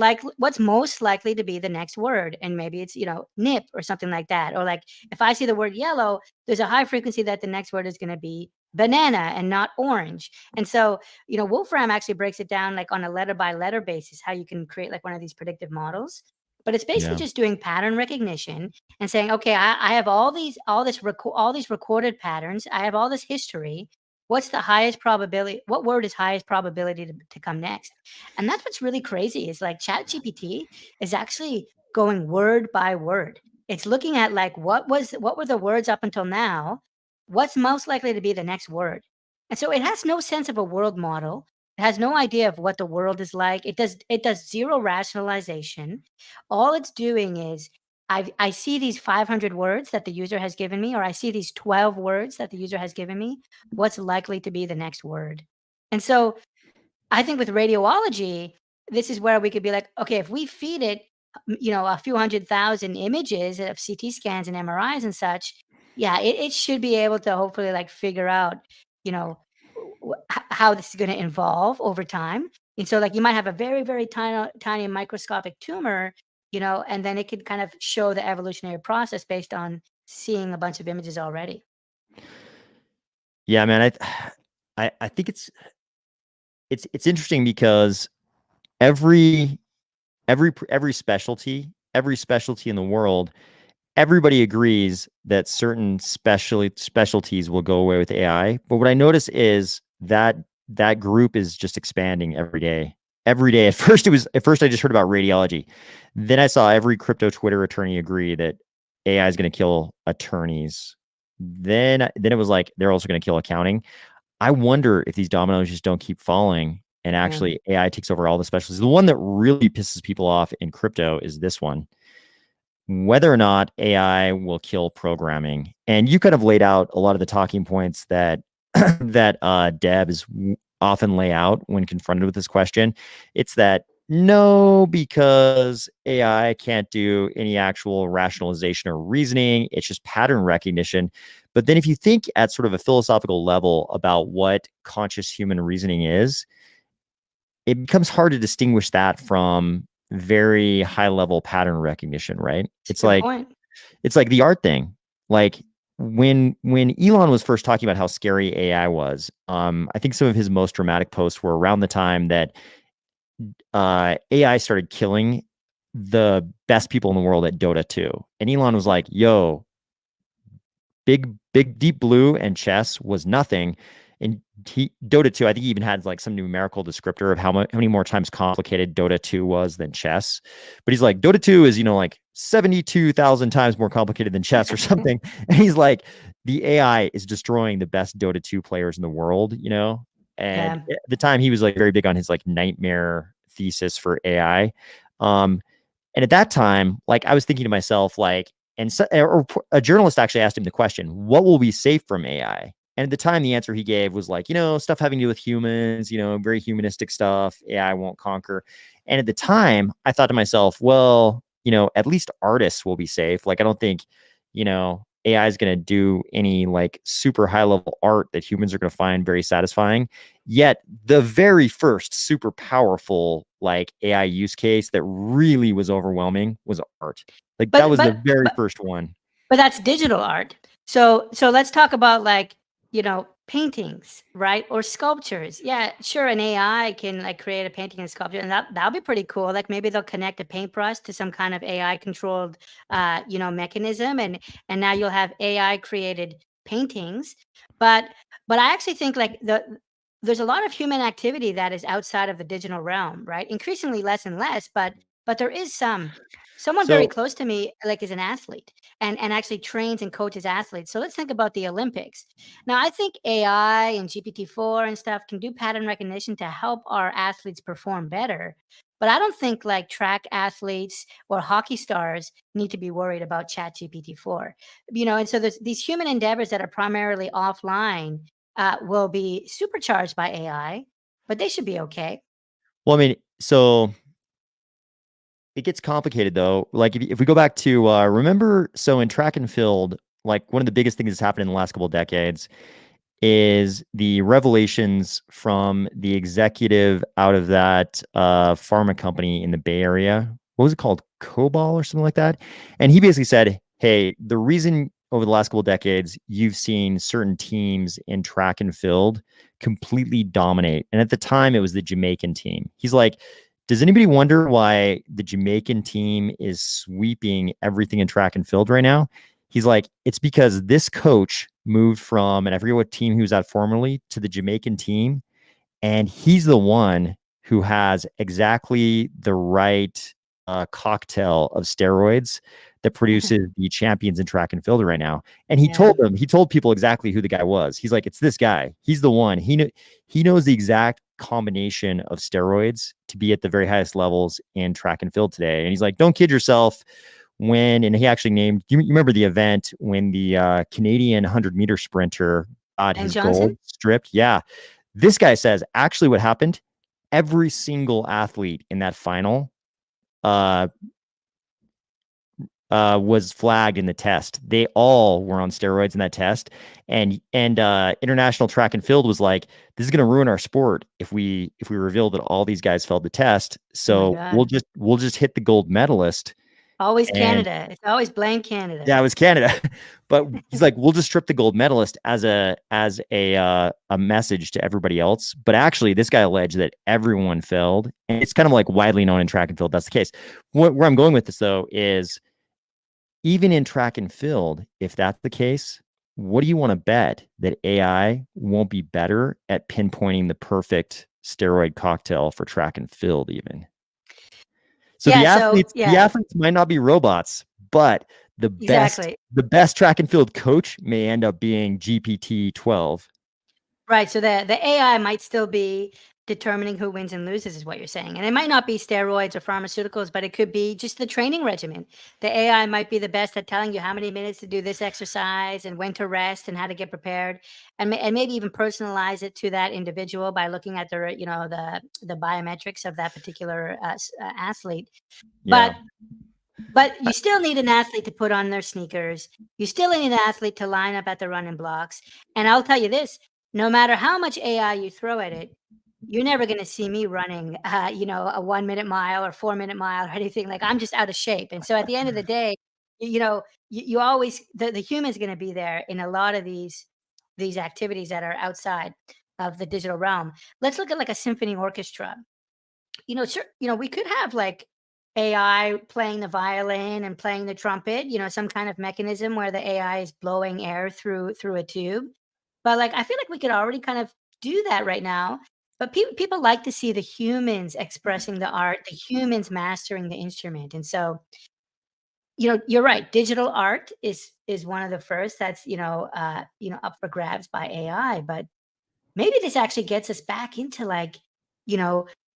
most likely to be the next word, and maybe it's nip or something like that, or like if I see the word yellow, there's a high frequency that the next word is going to be banana and not orange. And so Wolfram actually breaks it down like on a letter by letter basis, how you can create like one of these predictive models. But it's basically just doing pattern recognition and saying, okay, I have all these recorded patterns, I have all this history. What's the highest probability? What word is highest probability to come next? And that's what's really crazy is like ChatGPT is actually going word by word. It's looking at like what were the words up until now? What's most likely to be the next word? And so it has no sense of a world model. It has no idea of what the world is like. It does zero rationalization. All it's doing is I see these 500 words that the user has given me, or I see these 12 words that the user has given me. What's likely to be the next word? And so I think with radiology, this is where we could be like, okay, if we feed it, a few 100,000 images of CT scans and MRIs and such, yeah, it should be able to hopefully like figure out, you know, how this is going to evolve over time. And so like you might have a very, very tiny microscopic tumor, and then it could kind of show the evolutionary process based on seeing a bunch of images already. Yeah, man, I think it's interesting because every specialty in the world, everybody agrees that certain specialties will go away with AI. But what I notice is that that group is just expanding every day. Every day. At first I just heard about radiology. Then I saw every crypto Twitter attorney agree that AI is going to kill attorneys. Then it was like they're also going to kill accounting. I wonder if these dominoes just don't keep falling and actually AI takes over all the specialties. The one that really pisses people off in crypto is this one. Whether or not AI will kill programming. And you kind of laid out a lot of the talking points that that devs often lay out when confronted with this question. It's that no, because AI can't do any actual rationalization or reasoning. It's just pattern recognition. But then if you think at sort of a philosophical level about what conscious human reasoning is, it becomes hard to distinguish that from very high level pattern recognition, right? It's like the art thing. Like when Elon was first talking about how scary AI was, I think some of his most dramatic posts were around the time that AI started killing the best people in the world at Dota 2. And Elon was like, yo, big deep blue and chess was nothing. And Dota 2, I think he even had like some numerical descriptor of how many more times complicated Dota 2 was than chess. But he's like, Dota 2 is, like 72,000 times more complicated than chess or something. And he's like, the AI is destroying the best Dota 2 players in the world, And at the time he was like very big on his like nightmare thesis for AI. And at that time, like I was thinking to myself, like, or a journalist actually asked him the question, what will be safe from AI? And at the time, the answer he gave was like, stuff having to do with humans, very humanistic stuff, AI won't conquer. And at the time, I thought to myself, well, at least artists will be safe. Like, I don't think, AI is going to do any like super high level art that humans are going to find very satisfying. Yet the very first super powerful like AI use case that really was overwhelming was art. Like that was the very first one. But that's digital art. So let's talk about like, paintings, right? Or sculptures. Yeah, sure. An AI can like create a painting and sculpture, and that'll be pretty cool. Like maybe they'll connect a paintbrush to some kind of AI controlled, mechanism, and now you'll have AI created paintings. But I actually think like there's a lot of human activity that is outside of the digital realm, right? Increasingly less and less, but there is someone very close to me like is an athlete and actually trains and coaches athletes. So let's think about the Olympics. Now I think AI and GPT-4 and stuff can do pattern recognition to help our athletes perform better. But I don't think like track athletes or hockey stars need to be worried about Chat GPT-4. And so there's these human endeavors that are primarily offline will be supercharged by AI, but they should be okay. Well, I mean, so it gets complicated though. Like if we go back to remember, so in track and field, like one of the biggest things that's happened in the last couple of decades is the revelations from the executive out of that pharma company in the Bay Area. What was it called? Cobol or something like that. And he basically said, hey, the reason over the last couple of decades you've seen certain teams in track and field completely dominate. And at the time it was the Jamaican team. He's like, does anybody wonder why the Jamaican team is sweeping everything in track and field right now? He's like, it's because this coach moved from, and I forget what team he was at formerly, to the Jamaican team. And he's the one who has exactly the right cocktail of steroids that produces the champions in track and field right now. And he told people exactly who the guy was. He's like, it's this guy. He's the one. He knows the exact combination of steroids to be at the very highest levels in track and field today. And he's like, don't kid yourself. And he actually named, you remember the event when the Canadian 100-meter sprinter got his gold stripped? Yeah. This guy says, actually what happened, every single athlete in that final was flagged in the test. They all were on steroids in that test, and International Track and Field was like, "This is going to ruin our sport if we reveal that all these guys failed the test. Oh my So God. we'll just hit the gold medalist." Always And Canada. It's always blame Canada. yeah, it was Canada, but he's like, "We'll just strip the gold medalist as a message to everybody else." But actually, this guy alleged that everyone failed, and it's kind of like widely known in track and field that's the case. Where I'm going with this though is, even in track and field, if that's the case, what do you want to bet that AI won't be better at pinpointing the perfect steroid cocktail for track and field even? So Yeah, so the athletes might not be robots, but the best track and field coach may end up being GPT-12. Right. So the AI might still be determining who wins and loses, is what you're saying. And it might not be steroids or pharmaceuticals, but it could be just the training regimen. The AI might be the best at telling you how many minutes to do this exercise and when to rest and how to get prepared, and maybe even personalize it to that individual by looking at the the biometrics of that particular athlete. Yeah. But you still need an athlete to put on their sneakers. You still need an athlete to line up at the running blocks. And I'll tell you this, no matter how much AI you throw at it, you're never going to see me running, a 1 minute mile or 4 minute mile or anything. Like, I'm just out of shape. And so at the end of the day, you always, the human's going to be there in a lot of these activities that are outside of the digital realm. Let's look at like a symphony orchestra. Sure, we could have like AI playing the violin and playing the trumpet, some kind of mechanism where the AI is blowing air through a tube. But like, I feel like we could already kind of do that right now. But people like to see the humans expressing the art, the humans mastering the instrument. And so, you're right. Digital art is one of the first that's up for grabs by AI. But maybe this actually gets us back into like,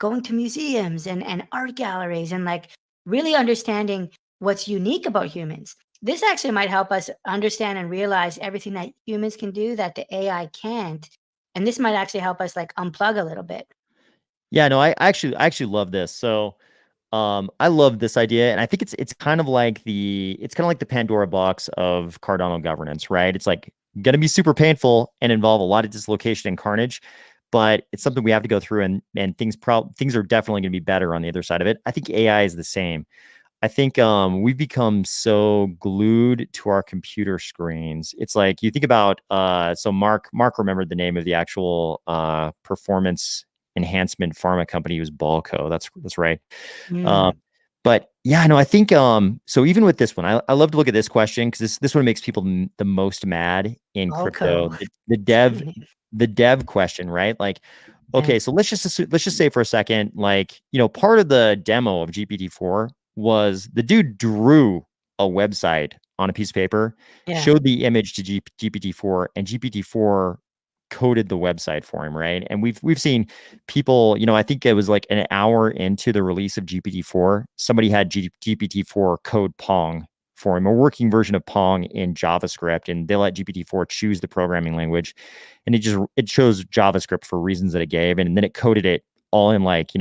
going to museums and art galleries and like really understanding what's unique about humans. This actually might help us understand and realize everything that humans can do that the AI can't. And this might actually help us like unplug a little bit. Yeah, no, I actually love this. So I love this idea, and I think it's kind of like the Pandora box of Cardano governance, right? It's like going to be super painful and involve a lot of dislocation and carnage, but it's something we have to go through, and things are definitely going to be better on the other side of it. I think AI is the same. I think we've become so glued to our computer screens. It's like you think about so Mark remembered the name of the actual performance enhancement pharma company was Balco. That's right. But yeah, no, I think so even with this one, I love to look at this question because this one makes people the most mad in crypto. The dev question, right? Like, okay, so let's just say for a second, like, part of the demo of GPT-4 was the dude drew a website on a piece of paper, showed the image to GPT-4, and GPT-4 coded the website for him, right? And we've seen people, I think it was like an hour into the release of GPT-4, somebody had GPT-4 code Pong for him, a working version of Pong in JavaScript, and they let GPT-4 choose the programming language, and it chose JavaScript for reasons that it gave, and then it coded it all in like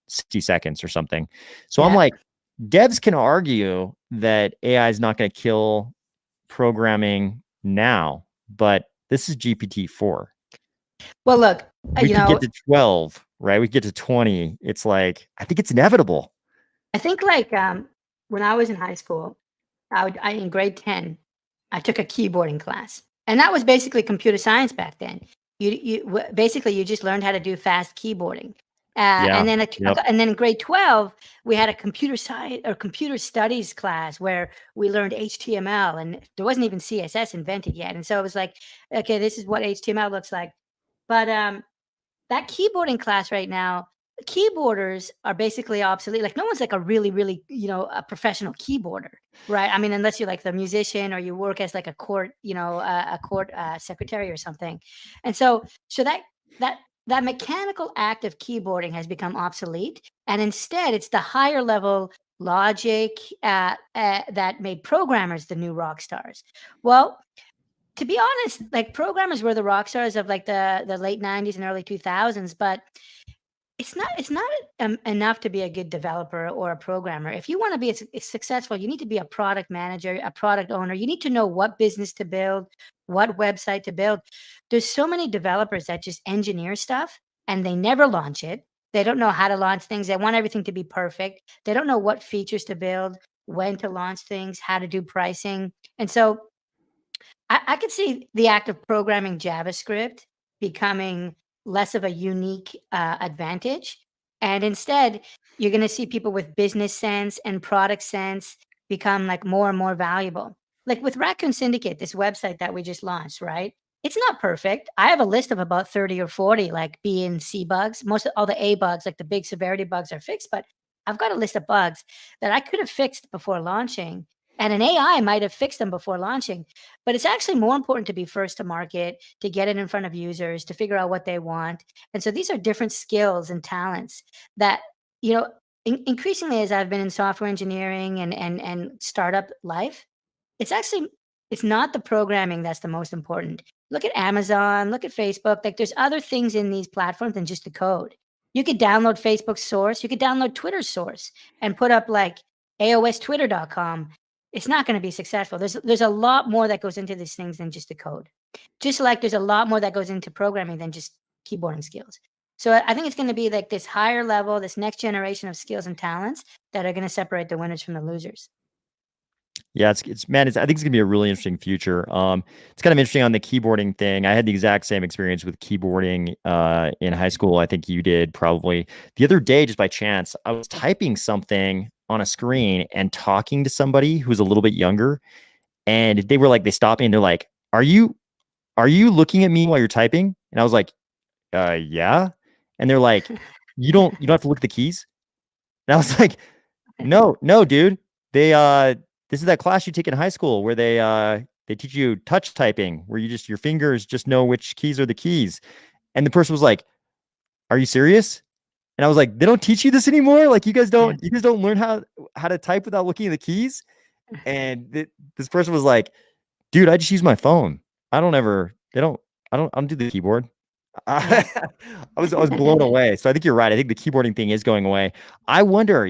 60 seconds or something. So I'm like, devs can argue that AI is not going to kill programming now, but this is GPT-4. Well, look, we could get to 12, right? We could get to 20. It's like, I think it's inevitable. I think like when I was in high school, in grade 10, I took a keyboarding class, and that was basically computer science back then. You basically you just learned how to do fast keyboarding. And then and then in grade 12, we had a computer science or computer studies class where we learned HTML, and there wasn't even CSS invented yet. And so it was like, okay, this is what HTML looks like. But that keyboarding class right now, keyboarders are basically obsolete. Like, no one's like a really, really, a professional keyboarder, right? I mean, unless you're like the musician or you work as like a court, a court secretary or something. And so that mechanical act of keyboarding has become obsolete, and instead it's the higher level logic that made programmers the new rock stars. Well, to be honest, like, programmers were the rock stars of like the late 90s and early 2000s, but it's not enough to be a good developer or a programmer. If you want to be successful, you need to be a product manager, a product owner. You need to know what business to build, what website to build. There's so many developers that just engineer stuff and they never launch it. They don't know how to launch things. They want everything to be perfect. They don't know what features to build, when to launch things, how to do pricing. And so I could see the act of programming JavaScript becoming less of a unique advantage. And instead, you're going to see people with business sense and product sense become like more and more valuable. Like with Raccoon Syndicate, this website that we just launched, right? It's not perfect. I have a list of about 30 or 40 like B and C bugs. Most of all the A bugs, like the big severity bugs, are fixed, but I've got a list of bugs that I could have fixed before launching. And an AI might have fixed them before launching. But it's actually more important to be first to market, to get it in front of users, to figure out what they want. And so these are different skills and talents that, you know, increasingly as I've been in software engineering and startup life, it's actually it's not the programming that's the most important. Look at Amazon, look at Facebook. Like there's other things in these platforms than just the code. You could download Facebook's source, you could download Twitter's source and put up like AOS It's not going to be successful. There's a lot more that goes into these things than just the code. Just like there's a lot more that goes into programming than just keyboarding skills. So I think it's going to be like this higher level, this next generation of skills and talents that are going to separate the winners from the losers. Yeah, it's man, I think it's gonna be a really interesting future. It's kind of interesting on the keyboarding thing. I had the exact same experience with keyboarding in high school. I think you did probably. The other day, just by chance, I was typing something on a screen and talking to somebody who's a little bit younger, and they stopped me and they're like, are you looking at me while you're typing? And I was like, yeah. And they're like, you don't have to look at the keys. And I was like, no, dude. This is that class you take in high school where they teach you touch typing, where your fingers just know which keys are the keys. And the person was like, "Are you serious?" And I was like, "They don't teach you this anymore? Like you guys don't learn how to type without looking at the keys?" And this person was like, "Dude, I just use my phone. I don't ever. I don't do the keyboard." Yeah. I was blown away. So I think you're right. I think the keyboarding thing is going away. I wonder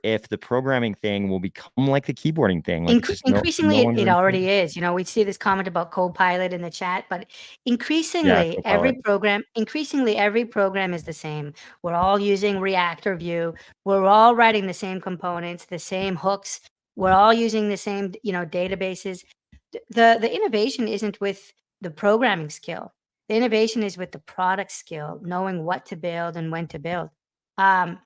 if the programming thing will become like the keyboarding thing. Like it's just Increasingly, no it longer already is. You know, we see this comment about Copilot in the chat, but yeah, increasingly Copilot. every program is the same. We're all using reactor view. We're all writing the same components, the same hooks. We're all using the same, databases. The innovation isn't with the programming skill. The innovation is with the product skill, knowing what to build and when to build. Um,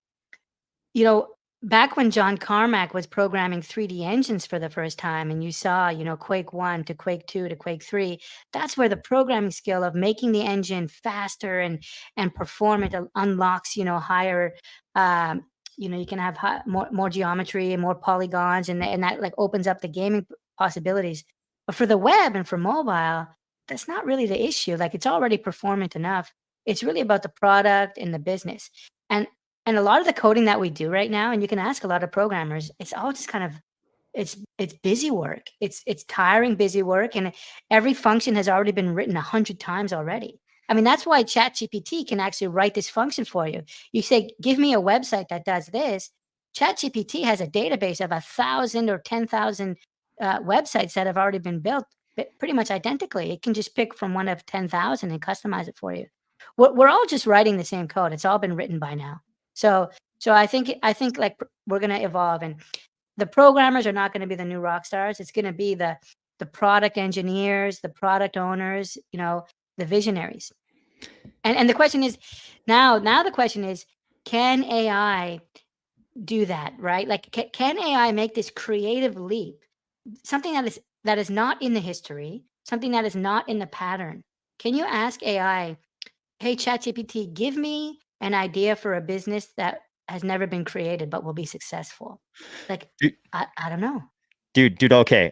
you know, back when John Carmack was programming 3D engines for the first time, and you saw, Quake 1 to Quake 2 to Quake 3, that's where the programming skill of making the engine faster and perform it unlocks, higher. You can have more geometry and more polygons, and that like opens up the gaming possibilities. But for the web and for mobile, that's not really the issue. Like it's already performant enough. It's really about the product and the business. And and a lot of the coding that we do right now, and you can ask a lot of programmers, it's all just kind of it's busy work. It's tiring busy work, and every function has already been written 100 times already. I mean, that's why ChatGPT can actually write this function for you. You say, "Give me a website that does this." ChatGPT has a database of 1,000 or 10,000 websites that have already been built pretty much identically. It can just pick from one of 10,000 and customize it for you. We're all just writing the same code. It's all been written by now. So I think like we're gonna evolve, and the programmers are not gonna be the new rock stars. It's gonna be the product engineers, the product owners, the visionaries. And the question is now the question is, can AI do that, right? Like can AI make this creative leap? Something that is not in the history, something that is not in the pattern. Can you ask AI, "Hey, ChatGPT, give me an idea for a business that has never been created but will be successful." Like, I don't know. Dude, okay.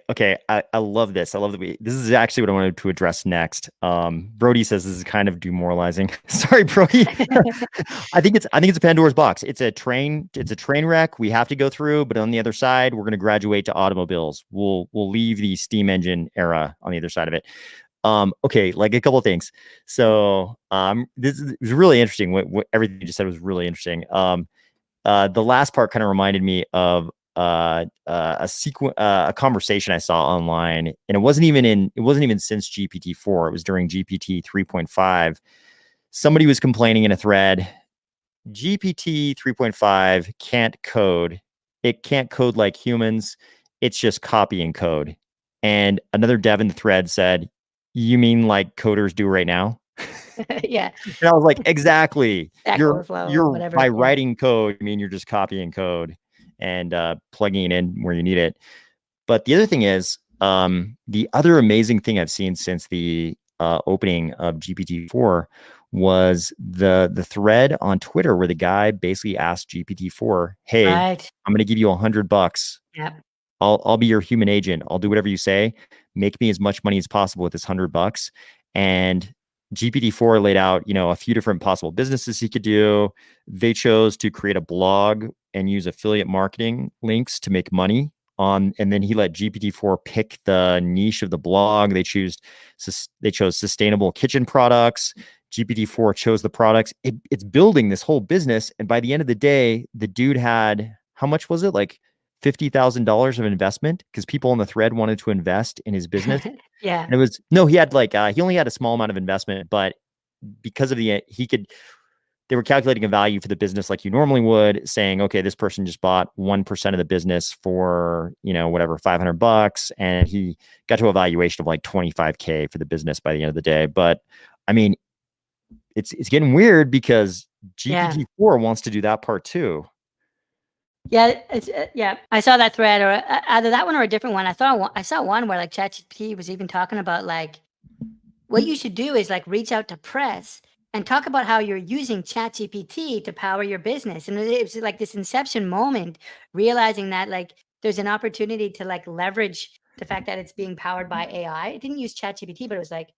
I love this. I love that this is actually what I wanted to address next. Brody says this is kind of demoralizing. Sorry, Brody. I think it's a Pandora's box. It's a train wreck we have to go through, but on the other side, we're going to graduate to automobiles. We'll leave the steam engine era on the other side of it. Okay, like a couple of things. So this is really interesting. What everything you just said was really interesting. The last part kind of reminded me of a conversation I saw online, and it wasn't even since GPT-4. It was during GPT 3.5. Somebody was complaining in a thread, GPT 3.5 can't code. It can't code like humans. It's just copying code. And another dev in the thread said, "You mean like coders do right now?" Yeah. And I was like, exactly. Stack Overflow, You're whatever. by Yeah. writing code, I mean you're just copying code and plugging it in where you need it. But the other thing is, the other amazing thing I've seen since the opening of GPT-4 was the thread on Twitter where the guy basically asked GPT-4, "Hey, Right. I'm going to give you $100. Yep. I'll be your human agent. I'll do whatever you say. Make me as much money as possible with this $100." And GPT-4 laid out, a few different possible businesses he could do. They chose to create a blog and use affiliate marketing links to make money on, and then he let GPT-4 pick the niche of the blog. They chose sustainable kitchen products. GPT-4 chose the products. It's building this whole business. And by the end of the day, the dude had, how much was it? Like $50,000 of investment, because people on the thread wanted to invest in his business. Yeah. And it was, no, he had like, he only had a small amount of investment, but because of they were calculating a value for the business like you normally would, saying, okay, this person just bought 1% of the business for, whatever, $500. And he got to a valuation of like 25K for the business by the end of the day. But I mean, it's getting weird because GPT-4 wants to do that part too. Yeah, yeah. I saw that thread, or either that one or a different one. I saw one where like ChatGPT was even talking about like what you should do is like reach out to press and talk about how you're using ChatGPT to power your business. And it was like this inception moment, realizing that like there's an opportunity to like leverage the fact that it's being powered by AI. It didn't use ChatGPT, but it was like,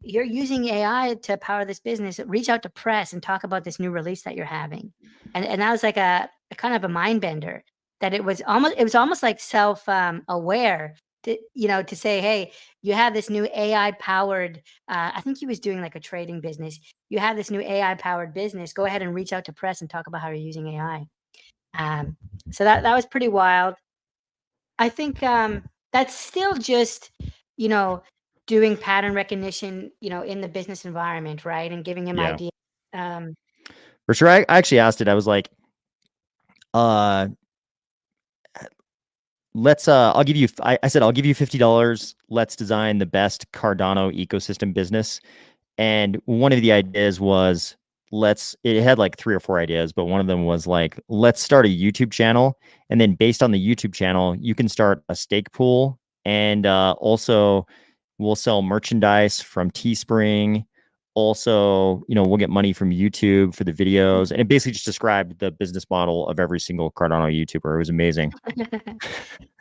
you're using AI to power this business. Reach out to press and talk about this new release that you're having. And that was like a kind of a mind bender, that it was almost like self aware to say, hey, you have this new AI powered, I think he was doing like a trading business. You have this new AI powered business. Go ahead and reach out to press and talk about how you're using AI. So that was pretty wild. I think that's still just, doing pattern recognition, in the business environment, right? And giving him ideas. For sure. I actually asked it. I was like, I'll give you, I said, I'll give you $50. Let's design the best Cardano ecosystem business. And one of the ideas was, it had like 3 or 4 ideas, but one of them was like, let's start a YouTube channel. And then based on the YouTube channel, you can start a stake pool. And also we'll sell merchandise from Teespring. Also, we'll get money from YouTube for the videos. And it basically just described the business model of every single Cardano YouTuber. It was amazing.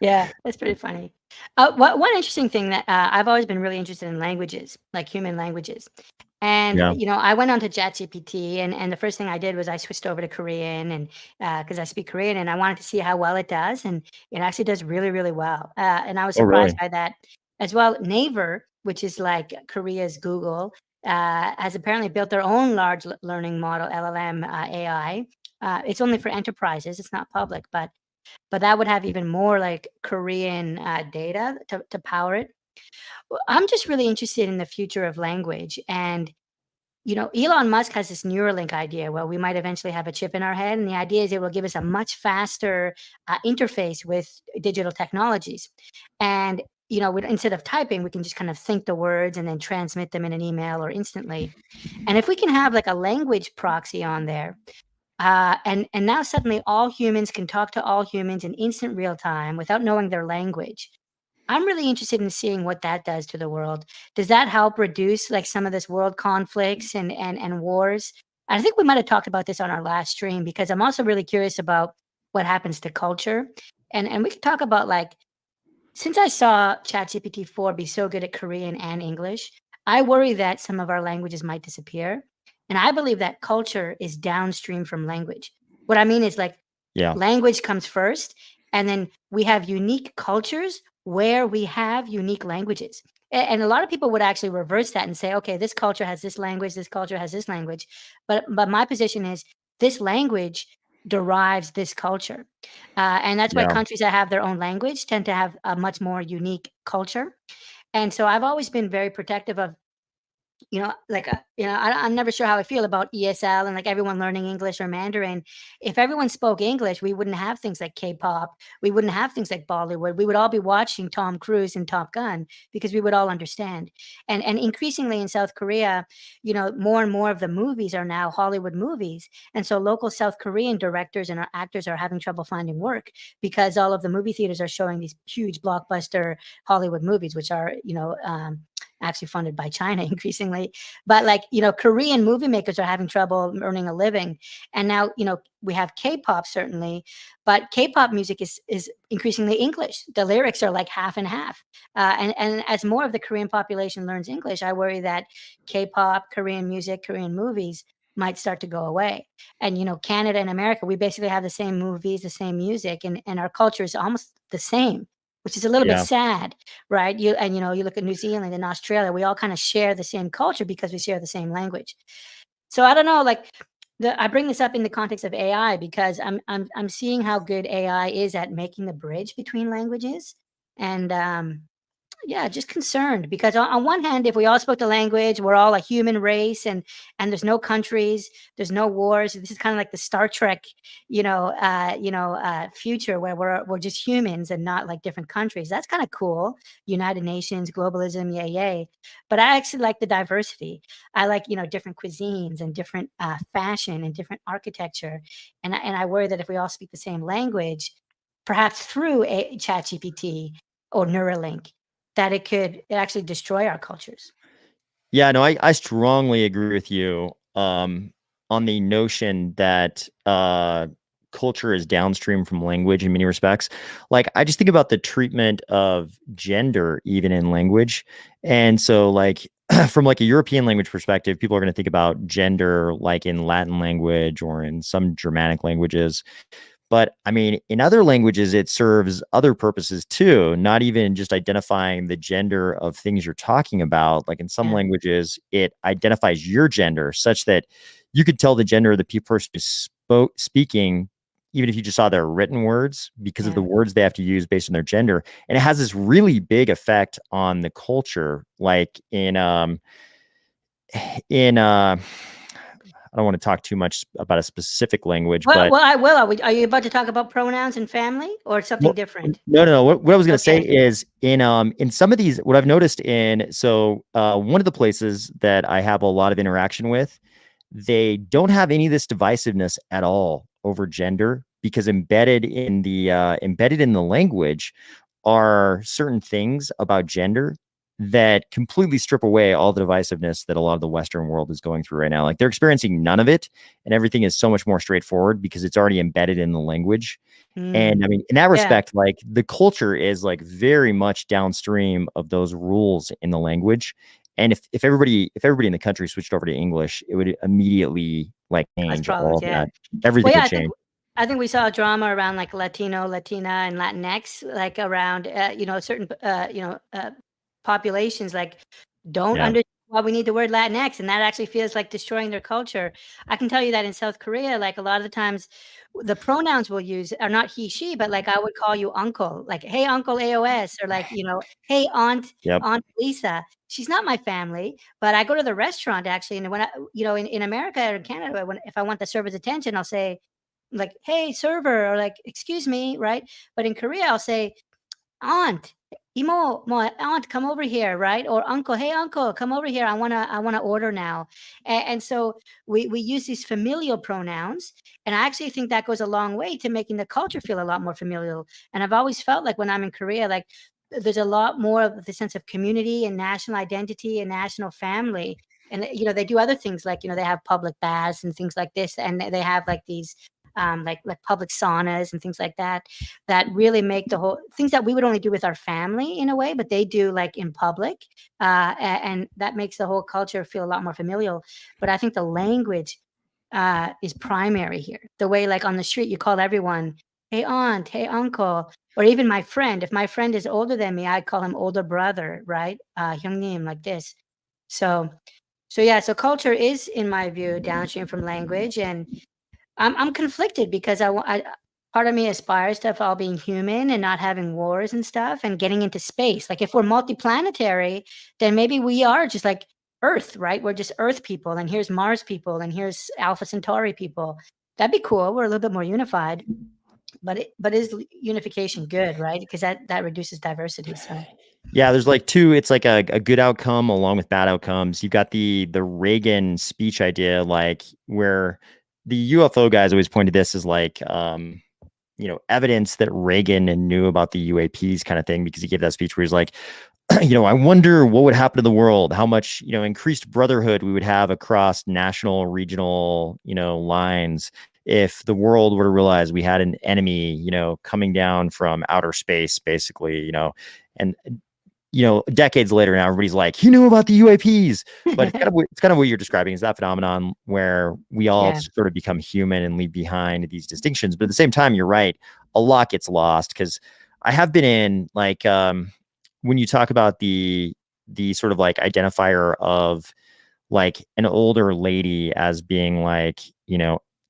Yeah, that's pretty funny. One interesting thing that I've always been really interested in languages, like human languages. And, I went on to ChatGPT, and the first thing I did was I switched over to Korean, and because I speak Korean, and I wanted to see how well it does. And it actually does really, really well. And I was surprised by that as well. Naver, which is like Korea's Google, has apparently built their own large learning model, LLM AI. It's only for enterprises. It's not public, but that would have even more like Korean data to power it. I'm just really interested in the future of language. And, Elon Musk has this Neuralink idea where we might eventually have a chip in our head. And the idea is it will give us a much faster interface with digital technologies. And, instead of typing, we can just kind of think the words and then transmit them in an email or instantly. And if we can have like a language proxy on there, and now suddenly all humans can talk to all humans in instant real time without knowing their language. I'm really interested in seeing what that does to the world. Does that help reduce like some of this world conflicts and wars? I think we might have talked about this on our last stream, because I'm also really curious about what happens to culture. And we could talk about like, since I saw ChatGPT 4 be so good at Korean and English, I worry that some of our languages might disappear. And I believe that culture is downstream from language. What I mean is like, language comes first, and then we have unique cultures where we have unique languages. And a lot of people would actually reverse that and say, okay, this culture has this language, this culture has this language. But my position is this language derives this culture. And that's why Yeah. countries that have their own language tend to have a much more unique culture. And so I've always been very protective of, I'm never sure how I feel about ESL and like everyone learning English or Mandarin. If everyone spoke English, we wouldn't have things like K-pop. We wouldn't have things like Bollywood. We would all be watching Tom Cruise and Top Gun because we would all understand. And increasingly in South Korea, more and more of the movies are now Hollywood movies. And so local South Korean directors and actors are having trouble finding work because all of the movie theaters are showing these huge blockbuster Hollywood movies, which are, actually funded by China increasingly. But Korean movie makers are having trouble earning a living. And now, we have K-pop certainly, but K-pop music is increasingly English. The lyrics are like half and half. And as more of the Korean population learns English, I worry that K-pop, Korean music, Korean movies might start to go away. And, Canada and America, we basically have the same movies, the same music, and our culture is almost the same, which is a little bit sad, right? You look at New Zealand and Australia, we all kind of share the same culture because we share the same language. So I don't know, I bring this up in the context of AI because I'm seeing how good AI is at making the bridge between languages. And yeah, just concerned because on one hand, if we all spoke the language, we're all a human race, and there's no countries, there's no wars. This is kind of like the Star Trek, future where we're just humans and not like different countries. That's kind of cool. United Nations, globalism, yay yay. But I actually like the diversity. I like different cuisines and different fashion and different architecture, and I worry that if we all speak the same language, perhaps through a ChatGPT or Neuralink, that it could actually destroy our cultures. Yeah, no, I strongly agree with you on the notion that culture is downstream from language in many respects. Like, I just think about the treatment of gender even in language. And so like from like a European language perspective, people are going to think about gender like in Latin language or in some Germanic languages. But I mean, in other languages, it serves other purposes too, not even just identifying the gender of things you're talking about. Like in some languages, it identifies your gender such that you could tell the gender of the person who's speaking, even if you just saw their written words, because of the words they have to use based on their gender. And it has this really big effect on the culture, like I don't want to talk too much about a specific language, but I will. Are you about to talk about pronouns and family or something different? No. What I was going to say is in some of these, what I've noticed one of the places that I have a lot of interaction with, they don't have any of this divisiveness at all over gender, because embedded in the language are certain things about gender that completely strip away all the divisiveness that a lot of the Western world is going through right now. Like, they're experiencing none of it, and everything is so much more straightforward because it's already embedded in the language. And I mean, in that respect, like the culture is like very much downstream of those rules in the language. And if everybody in the country switched over to English, it would immediately like change all of that. Everything would change. I think we saw a drama around like Latino, Latina, and Latinx, like around certain populations like don't understand why we need the word Latinx, and that actually feels like destroying their culture. I can tell you that in South Korea, like a lot of the times the pronouns we'll use are not he, she, but like I would call you uncle, like, hey, Uncle AOS, or like, hey, Aunt Lisa. She's not my family, but I go to the restaurant actually, and when I, in America or Canada, if I want the server's attention, I'll say like, hey, server, or like, excuse me, right? But in Korea, I'll say, aunt, imo, aunt, come over here, right? Or uncle, hey, uncle, come over here. I wanna order now. And so we use these familial pronouns, and I actually think that goes a long way to making the culture feel a lot more familial. And I've always felt like when I'm in Korea, like there's a lot more of the sense of community and national identity and national family. And they do other things like they have public baths and things like this, and they have like these like public saunas and things like that really make the whole things that we would only do with our family in a way, but they do like in public, and that makes the whole culture feel a lot more familial. But I think the language is primary here. The way like on the street you call everyone hey aunt, hey uncle, or even my friend. If my friend is older than me, I call him older brother, right? 형님, like this. So yeah, so culture is, in my view, downstream from language, and I'm conflicted because part of me aspires to all being human and not having wars and stuff and getting into space. Like if we're multiplanetary, then maybe we are just like Earth, right? We're just Earth people, and here's Mars people, and here's Alpha Centauri people. That'd be cool. We're a little bit more unified. But is unification good, right? Because that reduces diversity. So Yeah, there's like two. It's like a good outcome along with bad outcomes. You've got the Reagan speech idea, like where the UFO guys always pointed this as like evidence that Reagan knew about the UAPs kind of thing, because he gave that speech where he's like, I wonder what would happen to the world, how much, increased brotherhood we would have across national, regional, lines if the world were to realize we had an enemy, coming down from outer space, basically, and decades later now, everybody's like, he knew about the UAPs. But it's kind of what you're describing is that phenomenon where we all sort of become human and leave behind these distinctions. But at the same time, you're right, a lot gets lost, because I have been in like when you talk about the sort of like identifier of like an older lady as being like,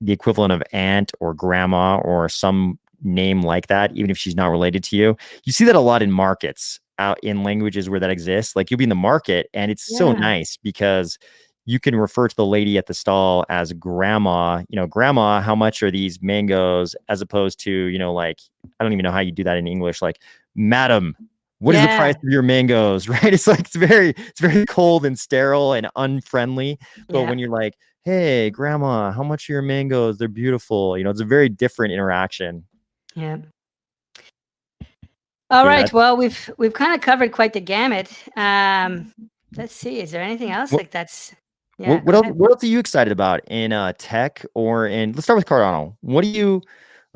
the equivalent of aunt or grandma or some name like that, even if she's not related to you. You see that a lot in markets, out in languages where that exists. Like you'll be in the market and it's so nice because you can refer to the lady at the stall as grandma, grandma, how much are these mangoes, as opposed to, like, I don't even know how you do that in English. Like, madam, what is the price of your mangoes? Right. It's like, it's very cold and sterile and unfriendly. But when you're like, hey, grandma, how much are your mangoes? They're beautiful. It's a very different interaction. Yeah. All right. Well, we've kind of covered quite the gamut. Let's see. Is there anything else like that's? Yeah. What else are you excited about in tech or in? Let's start with Cardano. What do you?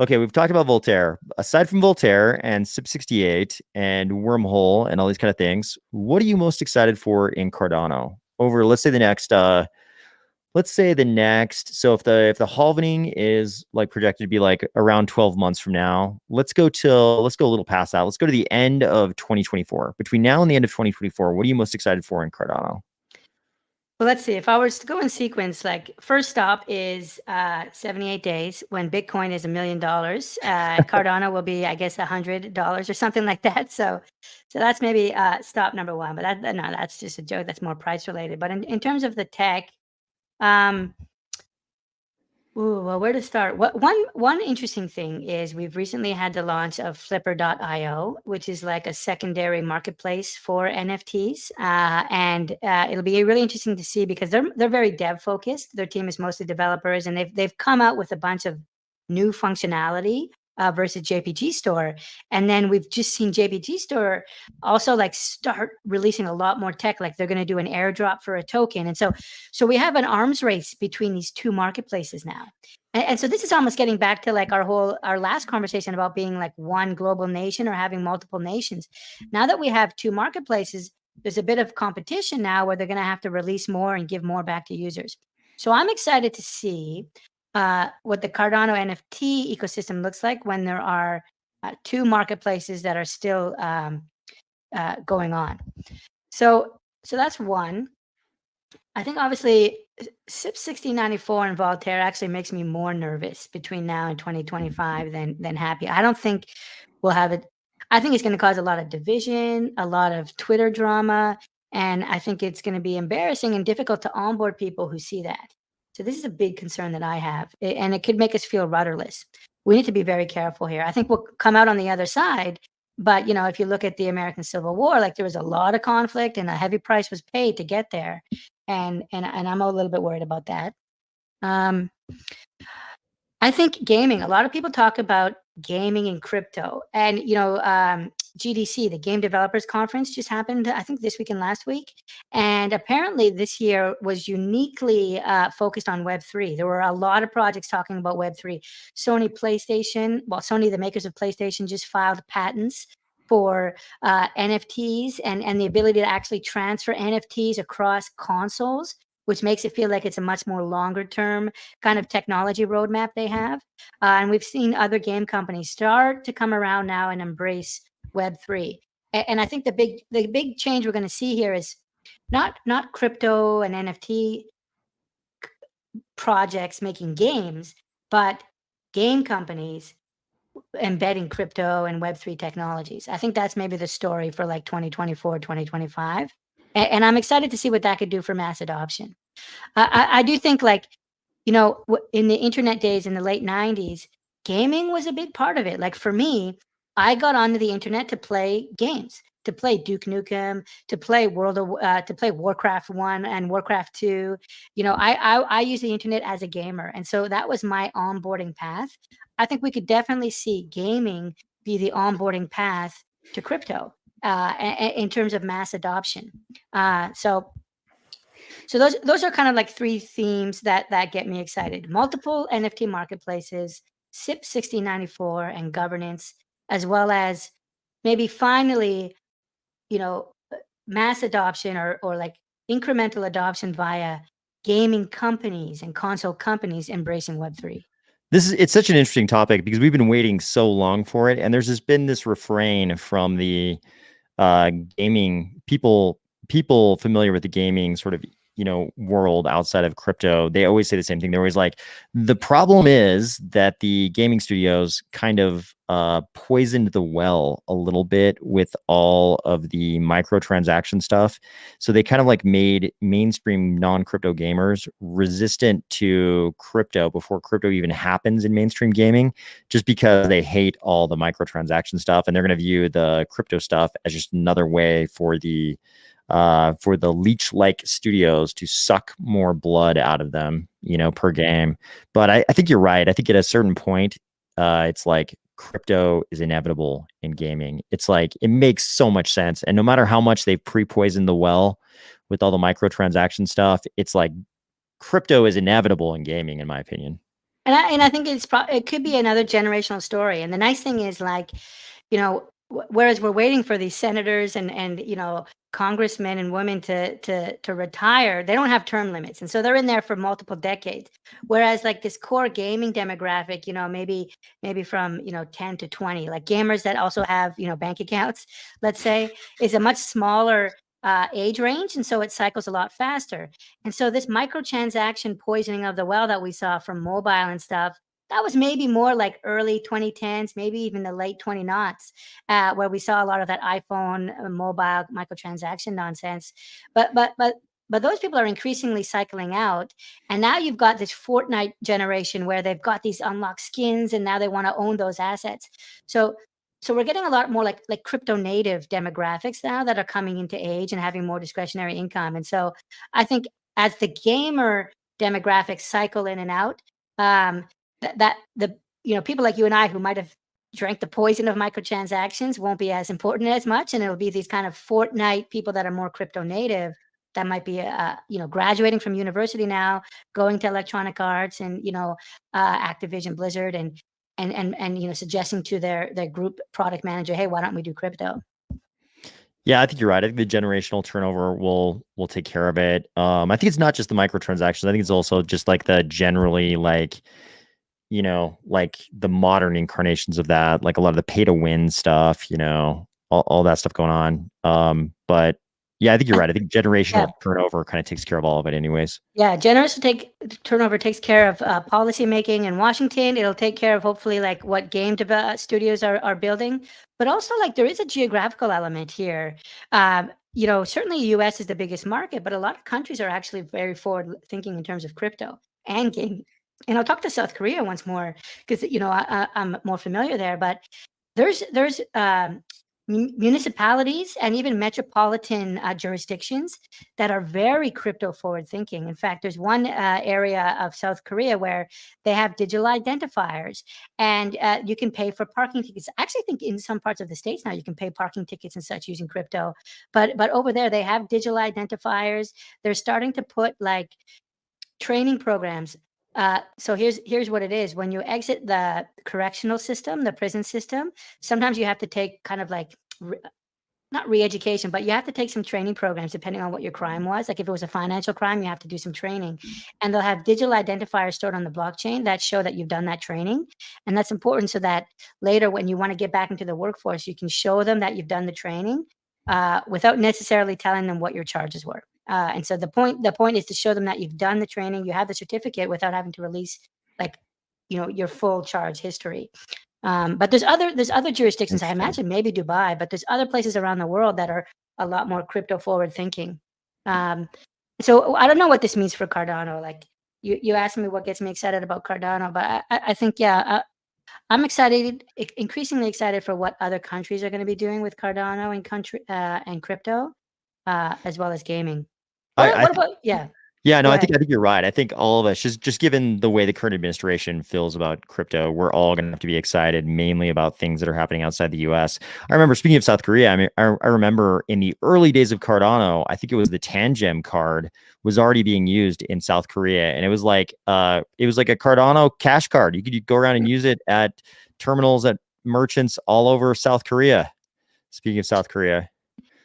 Okay, we've talked about Voltaire. Aside from Voltaire and CIP-68 and Wormhole and all these kind of things, what are you most excited for in Cardano over, let's say, the next so if the halvening is like projected to be like around 12 months from now, let's go a little past that. Let's go to the end of 2024. Between now and the end of 2024, what are you most excited for in Cardano? Well, let's see. If I was to go in sequence, like first stop is 78 days when Bitcoin is $1 million. Cardano will be, I guess, $100 or something like that. So that's maybe stop number one. But that's just a joke. That's more price related. But in terms of the tech, well, where to start? One interesting thing is we've recently had the launch of Flipper.io, which is like a secondary marketplace for NFTs, and it'll be really interesting to see because they're very dev focused. Their team is mostly developers, and they've come out with a bunch of new functionality versus JPG Store, and then we've just seen JPG Store also like start releasing a lot more tech. Like they're going to do an airdrop for a token, and so we have an arms race between these two marketplaces now. And so this is almost getting back to like our last conversation about being like one global nation or having multiple nations. Now that we have two marketplaces, there's a bit of competition now where they're going to have to release more and give more back to users. So I'm excited to see what the Cardano NFT ecosystem looks like when there are two marketplaces that are still going on. So that's one. I think obviously CIP-6094 and Voltaire actually makes me more nervous between now and 2025 than happy. I don't think we'll have it. I think it's going to cause a lot of division, a lot of Twitter drama, and I think it's going to be embarrassing and difficult to onboard people who see that. So this is a big concern that I have, and it could make us feel rudderless. We need to be very careful here. I think we'll come out on the other side, but if you look at the American Civil War, like there was a lot of conflict and a heavy price was paid to get there. And I'm a little bit worried about that. I think gaming, a lot of people talk about gaming and crypto, and GDC, the Game Developers Conference, just happened, I think this week and last week. And apparently this year was uniquely focused on Web3. There were a lot of projects talking about Web3. Sony, the makers of PlayStation, just filed patents for NFTs and the ability to actually transfer NFTs across consoles. which makes it feel like it's a much more longer term kind of technology roadmap they have. And we've seen other game companies start to come around now and embrace Web3. And I think the big change we're going to see here is not crypto and NFT projects making games, but game companies embedding crypto and Web3 technologies. I think that's maybe the story for like 2024, 2025. And I'm excited to see what that could do for mass adoption. I do think, like, you know, in the internet days in the late 90s, gaming was a big part of it. Like for me, I got onto the internet to play games, to play Duke Nukem, to play to play Warcraft 1 and Warcraft 2. You know, I use the internet as a gamer. And so that was my onboarding path. I think we could definitely see gaming be the onboarding path to crypto in terms of mass adoption. So those are kind of like three themes that get me excited: multiple NFT marketplaces, CIP 1694, and governance, as well as maybe finally, you know, mass adoption or like incremental adoption via gaming companies and console companies embracing Web3. It's such an interesting topic because we've been waiting so long for it, and there's just been this refrain from the gaming people familiar with the gaming sort of world outside of crypto. They always say the same thing. They're always like, the problem is that the gaming studios kind of poisoned the well a little bit with all of the microtransaction stuff. So they kind of like made mainstream non-crypto gamers resistant to crypto before crypto even happens in mainstream gaming, just because they hate all the microtransaction stuff, and they're going to view the crypto stuff as just another way for the leech-like studios to suck more blood out of them, per game. But I think you're right. I think at a certain point, it's like crypto is inevitable in gaming. It's like, it makes so much sense. And no matter how much they've pre-poisoned the well with all the microtransaction stuff, it's like crypto is inevitable in gaming, in my opinion. And I think it could be another generational story. And the nice thing is, like, whereas we're waiting for these senators and congressmen and women to retire, they don't have term limits, and so they're in there for multiple decades. Whereas like this core gaming demographic, maybe from 10 to 20, like gamers that also have bank accounts, let's say, is a much smaller age range, and so it cycles a lot faster. And so this microtransaction poisoning of the well that we saw from mobile and stuff, that was maybe more like early 2010s, maybe even the late 20 noughts, where we saw a lot of that iPhone mobile microtransaction nonsense. But those people are increasingly cycling out, and now you've got this Fortnite generation where they've got these unlocked skins, and now they want to own those assets. So we're getting a lot more like crypto native demographics now that are coming into age and having more discretionary income. And so I think as the gamer demographics cycle in and out, that the people like you and I who might have drank the poison of microtransactions won't be as important as much, and it'll be these kind of Fortnite people that are more crypto native that might be graduating from university now, going to Electronic Arts and Activision Blizzard and suggesting to their group product manager, hey, why don't we do crypto? Yeah, I think you're right. I think the generational turnover will take care of it. I think it's not just the microtransactions. I think it's also just like the generally like the modern incarnations of that, like a lot of the pay to win stuff, all that stuff going on. But yeah, I think you're right. I think generational turnover kind of takes care of all of it anyways. Yeah, generational turnover takes care of policy making in Washington. It'll take care of hopefully like what game studios are building, but also like there is a geographical element here. Certainly US is the biggest market, but a lot of countries are actually very forward thinking in terms of crypto and game. And I'll talk to South Korea once more because I'm more familiar there. But there's municipalities and even metropolitan jurisdictions that are very crypto forward thinking. In fact, there's one area of South Korea where they have digital identifiers, and you can pay for parking tickets. I actually think in some parts of the States now you can pay parking tickets and such using crypto. But over there they have digital identifiers. They're starting to put like training programs. So here's what it is. When you exit the correctional system, the prison system, sometimes you have to take kind of like not re-education, but you have to take some training programs depending on what your crime was. Like if it was a financial crime, you have to do some training, and they'll have digital identifiers stored on the blockchain that show that you've done that training. And that's important so that later when you want to get back into the workforce, you can show them that you've done the training without necessarily telling them what your charges were. And so the point is to show them that you've done the training, you have the certificate without having to release like, your full charge history. But there's other jurisdictions, I imagine maybe Dubai, but there's other places around the world that are a lot more crypto forward thinking. So I don't know what this means for Cardano. Like you asked me what gets me excited about Cardano, but I think, yeah, I'm excited, increasingly excited for what other countries are going to be doing with Cardano and crypto, as well as gaming. What about, yeah. Yeah, no, Go I think ahead. you're right. I think all of us, just given the way the current administration feels about crypto, we're all going to have to be excited, mainly about things that are happening outside the U.S. I remember, speaking of South Korea, I mean, I remember in the early days of Cardano, I think it was the Tangem card was already being used in South Korea, and it was like a Cardano cash card. You could go around and use it at terminals at merchants all over South Korea. Speaking of South Korea.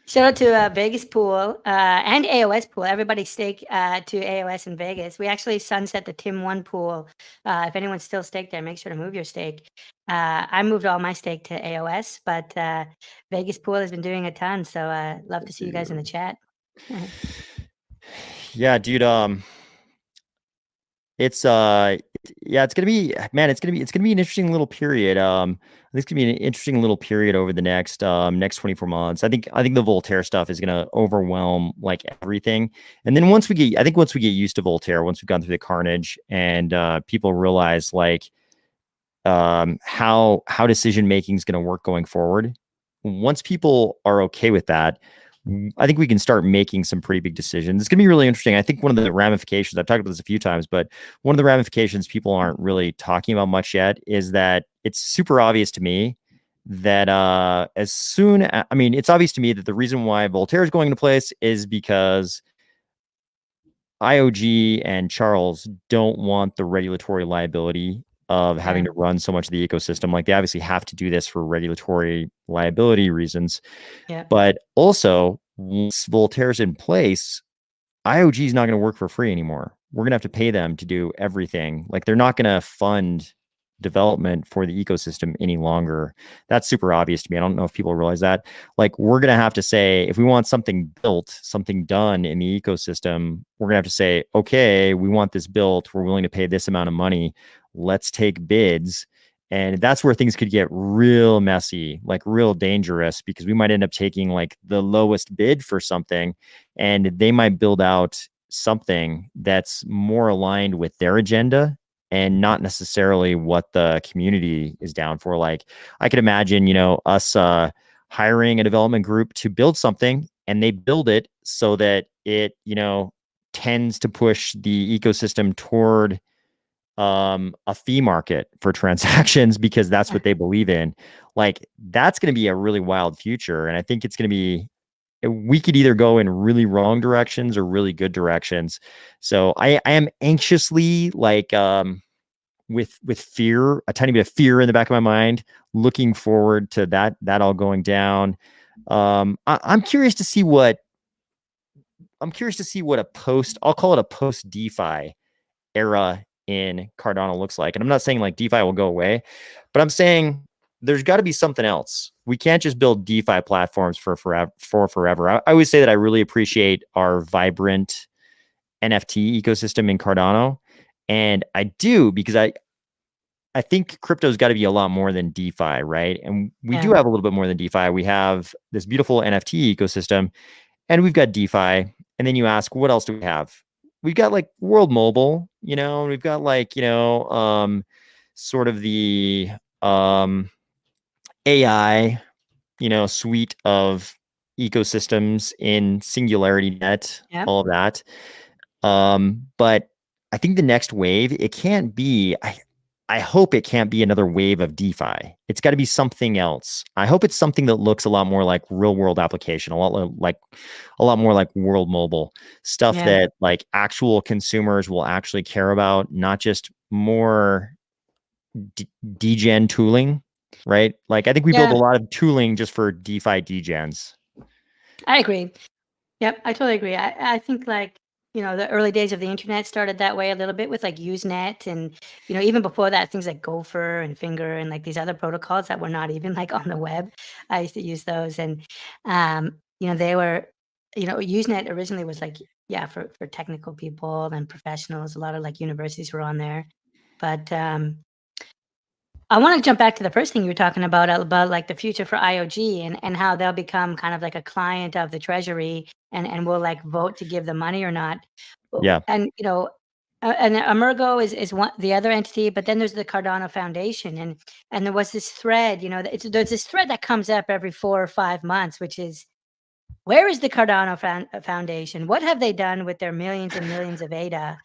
Shout out to Vegas Pool and AOS Pool. Everybody stake to AOS in Vegas. We actually sunset the Tim 1 pool. If anyone's still staked there, make sure to move your stake. I moved all my stake to AOS, but Vegas Pool has been doing a ton. So love to see you guys in the chat. Yeah, dude. It's it's gonna be, man, it's gonna be an interesting little period. I think it's gonna be an interesting little period over the next 24 months. I think the Voltaire stuff is gonna overwhelm like everything. And then once we get used to Voltaire, once we've gone through the carnage and people realize like how decision making is gonna work going forward, once people are okay with that, I think we can start making some pretty big decisions. It's going to be really interesting. I think one of the ramifications, I've talked about this a few times, but one of the ramifications people aren't really talking about much yet is that it's super obvious to me that it's obvious to me that the reason why Voltaire is going into place is because IOG and Charles don't want the regulatory liability of having to run so much of the ecosystem. Like they obviously have to do this for regulatory liability reasons. Yeah. But also, once Voltaire's in place, IOG is not going to work for free anymore. We're going to have to pay them to do everything. Like they're not going to fund development for the ecosystem any longer. That's super obvious to me. I don't know if people realize that. Like we're going to have to say, if we want something built, something done in the ecosystem, we're going to have to say, okay, we want this built. We're willing to pay this amount of money. Let's take bids. And that's where things could get real messy, like real dangerous, because we might end up taking like the lowest bid for something and they might build out something that's more aligned with their agenda and not necessarily what the community is down for. Like I could imagine, us hiring a development group to build something and they build it so that it, tends to push the ecosystem toward a fee market for transactions because that's what they believe in. Like that's going to be a really wild future. And I think it's going to be, we could either go in really wrong directions or really good directions. So I am anxiously like, with fear, a tiny bit of fear in the back of my mind, looking forward to that all going down. I'm curious to see what a I'll call it a post DeFi era in Cardano looks like. And I'm not saying like DeFi will go away, but I'm saying there's got to be something else. We can't just build DeFi platforms for forever. I always say that I really appreciate our vibrant NFT ecosystem in Cardano. And I do, because I think crypto's got to be a lot more than DeFi, right? And we do have a little bit more than DeFi. We have this beautiful NFT ecosystem and we've got DeFi. And then you ask, what else do we have? We've got like World Mobile, and we've got like, sort of the AI, suite of ecosystems in Singularity Net, all of that. But I think the next wave, it can't be, I hope it can't be another wave of DeFi. It's got to be something else. I hope it's something that looks a lot more like real world application, a lot more like World Mobile stuff that like actual consumers will actually care about, not just more degen tooling, right? Like I think we build a lot of tooling just for DeFi degens. I agree. Yep, I totally agree. I think like, the early days of the internet started that way a little bit with like Usenet and, even before that, things like Gopher and Finger and like these other protocols that were not even like on the web. I used to use those and, they were, Usenet originally was like, yeah, for technical people and professionals. A lot of like universities were on there. But I want to jump back to the first thing you were talking about like the future for IOG and how they'll become kind of like a client of the treasury and will like vote to give the money or not. Yeah. And and Emergo is one the other entity, but then there's the Cardano Foundation and there was this thread, there's this thread that comes up every 4 or 5 months, which is where is the Cardano Foundation? What have they done with their millions and millions of ADA?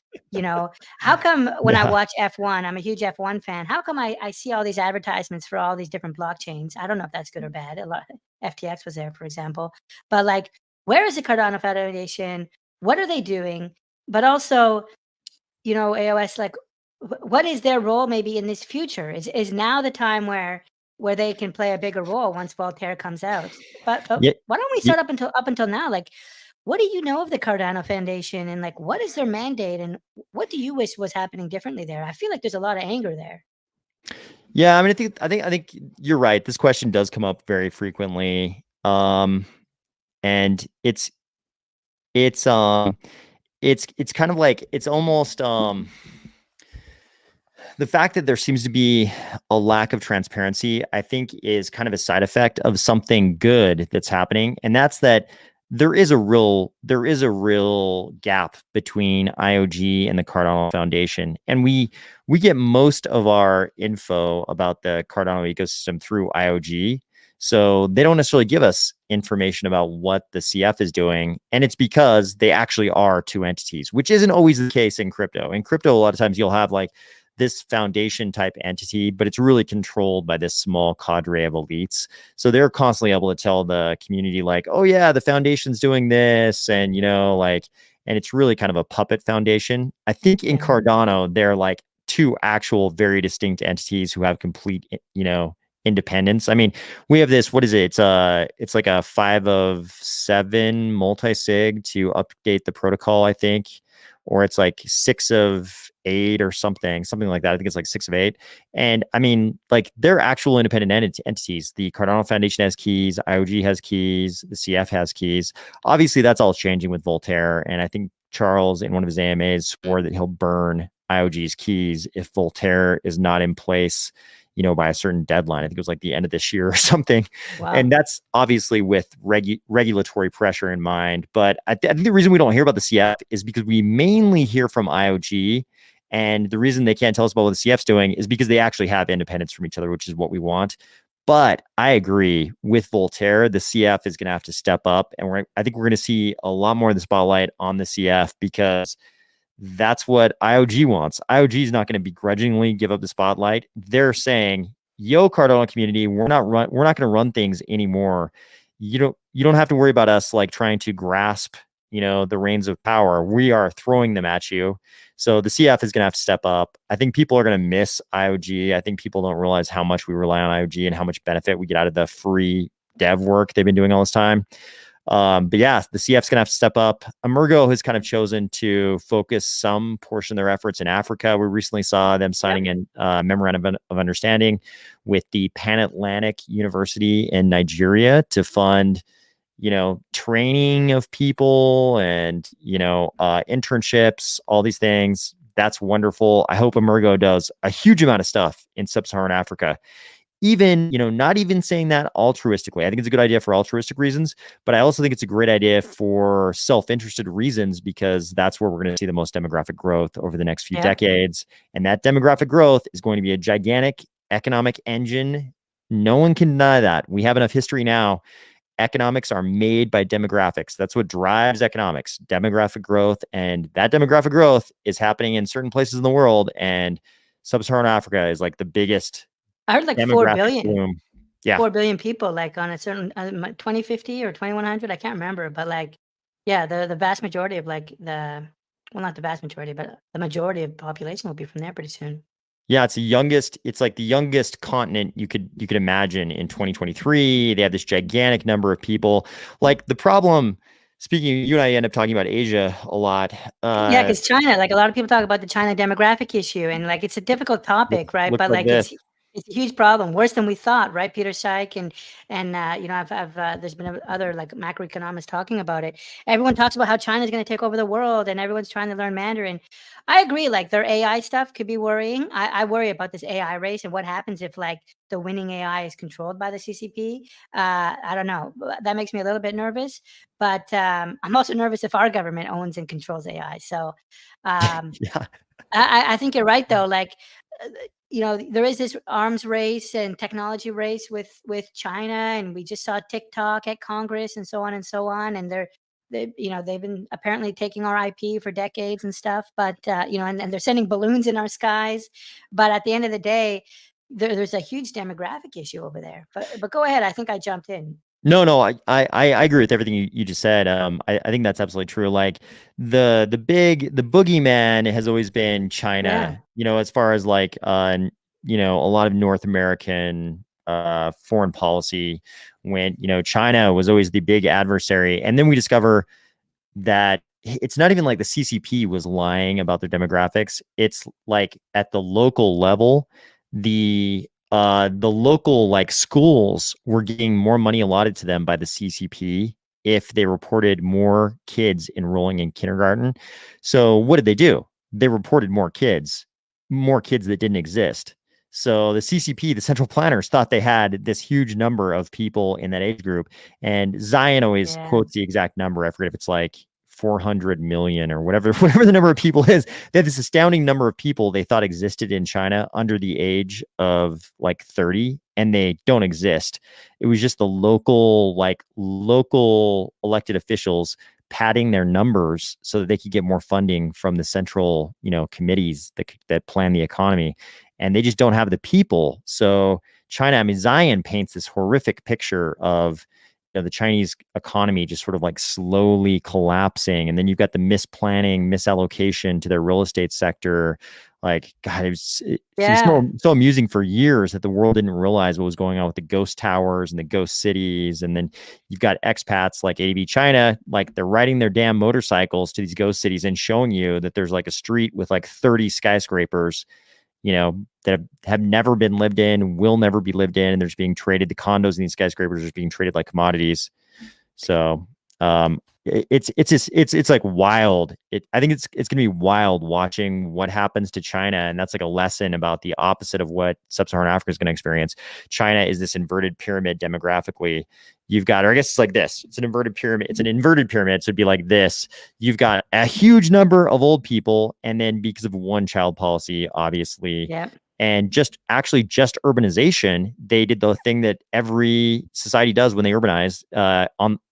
How come when I Yeah. watch F1, I'm a huge F1 fan. How come I see all these advertisements for all these different blockchains? I don't know if that's good or bad. A lot FTX was there, for example. But like, where is the Cardano Foundation? What are they doing? But also, AOS, like, what is their role maybe in this future? Is now the time where they can play a bigger role once Voltaire comes out? But Yeah. why don't we start up until now? Like, what do you know of the Cardano Foundation and like what is their mandate and what do you wish was happening differently there? I feel like there's a lot of anger there. Yeah, I mean, I think you're right. This question does come up very frequently. And it's kind of like it's almost the fact that there seems to be a lack of transparency, I think, is kind of a side effect of something good that's happening, and that's that there is a real gap between IOG and the Cardano Foundation, and we get most of our info about the Cardano ecosystem through IOG. So they don't necessarily give us information about what the CF is doing. And it's because they actually are two entities, which isn't always the case in crypto. In crypto, a lot of times you'll have like this foundation type entity, but it's really controlled by this small cadre of elites. So they're constantly able to tell the community like, oh yeah, the foundation's doing this. And, and it's really kind of a puppet foundation. I think in Cardano, they're like two actual very distinct entities who have complete, independence. I mean, we have this, what is it? It's like a 5 of 7 multi-sig to update the protocol, I think, or it's like 6 of 8 or something like that. I think it's like 6 of 8. And I mean, like they're actual independent entities. The Cardano Foundation has keys, IOG has keys, the CF has keys. Obviously, that's all changing with Voltaire. And I think Charles, in one of his AMAs, swore that he'll burn IOG's keys if Voltaire is not in place, by a certain deadline. I think it was like the end of this year or something. Wow. And that's obviously with regulatory pressure in mind. But I think the reason we don't hear about the CF is because we mainly hear from IOG. And the reason they can't tell us about what the CF's doing is because they actually have independence from each other, which is what we want. But I agree with Voltaire, the CF is going to have to step up. And I think we're going to see a lot more of the spotlight on the CF because that's what IOG wants. IOG is not going to begrudgingly give up the spotlight. They're saying, "Yo, Cardano community, we're not going to run things anymore. You don't have to worry about us like trying to grasp, the reins of power. We are throwing them at you." So the CF is going to have to step up. I think people are going to miss IOG. I think people don't realize how much we rely on IOG and how much benefit we get out of the free dev work they've been doing all this time. But yeah, the CF's gonna have to step up. Emergo has kind of chosen to focus some portion of their efforts in Africa. We recently saw them signing a memorandum of understanding with the Pan Atlantic University in Nigeria to fund, training of people and, internships, all these things. That's wonderful. I hope Emergo does a huge amount of stuff in sub-Saharan Africa. Even, not even saying that altruistically. I think it's a good idea for altruistic reasons, but I also think it's a great idea for self-interested reasons because that's where we're going to see the most demographic growth over the next few decades. And that demographic growth is going to be a gigantic economic engine. No one can deny that. We have enough history now. Economics are made by demographics. That's what drives economics, demographic growth. And that demographic growth is happening in certain places in the world. And sub-Saharan Africa is like the biggest. I heard like 4 billion. Boom. Yeah. 4 billion people like on a certain 2050 or 2100. I can't remember, but like, yeah, the vast majority of like not the vast majority, but the majority of population will be from there pretty soon. Yeah, it's the youngest. It's like the youngest continent you could imagine in 2023. They have this gigantic number of people. Like the problem. Speaking, you and I end up talking about Asia a lot. Yeah, because China, like a lot of people talk about the China demographic issue, and like it's a difficult topic, right? Looks But like like this. it's a huge problem, worse than we thought, right? Peter Scheich and you know, I've there's been other like macroeconomists talking about it. Everyone talks about how China's going to take over the world, and everyone's trying to learn Mandarin. I agree, like their AI stuff could be worrying. I worry about this AI race and what happens if like the winning AI is controlled by the CCP. I don't know. That makes me a little bit nervous. But I'm also nervous if our government owns and controls AI. So Yeah. I think you're right, though. Like, you know, there is this arms race and technology race with China, and we just saw TikTok at Congress and so on and so on. And you know, they've been apparently taking our IP for decades and stuff. But you know, and they're sending balloons in our skies. But at the end of the day, there's a huge demographic issue over there. But go ahead. I think I jumped in. No, I agree with everything you just said. I think that's absolutely true. Like the boogeyman has always been Yeah. China, you know, as far as like you know, a lot of North American foreign policy went, you know, China was always the big adversary. And then we discover that it's not even like the CCP was lying about their demographics. It's like at the local level, the local like schools were getting more money allotted to them by the CCP if they reported more kids enrolling in kindergarten. So what did they do? They reported more kids that didn't exist. So the CCP, the central planners, thought they had this huge number of people in that age group. And Zion always Yeah. quotes the exact number. I forget if it's like 400 million or whatever the number of people is. They had this astounding number of people they thought existed in China under the age of like 30, and they don't exist. It was just the local elected officials padding their numbers so that they could get more funding from the central, you know, committees that plan the economy. And they just don't have the people. So China, I mean, Zion paints this horrific picture of, you know, the Chinese economy just sort of like slowly collapsing. And then you've got the misplanning, misallocation to their real estate sector. Like, God, it was so amusing for years that the world didn't realize what was going on with the ghost towers and the ghost cities. And then you've got expats like AB China, like they're riding their damn motorcycles to these ghost cities and showing you that there's like a street with like 30 skyscrapers, you know, that have never been lived in, will never be lived in, and they're just being traded. The condos in these skyscrapers are just being traded like commodities. So it's like wild. I think it's gonna be wild watching what happens to China, and that's like a lesson about the opposite of what sub-Saharan Africa is going to experience. China is this inverted pyramid demographically. You've got, or I guess it's like this. It's an inverted pyramid. It's an inverted pyramid, so it'd be like this. You've got a huge number of old people, and then because of one-child policy, obviously. Yeah. And just urbanization, they did the thing that every society does when they urbanize.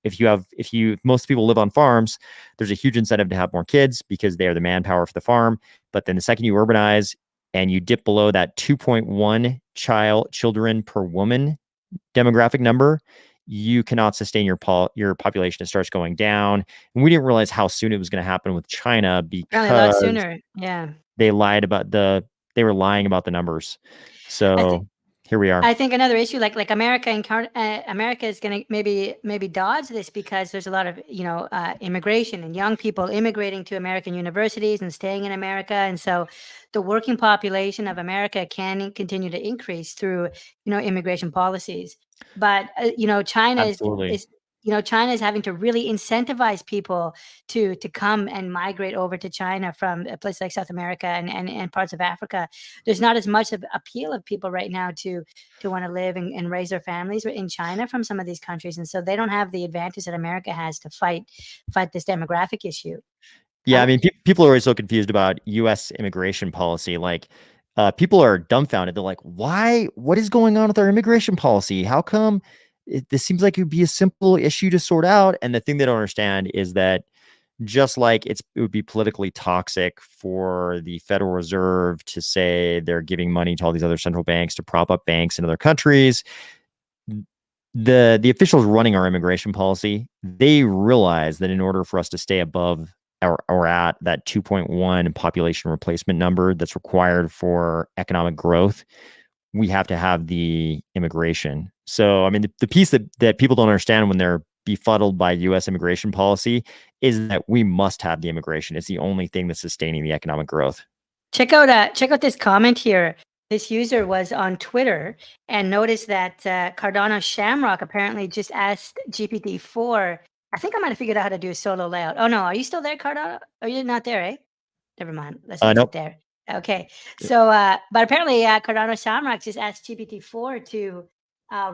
If most people live on farms, there's a huge incentive to have more kids because they are the manpower for the farm. But then the second you urbanize and you dip below that 2.1 children per woman demographic number, you cannot sustain your population. It starts going down. And we didn't realize how soon it was going to happen with China because a lot sooner. Yeah. they were lying about the numbers. So here we are. I think another issue, like America America is going to maybe dodge this because there's a lot of, you know, immigration and young people immigrating to American universities and staying in America, and so the working population of America can continue to increase through, you know, immigration policies. But you know, China is you know, China is having to really incentivize people to come and migrate over to China from a place like South America and parts of Africa. There's not as much of appeal of people right now to want to live and raise their families in China from some of these countries, and so they don't have the advantage that America has to fight this demographic issue. Yeah, I mean, people are always so confused about U.S. immigration policy. Like, people are dumbfounded. They're like, "Why? What is going on with our immigration policy? How come?" This seems like it would be a simple issue to sort out. And the thing they don't understand is that just like it would be politically toxic for the Federal Reserve to say they're giving money to all these other central banks to prop up banks in other countries, the officials running our immigration policy, they realize that in order for us to stay above or at that 2.1 population replacement number that's required for economic growth, we have to have the immigration. So, I mean, the piece that people don't understand when they're befuddled by U.S. immigration policy is that we must have the immigration. It's the only thing that's sustaining the economic growth. Check out this comment here. This user was on Twitter and noticed that Cardano Shamrock apparently just asked GPT-4. I think I might have figured out how to do a solo layout. Oh no, are you still there, Cardano? Are you not there, eh? Never mind. Let's exit Nope. there. Okay. So, but apparently Cardano Shamrock just asked GPT-4 to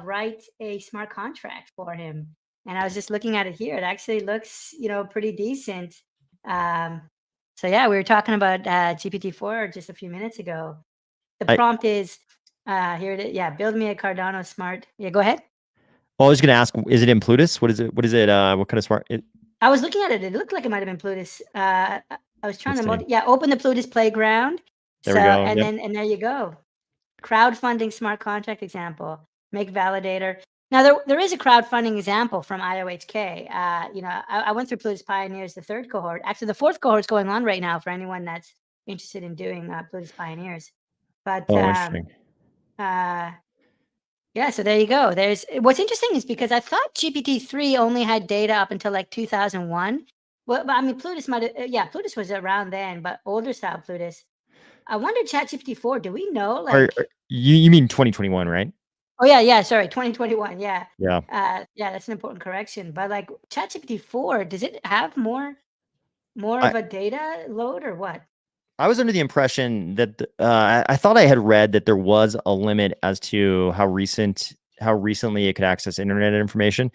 write a smart contract for him. And I was just looking at it here. It actually looks, pretty decent. So yeah, we were talking about GPT-4 just a few minminutes ago. The prompt is here it is. Yeah, build me a Cardano smart. Yeah, go ahead. Well, I was going to ask, is it in Plutus? What is it? What is it? What kind of smart? I was looking at it. It looked like it might have been Plutus. I was trying to open the Plutus playground. There we go. And then there you go. Crowdfunding smart contract example. Make validator. Now there is a crowdfunding example from IOHK. I went through Plutus Pioneers, the third cohort. Actually, the fourth cohort is going on right now for anyone that's interested in doing Plutus Pioneers. But interesting. Yeah, so there you go. What's interesting is because I thought GPT-3 only had data up until like 2001. Well, but I mean, Plutus Plutus was around then, but older style Plutus. I wonder ChatGPT-4, do we know? Like, you mean 2021, right? Oh yeah, sorry, 2021. Yeah. Yeah. That's an important correction. But like ChatGPT-4, does it have more of a data load or what? I was under the impression that I thought I had read that there was a limit as to how recently it could access internet information.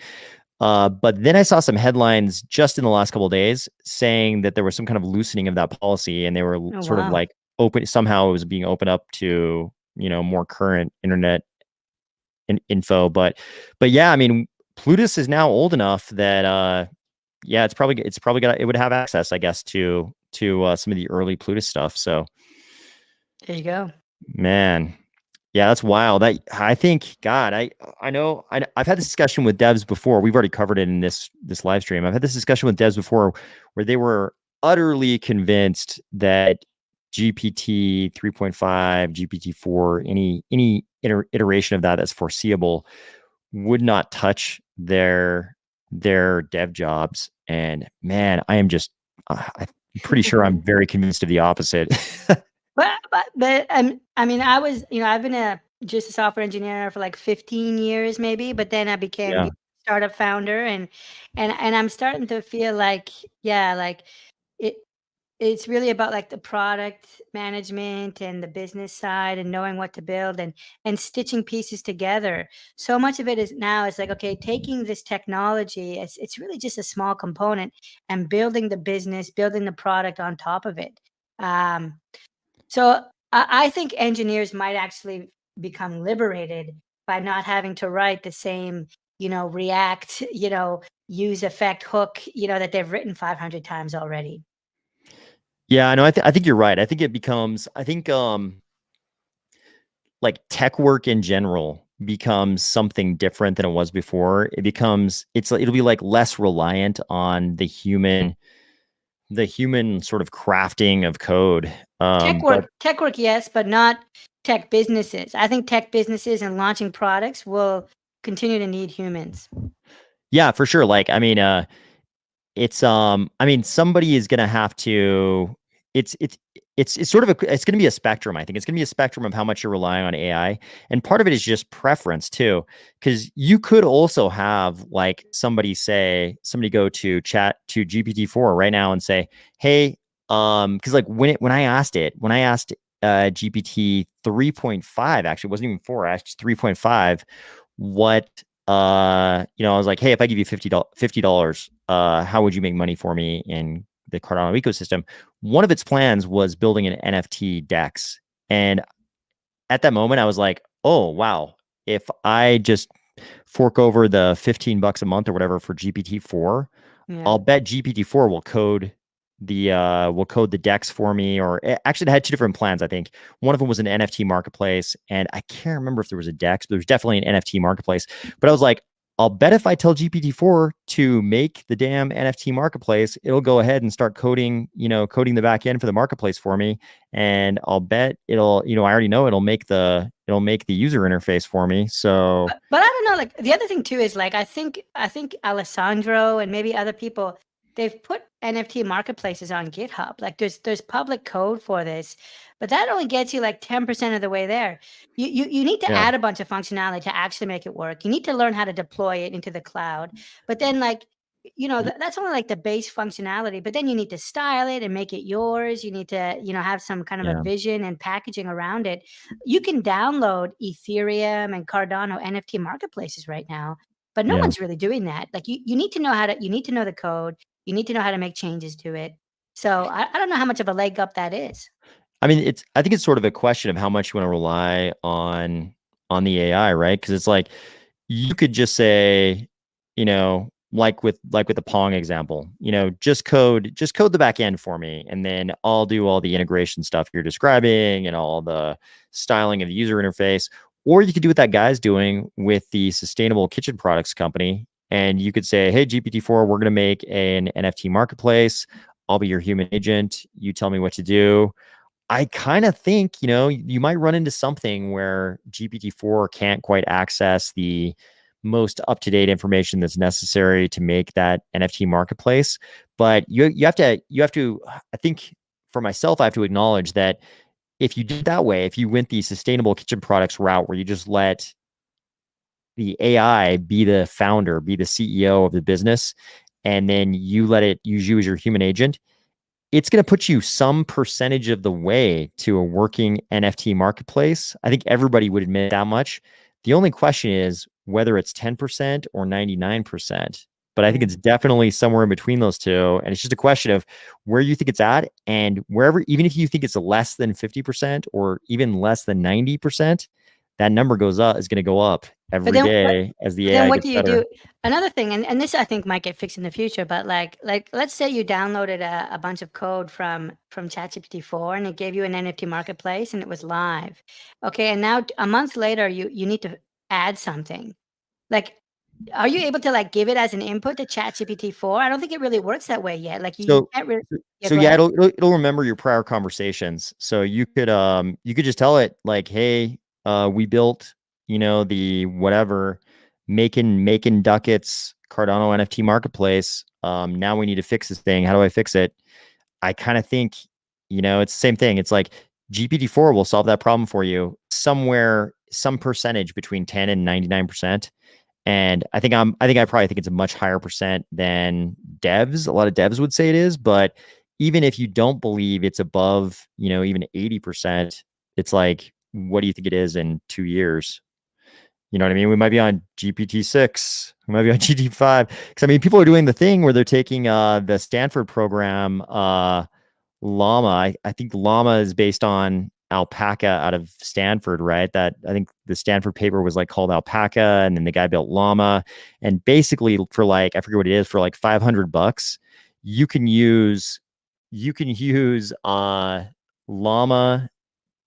But then I saw some headlines just in the last couple of days saying that there was some kind of loosening of that policy, and they were sort of like open. Somehow it was being opened up to more current internet info. But yeah, I mean, Plutus is now old enough that it's probably it would have access, I guess, to some of the early Plutus stuff. So there you go, man. Yeah, that's wild. I think, God, I know I've had this discussion with devs before. We've already covered it in this live stream. I've had this discussion with devs before where they were utterly convinced that GPT 3.5, GPT 4, any iteration of that's foreseeable would not touch their dev jobs. And man, I am just I'm pretty sure I'm very convinced of the opposite. But I mean, I was, I've been just a software engineer for like 15 years maybe, but then I became a startup founder and I'm starting to feel like, it's really about like the product management and the business side and knowing what to build and stitching pieces together. So much of it is like, okay, taking this technology, it's really just a small component and building the business, building the product on top of it. So I think engineers might actually become liberated by not having to write the same, React, use effect hook, that they've written 500 times already. Yeah, no, I think you're right. I think it becomes, like tech work in general becomes something different than it was before. It'll be like less reliant on the human sort of crafting of code. Tech work, yes, but not tech businesses. I think tech businesses and launching products will continue to need humans. Yeah, for sure. Like, I mean, somebody is going to have to, it's sort of it's going to be a spectrum. I think it's going to be a spectrum of how much you're relying on AI. And part of it is just preference too, because you could also have like somebody go to GPT-4 right now and say, hey, because like when I asked GPT 3.5, actually it wasn't even 4, I asked 3.5, what, I was like, hey, if I give you $50, how would you make money for me in the Cardano ecosystem? One of its plans was building an NFT DEX. And at that moment I was like, oh, wow, if I just fork over the $15 a month or whatever for GPT-4, I'll bet GPT-4 will code the DEX for me. Or actually it had two different plans. I think one of them was an NFT marketplace, and I can't remember if there was a DEX, but there was definitely an NFT marketplace. But I was like, I'll bet if I tell GPT-4 to make the damn NFT marketplace, it'll go ahead and start coding the back end for the marketplace for me. And I'll bet it'll, I already know it'll make the user interface for me. So, but I don't know. Like the other thing too is like I think Alessandro and maybe other people, they've put NFT marketplaces on GitHub. Like there's public code for this, but that only gets you like 10% of the way there. You need to yeah, add a bunch of functionality to actually make it work. You need to learn how to deploy it into the cloud. But then like that's only like the base functionality, but then you need to style it and make it yours. You need to have some kind of a yeah, vision and packaging around it. You can download Ethereum and Cardano NFT marketplaces right now, but no yeah. one's really doing that. Like you need to know you need to know the code. You need to know how to make changes to it. So I don't know how much of a leg up that is. I mean, I think it's sort of a question of how much you want to rely on the AI, right? Because it's like you could just say, like with the Pong example, just code the back end for me, and then I'll do all the integration stuff you're describing and all the styling of the user interface. Or you could do what that guy's doing with the sustainable kitchen products company, and you could say, hey, GPT-4, we're going to make an NFT marketplace. I'll be your human agent. You tell me what to do. I kind of think, you might run into something where GPT-4 can't quite access the most up-to-date information that's necessary to make that NFT marketplace. But you have to, I think for myself, I have to acknowledge that if you did that way, if you went the sustainable kitchen products route where you just let the AI be the founder, be the CEO of the business, and then you let it use you as your human agent, it's going to put you some percentage of the way to a working NFT marketplace. I think everybody would admit that much. The only question is whether it's 10% or 99%. But I think it's definitely somewhere in between those two. And it's just a question of where you think it's at, and wherever, even if you think it's less than 50% or even less than 90%, that number is going to go up But every then day as the then AI what gets do you better. do? Another thing, and this I think might get fixed in the future, but like let's say you downloaded a bunch of code from ChatGPT 4 and it gave you an NFT marketplace and it was live. Okay, and now a month later you need to add something. Like, are you able to like give it as an input to ChatGPT 4? I don't think it really works that way yet. Like you So can't really. Yeah, so go yeah, ahead. it'll remember your prior conversations. So you could just tell it like, hey, we built, the whatever, making ducats Cardano NFT marketplace. Now we need to fix this thing. How do I fix it? I kind of think, it's the same thing. It's like GPT-4 will solve that problem for you somewhere, some percentage between 10 and 99%. And I probably think it's a much higher percent than devs. A lot of devs would say it is, but even if you don't believe it's above, even 80%, it's like, what do you think it is in 2 years? You know what I mean? We might be on GPT-6. We might be on GPT-5. Because I mean, people are doing the thing where they're taking the Stanford program, Llama. I think Llama is based on alpaca out of Stanford, right? That I think the Stanford paper was like called alpaca, and then the guy built Llama. And basically, for like, I forget what it is, for like $500, you can use Llama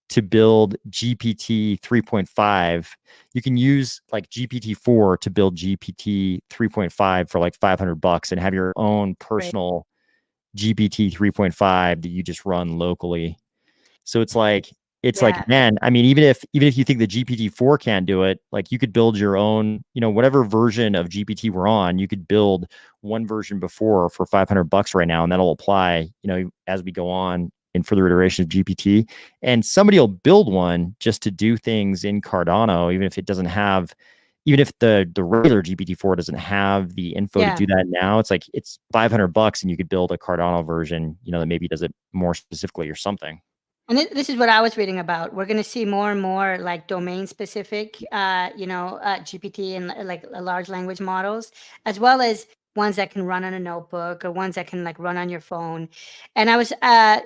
to build GPT 3.5. You can use like GPT-4 to build GPT 3.5 for like $500 and have your own Great. personal GPT 3.5 that you just run locally. So Yeah. man, I mean, even if you think the GPT-4 can't do it, like you could build your own, whatever version of GPT we're on, you could build one version before for $500 right now, and that'll apply, as we go on in further iterations of GPT. And somebody will build one just to do things in Cardano, even if it doesn't have, even if the regular GPT-4 doesn't have the info to Yeah. do that now. It's like it's $500 and you could build a Cardano version, that maybe does it more specifically or something. And this is what I was reading about. We're going to see more and more like domain specific, GPT and like large language models, as well as ones that can run on a notebook or ones that can like run on your phone. And I was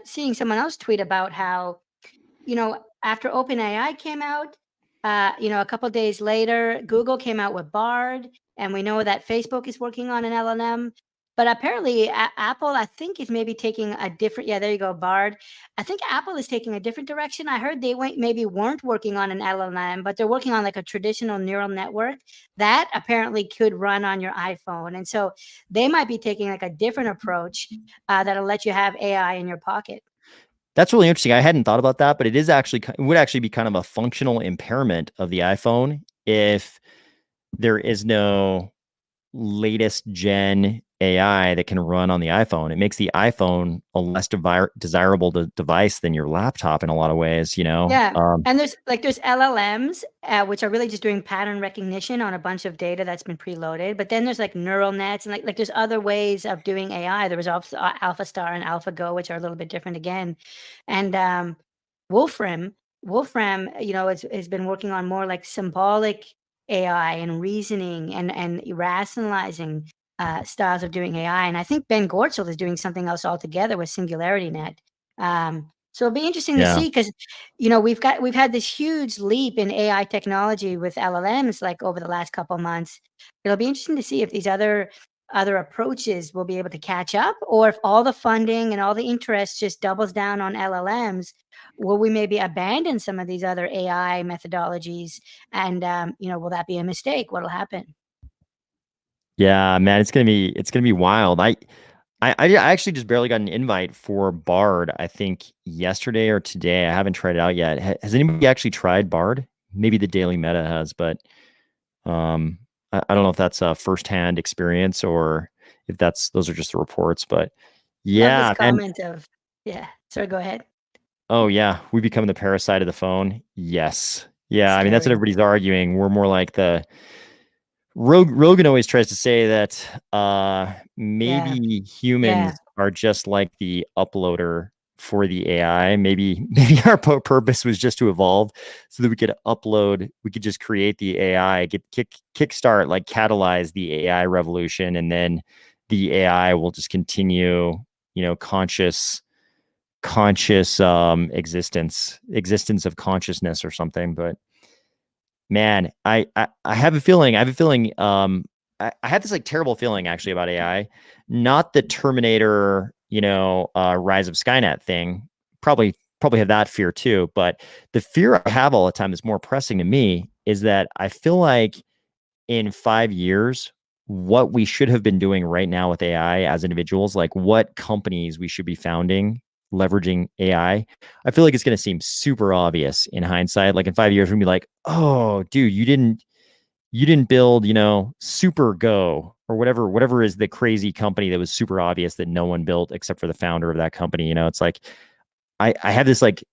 seeing someone else tweet about how, after OpenAI came out, a couple days later, Google came out with Bard, and we know that Facebook is working on an LLM. But apparently, Apple, I think, is maybe taking a different. Yeah, there you go, Bard. I think Apple is taking a different direction. I heard they maybe weren't working on an LLM, but they're working on like a traditional neural network that apparently could run on your iPhone. And so they might be taking like a different approach that'll let you have AI in your pocket. That's really interesting. I hadn't thought about that, but it would actually be kind of a functional impairment of the iPhone if there is no latest gen AI that can run on the iPhone. It makes the iPhone a less desirable device than your laptop in a lot of ways, you know? Yeah. And there's LLMs, which are really just doing pattern recognition on a bunch of data that's been preloaded. But then there's like neural nets and like there's other ways of doing AI. There was also AlphaStar and AlphaGo, which are a little bit different again. And Wolfram, you know, has been working on more like symbolic AI and reasoning and rationalizing styles of doing AI. And I think Ben Gortzel is doing something else altogether with SingularityNet. So it'll be interesting to see because, you know, we've had this huge leap in AI technology with LLMs like over the last couple of months. It'll be interesting to see if these other approaches will be able to catch up, or if all the funding and all the interest just doubles down on LLMs, will we maybe abandon some of these other AI methodologies? And you know, will that be a mistake? What'll happen? Yeah, man, it's gonna be wild. I actually just barely got an invite for Bard, I think yesterday or today. I haven't tried it out yet. Has anybody actually tried Bard? Maybe the Daily Meta has, but I don't know if that's a firsthand experience or if those are just the reports. But Love this yeah, man. comment of, yeah. Sorry, go ahead. Oh yeah, we become the parasite of the phone. Yes. Yeah, I mean that's what Scary. everybody's arguing. We're more like the Rogan always tries to say that maybe humans are just like the uploader for the AI. Maybe our purpose was just to evolve so that we could upload, we could just create the AI, kickstart, like catalyze the AI revolution, and then the AI will just continue, you know, conscious existence of consciousness or something. But man, I have a feeling. I have this like terrible feeling actually about AI, not the Terminator, you know, Rise of Skynet thing. Probably have that fear too. But the fear I have all the time is more pressing to me is that I feel like in 5 years, what we should have been doing right now with AI as individuals, like what companies we should be founding leveraging AI, I feel like it's going to seem super obvious in hindsight. Like in 5 years, we're gonna be like, oh, dude, you didn't build, you know, Super Go or whatever is the crazy company that was super obvious that no one built except for the founder of that company. You know, it's like I have this like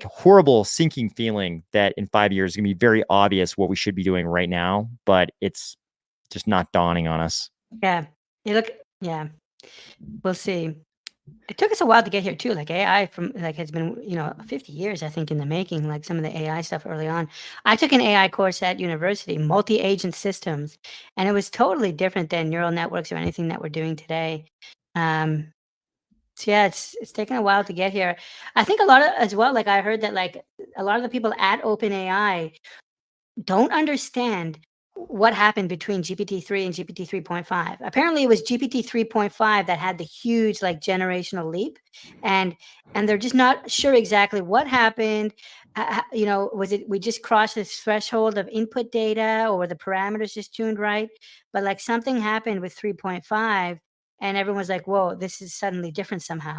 horrible sinking feeling that in 5 years it's gonna be very obvious what we should be doing right now, but it's just not dawning on us. Yeah. Yeah. We'll see. It took us a while to get here too. Like AI has been, you know, 50 years, I think, in the making, like some of the AI stuff early on. I took an AI course at university, multi-agent systems, and it was totally different than neural networks or anything that we're doing today. So yeah, it's taken a while to get here. I think a lot of as well, like I heard that like a lot of the people at OpenAI don't understand what happened between GPT-3 and GPT 3.5. Apparently, it was GPT 3.5 that had the huge like generational leap, and they're just not sure exactly what happened. You know, was it we just crossed this threshold of input data, or were the parameters just tuned right? But like something happened with 3.5, and everyone's like, "Whoa, this is suddenly different somehow."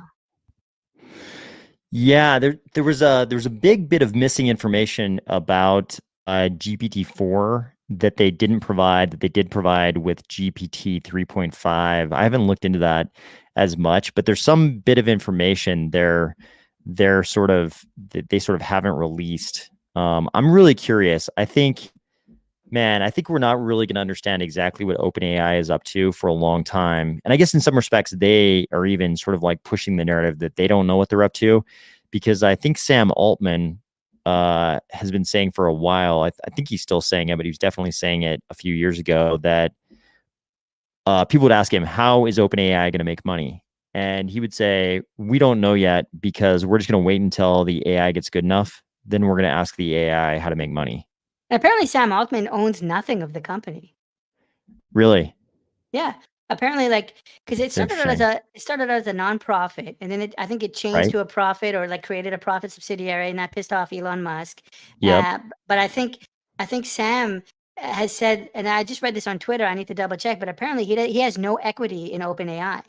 Yeah, there was a big bit of missing information about GPT-4 that they didn't provide that they did provide with GPT 3.5. I haven't looked into that as much, but there's some bit of information they sort of haven't released. I'm really curious. I think we're not really going to understand exactly what OpenAI is up to for a long time. And I guess in some respects, they are even sort of like pushing the narrative that they don't know what they're up to, because I think Sam Altman has been saying for a while, I think he's still saying it, but he was definitely saying it a few years ago, that people would ask him, how is OpenAI going to make money? And he would say, we don't know yet, because we're just going to wait until the AI gets good enough. Then we're going to ask the AI how to make money. And apparently, Sam Altman owns nothing of the company. Really? Yeah. Apparently, like, because It's interesting, it started out as a nonprofit, and then I think it changed right? to a profit or like created a profit subsidiary, and that pissed off Elon Musk. Yep. But I think Sam has said, and I just read this on Twitter. I need to double check, but apparently he has no equity in OpenAI,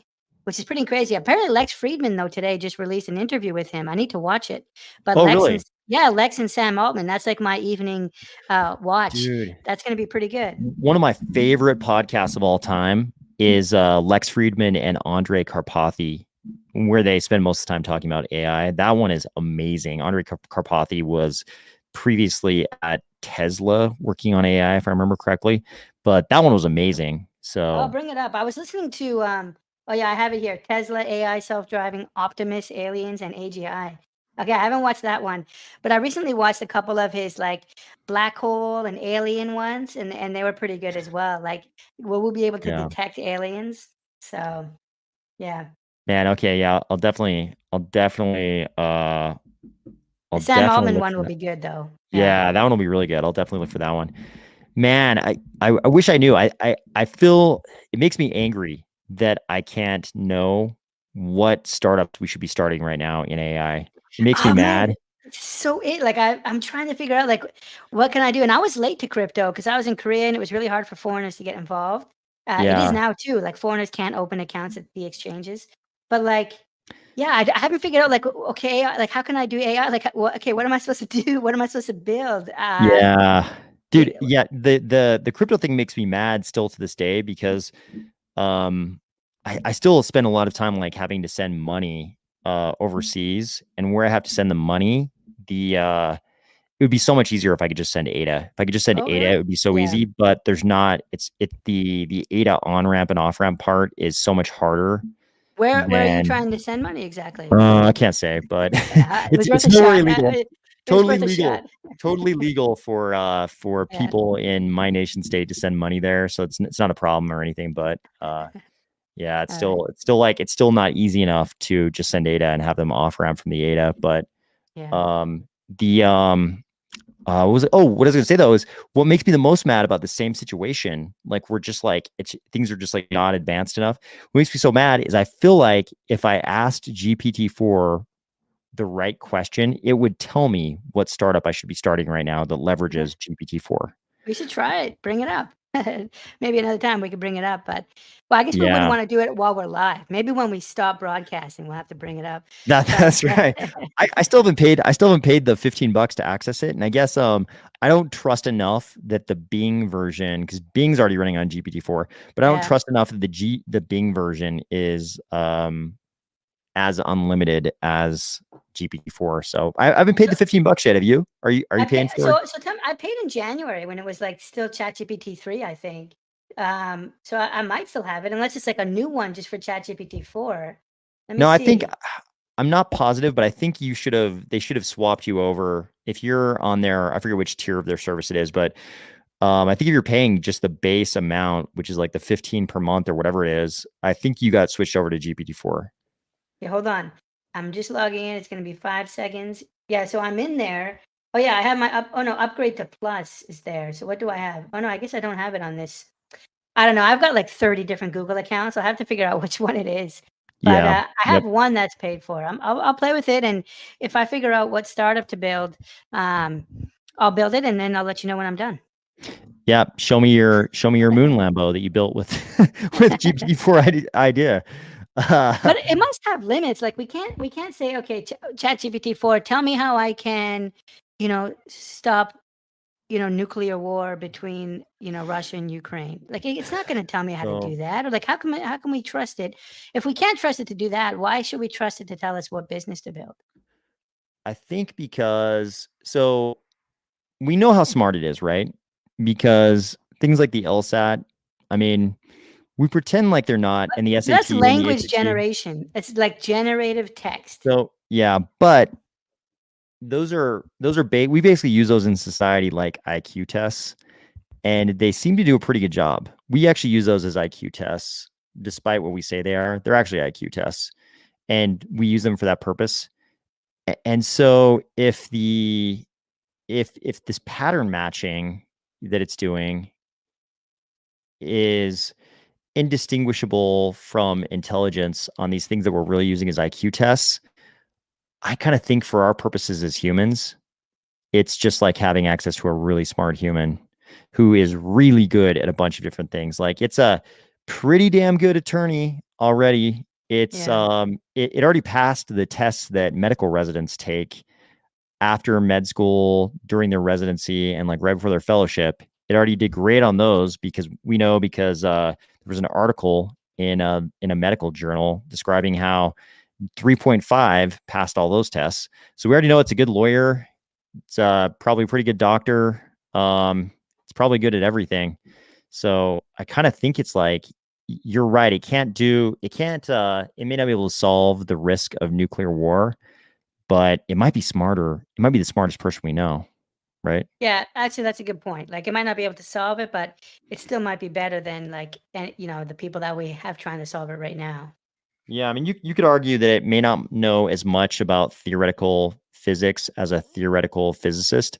which is pretty crazy. Apparently, Lex Friedman though today just released an interview with him. I need to watch it. But Oh, really? Lex and Sam Altman. That's like my evening watch. Dude, That's gonna be pretty good. one of my favorite podcasts of all time is Lex Friedman and Andre Karpathy, where they spend most of the time talking about AI. That one is amazing. Andre Karpathy was previously at Tesla working on AI, if I remember correctly, but that one was amazing. I'll So bring it up. I was listening to oh yeah, I have it here. Tesla, AI, self-driving, Optimus, aliens, and AGI. Okay, I haven't watched that one, but I recently watched a couple of his like black hole and alien ones, and they were pretty good as well. Like, will we be able to yeah, detect aliens? So yeah, man. Okay, yeah, the I'll Sam definitely Altman look one for will that. be good though. Yeah. Yeah, that one will be really good. I'll definitely look for that one. Man, I wish I knew. I feel it makes me angry that I can't know what startups we should be starting right now in AI. It makes me Oh man, mad. so like I'm trying to figure out like what can I do, and I was late to crypto because I was in Korea and it was really hard for foreigners to get involved. It is Yeah. now too. Like foreigners can't open accounts at the exchanges, but like, yeah, I haven't figured out like okay, like how can I do AI? Like, okay, what am I supposed to do? What am I supposed to build? Yeah. Dude, It, yeah, the crypto thing makes me mad still to this day because um I still spend a lot of time like having to send money overseas, and where I have to send the money, the it would be so much easier if I could just send ADA. If I could just send oh ADA, really? it would be so Yeah. easy, but there's not. The ADA on ramp and off ramp part is so much harder Where are you than trying to send money exactly? I can't say, but It was worth it's a totally shot. illegal. It was Totally worth a legal. shot. Totally legal for Yeah. people in my nation state to send money there, so it's not a problem or anything, but yeah, All right. it's still not easy enough to just send ADA and have them off ramp from the ADA, but Yeah. the what was it? Oh, what I was gonna say though is what makes me the most mad about the same situation. Like we're just like things are just like not advanced enough. What makes me so mad is I feel like if I asked GPT-4 the right question, it would tell me what startup I should be starting right now that Yeah. leverages GPT-4. We should try it. Bring it up. Maybe another time we could bring it up, but well, I guess we wouldn't Yeah, want to do it while we're live. Maybe when we stop broadcasting, we'll have to bring it up. But that's right. I still haven't paid. I still haven't paid the $15 to access it, and I guess I don't trust enough that the Bing version, because Bing's already running on GPT-4, but I don't yeah, trust enough that the Bing version is as unlimited as GPT-4. So I haven't paid so the $15 yet. Have you? Are you paying for it? I paid in January when it was like still ChatGPT 3, I think. So I might still have it unless it's like a new one just for ChatGPT 4. Let me No, I think see. I'm not positive, but I think they should have swapped you over if you're on their, I forget which tier of their service it is, but I think if you're paying just the base amount, which is like the 15 per month or whatever it is, I think you got switched over to GPT-4. Yeah, hold on. I'm just logging in. It's going to be 5 seconds. Yeah, so I'm in there. Oh yeah, I have my oh no, upgrade to plus is there. So what do I have? Oh no, I guess I don't have it on this. I don't know. I've got like 30 different Google accounts. I'll have to figure out which one it is. But Yeah. I Yep. have one that's paid for. I'll play with it, and if I figure out what startup to build, um, I'll build it, and then I'll let you know when I'm done. Yeah. Show me your moon Lambo that you built with with GPT-4 idea. But it must have limits. Like we can't say, okay, ChatGPT 4, tell me how I can, stop, nuclear war between, Russia and Ukraine. Like it's not going to tell me how to So do that. Or like how can we trust it? If we can't trust it to do that, why should we trust it to tell us what business to build? I think we know how smart it is, right? Because things like the LSAT, I mean, we pretend like they're not, and the That's SAT and the language ACT. generation. It's like generative text. So yeah, but we basically use those in society like IQ tests, and they seem to do a pretty good job. We actually use those as IQ tests, despite what we say they are. They're actually IQ tests, and we use them for that purpose. And so if this pattern matching that it's doing is indistinguishable from intelligence on these things that we're really using as IQ tests, I kind of think for our purposes as humans, it's just like having access to a really smart human who is really good at a bunch of different things. Like it's a pretty damn good attorney already. It's Yeah. it already passed the tests that medical residents take after med school, during their residency, and like right before their fellowship. It already did great on those because we know because there was an article in a medical journal describing how 3.5 passed all those tests. So we already know it's a good lawyer. It's probably a pretty good doctor. It's probably good at everything. So I kind of think it's like you're right. It may not be able to solve the risk of nuclear war, but it might be smarter. It might be the smartest person we know, right? Yeah, actually, that's a good point. Like, it might not be able to solve it, but it still might be better than like, the people that we have trying to solve it right now. Yeah, I mean, you could argue that it may not know as much about theoretical physics as a theoretical physicist,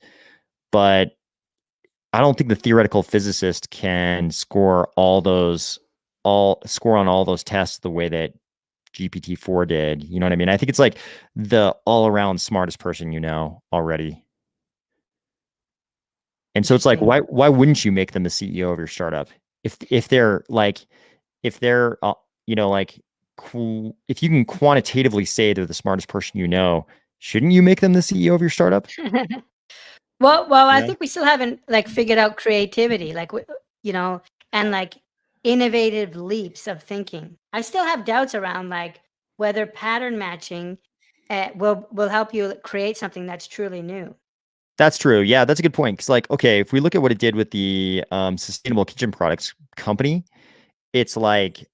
but I don't think the theoretical physicist can score on all those tests the way that GPT-4 did. You know what I mean? I think it's like the all-around smartest person you know already. And so it's like, Interesting. why wouldn't you make them the CEO of your startup? If they're like, if they're like if you can quantitatively say they're the smartest person you know, shouldn't you make them the CEO of your startup? Well, I Yeah. think we still haven't like figured out creativity, like you know, and like innovative leaps of thinking. I still have doubts around like whether pattern matching will help you create something that's truly new. That's true. Yeah, that's a good point. Because, like, okay, if we look at what it did with the sustainable kitchen products company, it's like,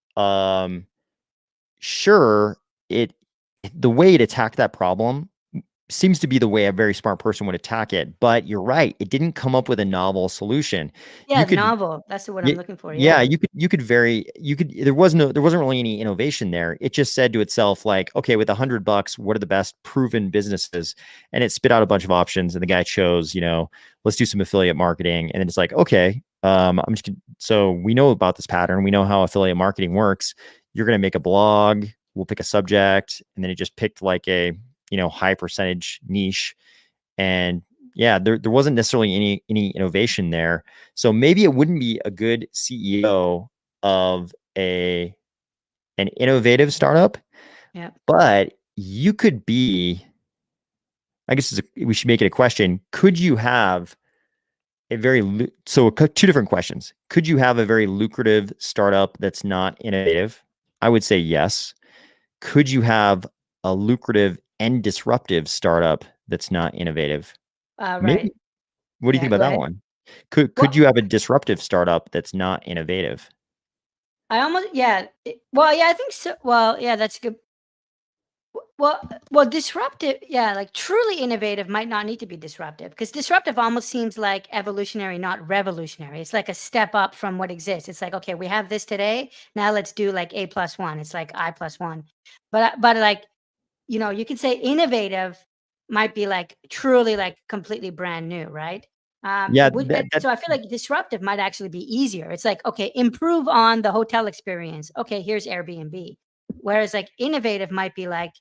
sure, it the way it attacked that problem seems to be the way a very smart person would attack it. But you're right, it didn't come up with a novel solution. Yeah, You could novel. That's the word I'm Y- looking for. Yeah, Yeah. there wasn't really any innovation there. It just said to itself, like, okay, with $100, what are the best proven businesses? And it spit out a bunch of options, and the guy chose, let's do some affiliate marketing. And then it's like, okay, so we know about this pattern. We know how affiliate marketing works. You're gonna make a blog, we'll pick a subject, and then it just picked like a, high percentage niche. And yeah, there wasn't necessarily any innovation there. So maybe it wouldn't be a good CEO of an innovative startup, Yeah. but you could be, I guess we should make it a question. Could you have two different questions. Could you have a very lucrative startup that's not innovative? I would say yes. Could you have a lucrative and disruptive startup that's not innovative? Right. Maybe. What do you Yeah. think Go about that ahead. one? Could Well, you have a disruptive startup that's not innovative? I almost yeah. Well, yeah, I think so. Well, yeah, that's good. Well, disruptive, yeah, like truly innovative might not need to be disruptive because disruptive almost seems like evolutionary, not revolutionary. It's like a step up from what exists. It's like, okay, we have this today. Now let's do like A+1. It's like I+1. But like, you could say innovative might be like truly like completely brand new, right? Yeah, So I feel like disruptive might actually be easier. It's like, okay, improve on the hotel experience. Okay, here's Airbnb. Whereas like innovative might be like,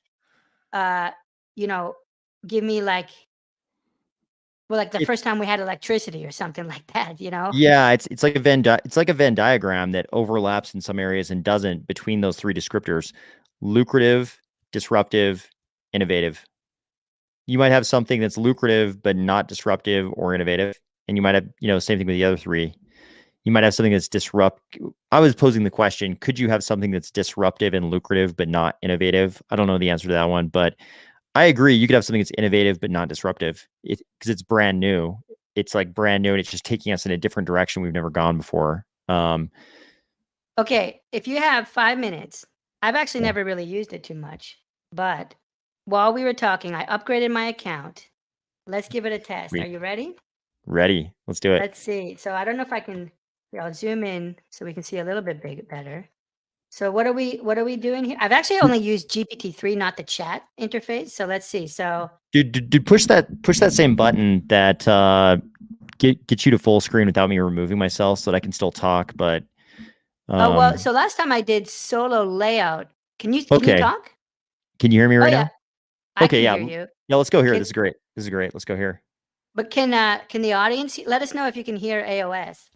uh, you know, give me like the it, first time we had electricity or something like that. yeah, it's like it's like a Venn diagram that overlaps in some areas and doesn't between those three descriptors: lucrative, disruptive, innovative. You might have something that's lucrative but not disruptive or innovative, and you might have, same thing with the other three. You might have something that's I was posing the question, could you have something that's disruptive and lucrative but not innovative? I don't know the answer to that one, but I agree. You could have something that's innovative but not disruptive because it's brand new. It's like brand new and it's just taking us in a different direction we've never gone before. Okay, if you have 5 minutes, I've actually Yeah. never really used it too much, but while we were talking, I upgraded my account. Let's give it a test. Are Sweet. you ready? Ready. Let's do it. Let's see. So I don't know if I can. Here, I'll zoom in so we can see a little bit better. So what are we doing here? I've actually only used GPT-3, not the chat interface. So let's see. So Dude, push that same button that get you to full screen without me removing myself so that I can still talk, but Oh, well, so last time I did solo layout. Can you Okay. talk? Can you hear me right yeah. now? I Okay, can yeah. hear you. Yeah, let's go here. Can- This is great. This is great. Let's go here. But can the audience let us know if you can hear AOS?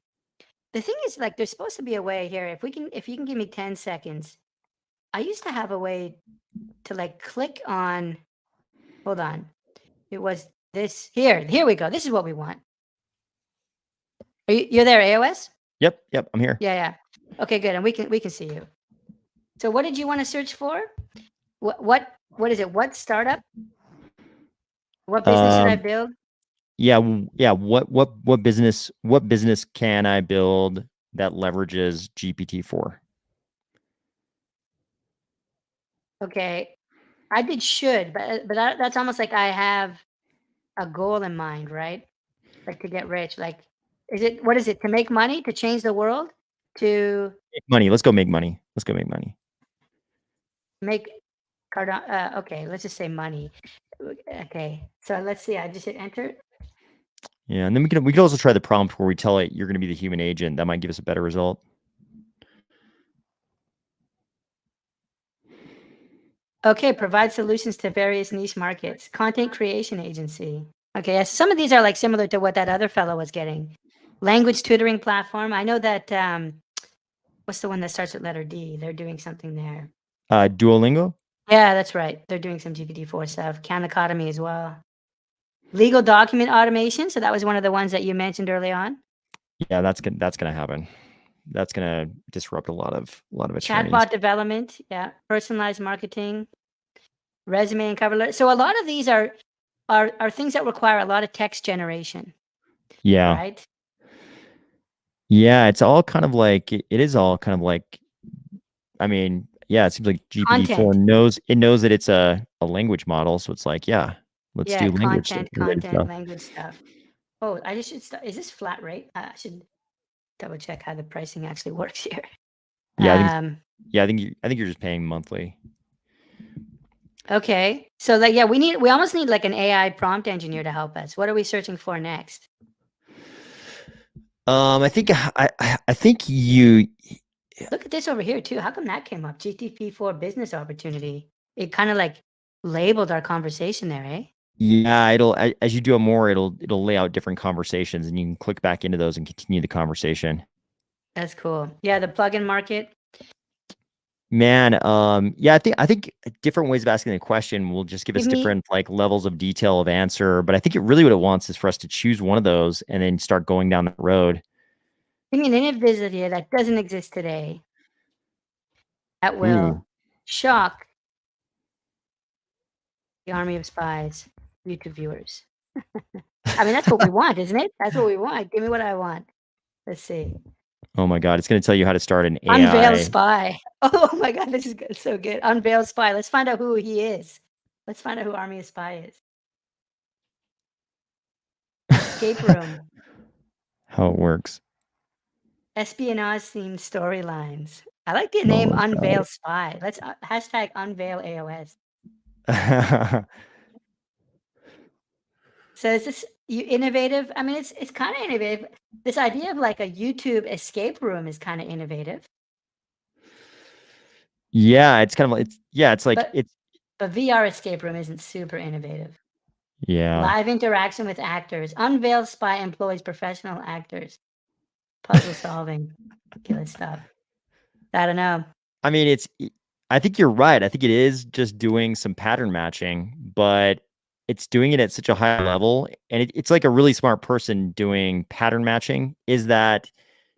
The thing is, like, there's supposed to be a way here. If you can give me 10 seconds, I used to have a way to like click on. Hold on, it was this here. Here we go. This is what we want. You're there, AOS? Yep, I'm here. Yeah. Okay, good. And we can see you. So what did you want to search for? What is it? What startup? What business should I build? Yeah. What business can I build that leverages GPT-4? Okay, I did should, but that's almost like I have a goal in mind, right? Like to get rich. Like, what is it? To make money? To change the world? To Make money. Let's go make money. make Cardano? Okay, let's just say money. Okay, so let's see. I just hit enter. Yeah, and then we could also try the prompt where we tell it you're going to be the human agent. That might give us a better result. Okay, provide solutions to various niche markets. Content creation agency. Okay, yes, some of these are like similar to what that other fellow was getting. Language tutoring platform. I know that. What's the one that starts with letter D? They're doing something there. Duolingo? Yeah, that's right. They're doing some GPT-4 stuff. Khan Academy as well. Legal document automation. So that was one of the ones that you mentioned early on. Yeah, that's gonna happen. That's gonna disrupt a lot of attorneys. Chatbot development. Yeah, personalized marketing. Resume and cover letter. So a lot of these are things that require a lot of text generation. Yeah. Right. Yeah, it's all kind of like it is all kind of like. I mean, yeah, it seems like GPT-4 knows that it's a language model, so it's like, yeah, let's do language content, language stuff. Oh, I just should start. Is this flat rate? I should double check how the pricing actually works here. Yeah, I think you're just paying monthly. Okay, so like, yeah, we almost need like an AI prompt engineer to help us. What are we searching for next? I think you look at this over here too. How come that came up? GTP4 business opportunity. It kind of like labeled our conversation there, eh? Yeah, as you do it more, it'll lay out different conversations, and you can click back into those and continue the conversation. That's cool. Yeah, the plugin market. Man, yeah, I think different ways of asking the question will just give us different like levels of detail of answer. But I think what it wants is for us to choose one of those and then start going down that road. Give me an individual that doesn't exist today that will shock the army of spies, YouTube viewers. I mean, that's what we want, isn't it? That's what we want. Give me what I want. Let's see. Oh my God, it's going to tell you how to start an AI. Unveil spy. Oh my God, this is good. So good. Unveil spy. Let's find out who he is. Let's find out who Army of Spy is. Escape room. How it works. Espionage themed storylines. I like the name Unveil Spy. Let's hashtag unveil AOS. So is this innovative? I mean, it's kind of innovative. This idea of like a YouTube escape room is kind of innovative. Yeah, it's kind of like but VR escape room isn't super innovative. Yeah. Live interaction with actors. Unveil spy employs professional actors. Puzzle solving. Okay, let's stop. I don't know. I mean, I think you're right. I think it is just doing some pattern matching, but it's doing it at such a high level. And it's like a really smart person doing pattern matching. Is that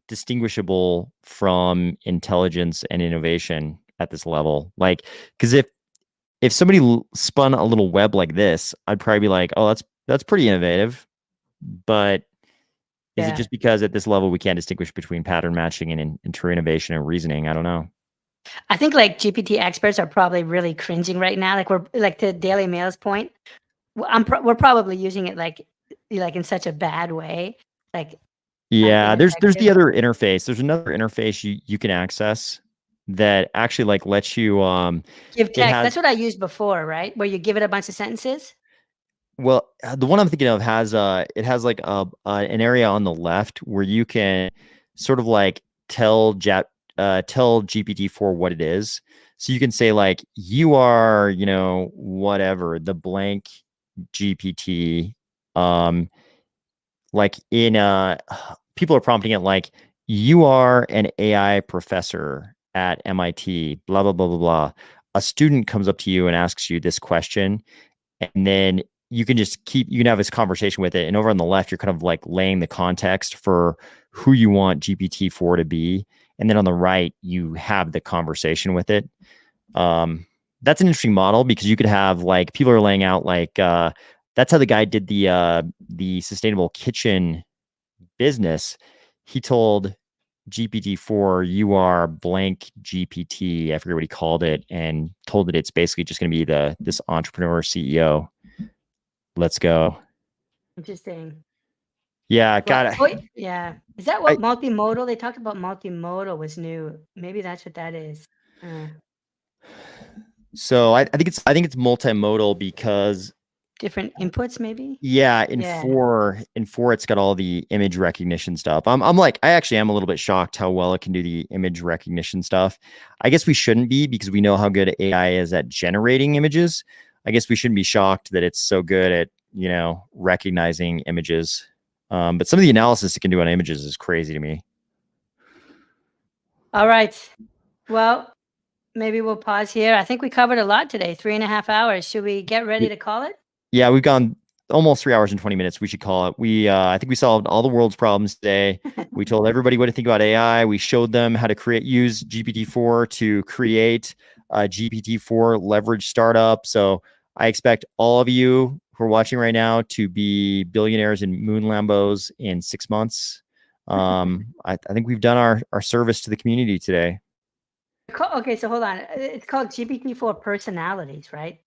distinguishable from intelligence and innovation at this level? Like, because if somebody spun a little web like this, I'd probably be like, oh, that's pretty innovative. But is it just because at this level we can't distinguish between pattern matching and true innovation and reasoning? I don't know. I think like GPT experts are probably really cringing right now. Like we're like to Daily Mail's point, we're probably using it like in such a bad way. Like, yeah, there's the other interface. There's another interface you can access that actually like lets you give text. That's what I used before, right? Where you give it a bunch of sentences. Well, the one I'm thinking of has it has like an area on the left where you can sort of like tell tell GPT-4 what it is. So you can say like, you are, you know, whatever, the blank GPT. Like in people are prompting it like, you are an AI professor at MIT, blah blah blah blah blah. A student comes up to you and asks you this question, and then you can have this conversation with it. And over on the left, you're kind of like laying the context for who you want GPT-4 to be, and then on the right, you have the conversation with it. That's an interesting model because you could have like, people are laying out like, that's how the guy did the sustainable kitchen business. He told GPT-4, you are blank GPT, I forget what he called it, and told it it's basically just going to be this entrepreneur CEO. Let's go. Interesting. Yeah, got it. Yeah. Is that what multimodal? They talked about multimodal was new. Maybe that's what that is. So I think it's multimodal because different inputs, maybe. Yeah, in four, it's got all the image recognition stuff. I'm like, I actually am a little bit shocked how well it can do the image recognition stuff. I guess we shouldn't be, because we know how good AI is at generating images. I guess we shouldn't be shocked that it's so good at, you know, recognizing images. But some of the analysis it can do on images is crazy to me. All right. Well, maybe we'll pause here. I think we covered a lot today, 3.5 hours. Should we get ready to call it? Yeah, we've gone almost 3 hours and 20 minutes. We should call it. I think we solved all the world's problems today. We told everybody what to think about AI. We showed them how to use GPT-4 to create a GPT-4 leverage startup. So I expect all of you who are watching right now to be billionaires in moon Lambos in 6 months. I think we've done our service to the community today. Okay, so hold on. It's called GPT-4 personalities, right?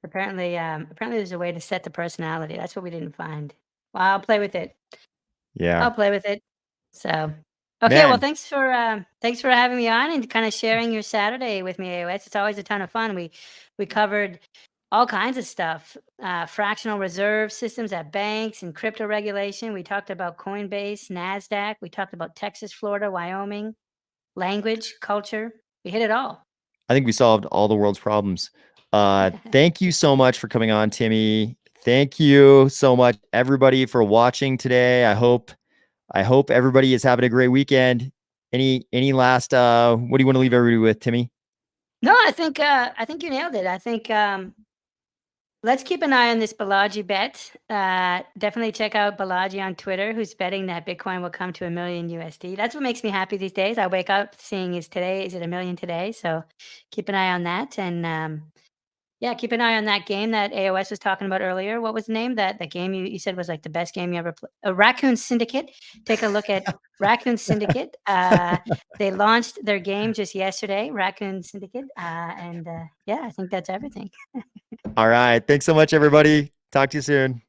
Apparently there's a way to set the personality. That's what we didn't find. Well, I'll play with it. Yeah, I'll play with it. So, okay. Well, thanks for having me on and kind of sharing your Saturday with me, AOS. It's always a ton of fun. We covered all kinds of stuff, fractional reserve systems at banks and crypto regulation. We talked about Coinbase, NASDAQ. We talked about Texas, Florida, Wyoming, language, culture. We hit it all. I think we solved all the world's problems. Thank you so much for coming on, Timmy. Thank you so much, everybody, for watching today. I hope everybody is having a great weekend. Any last what do you want to leave everybody with, Timmy? No, I think you nailed it. I think let's keep an eye on this Balaji bet. Definitely check out Balaji on Twitter, who's betting that Bitcoin will come to $1 million USD. That's what makes me happy these days. I wake up seeing is it $1 million today? So keep an eye on that. And yeah, keep an eye on that game that AOS was talking about earlier. What was the name? That game you said was like the best game you ever played? Raccoon Syndicate. Take a look at Raccoon Syndicate. They launched their game just yesterday, Raccoon Syndicate. And yeah, I think that's everything. All right. Thanks so much, everybody. Talk to you soon.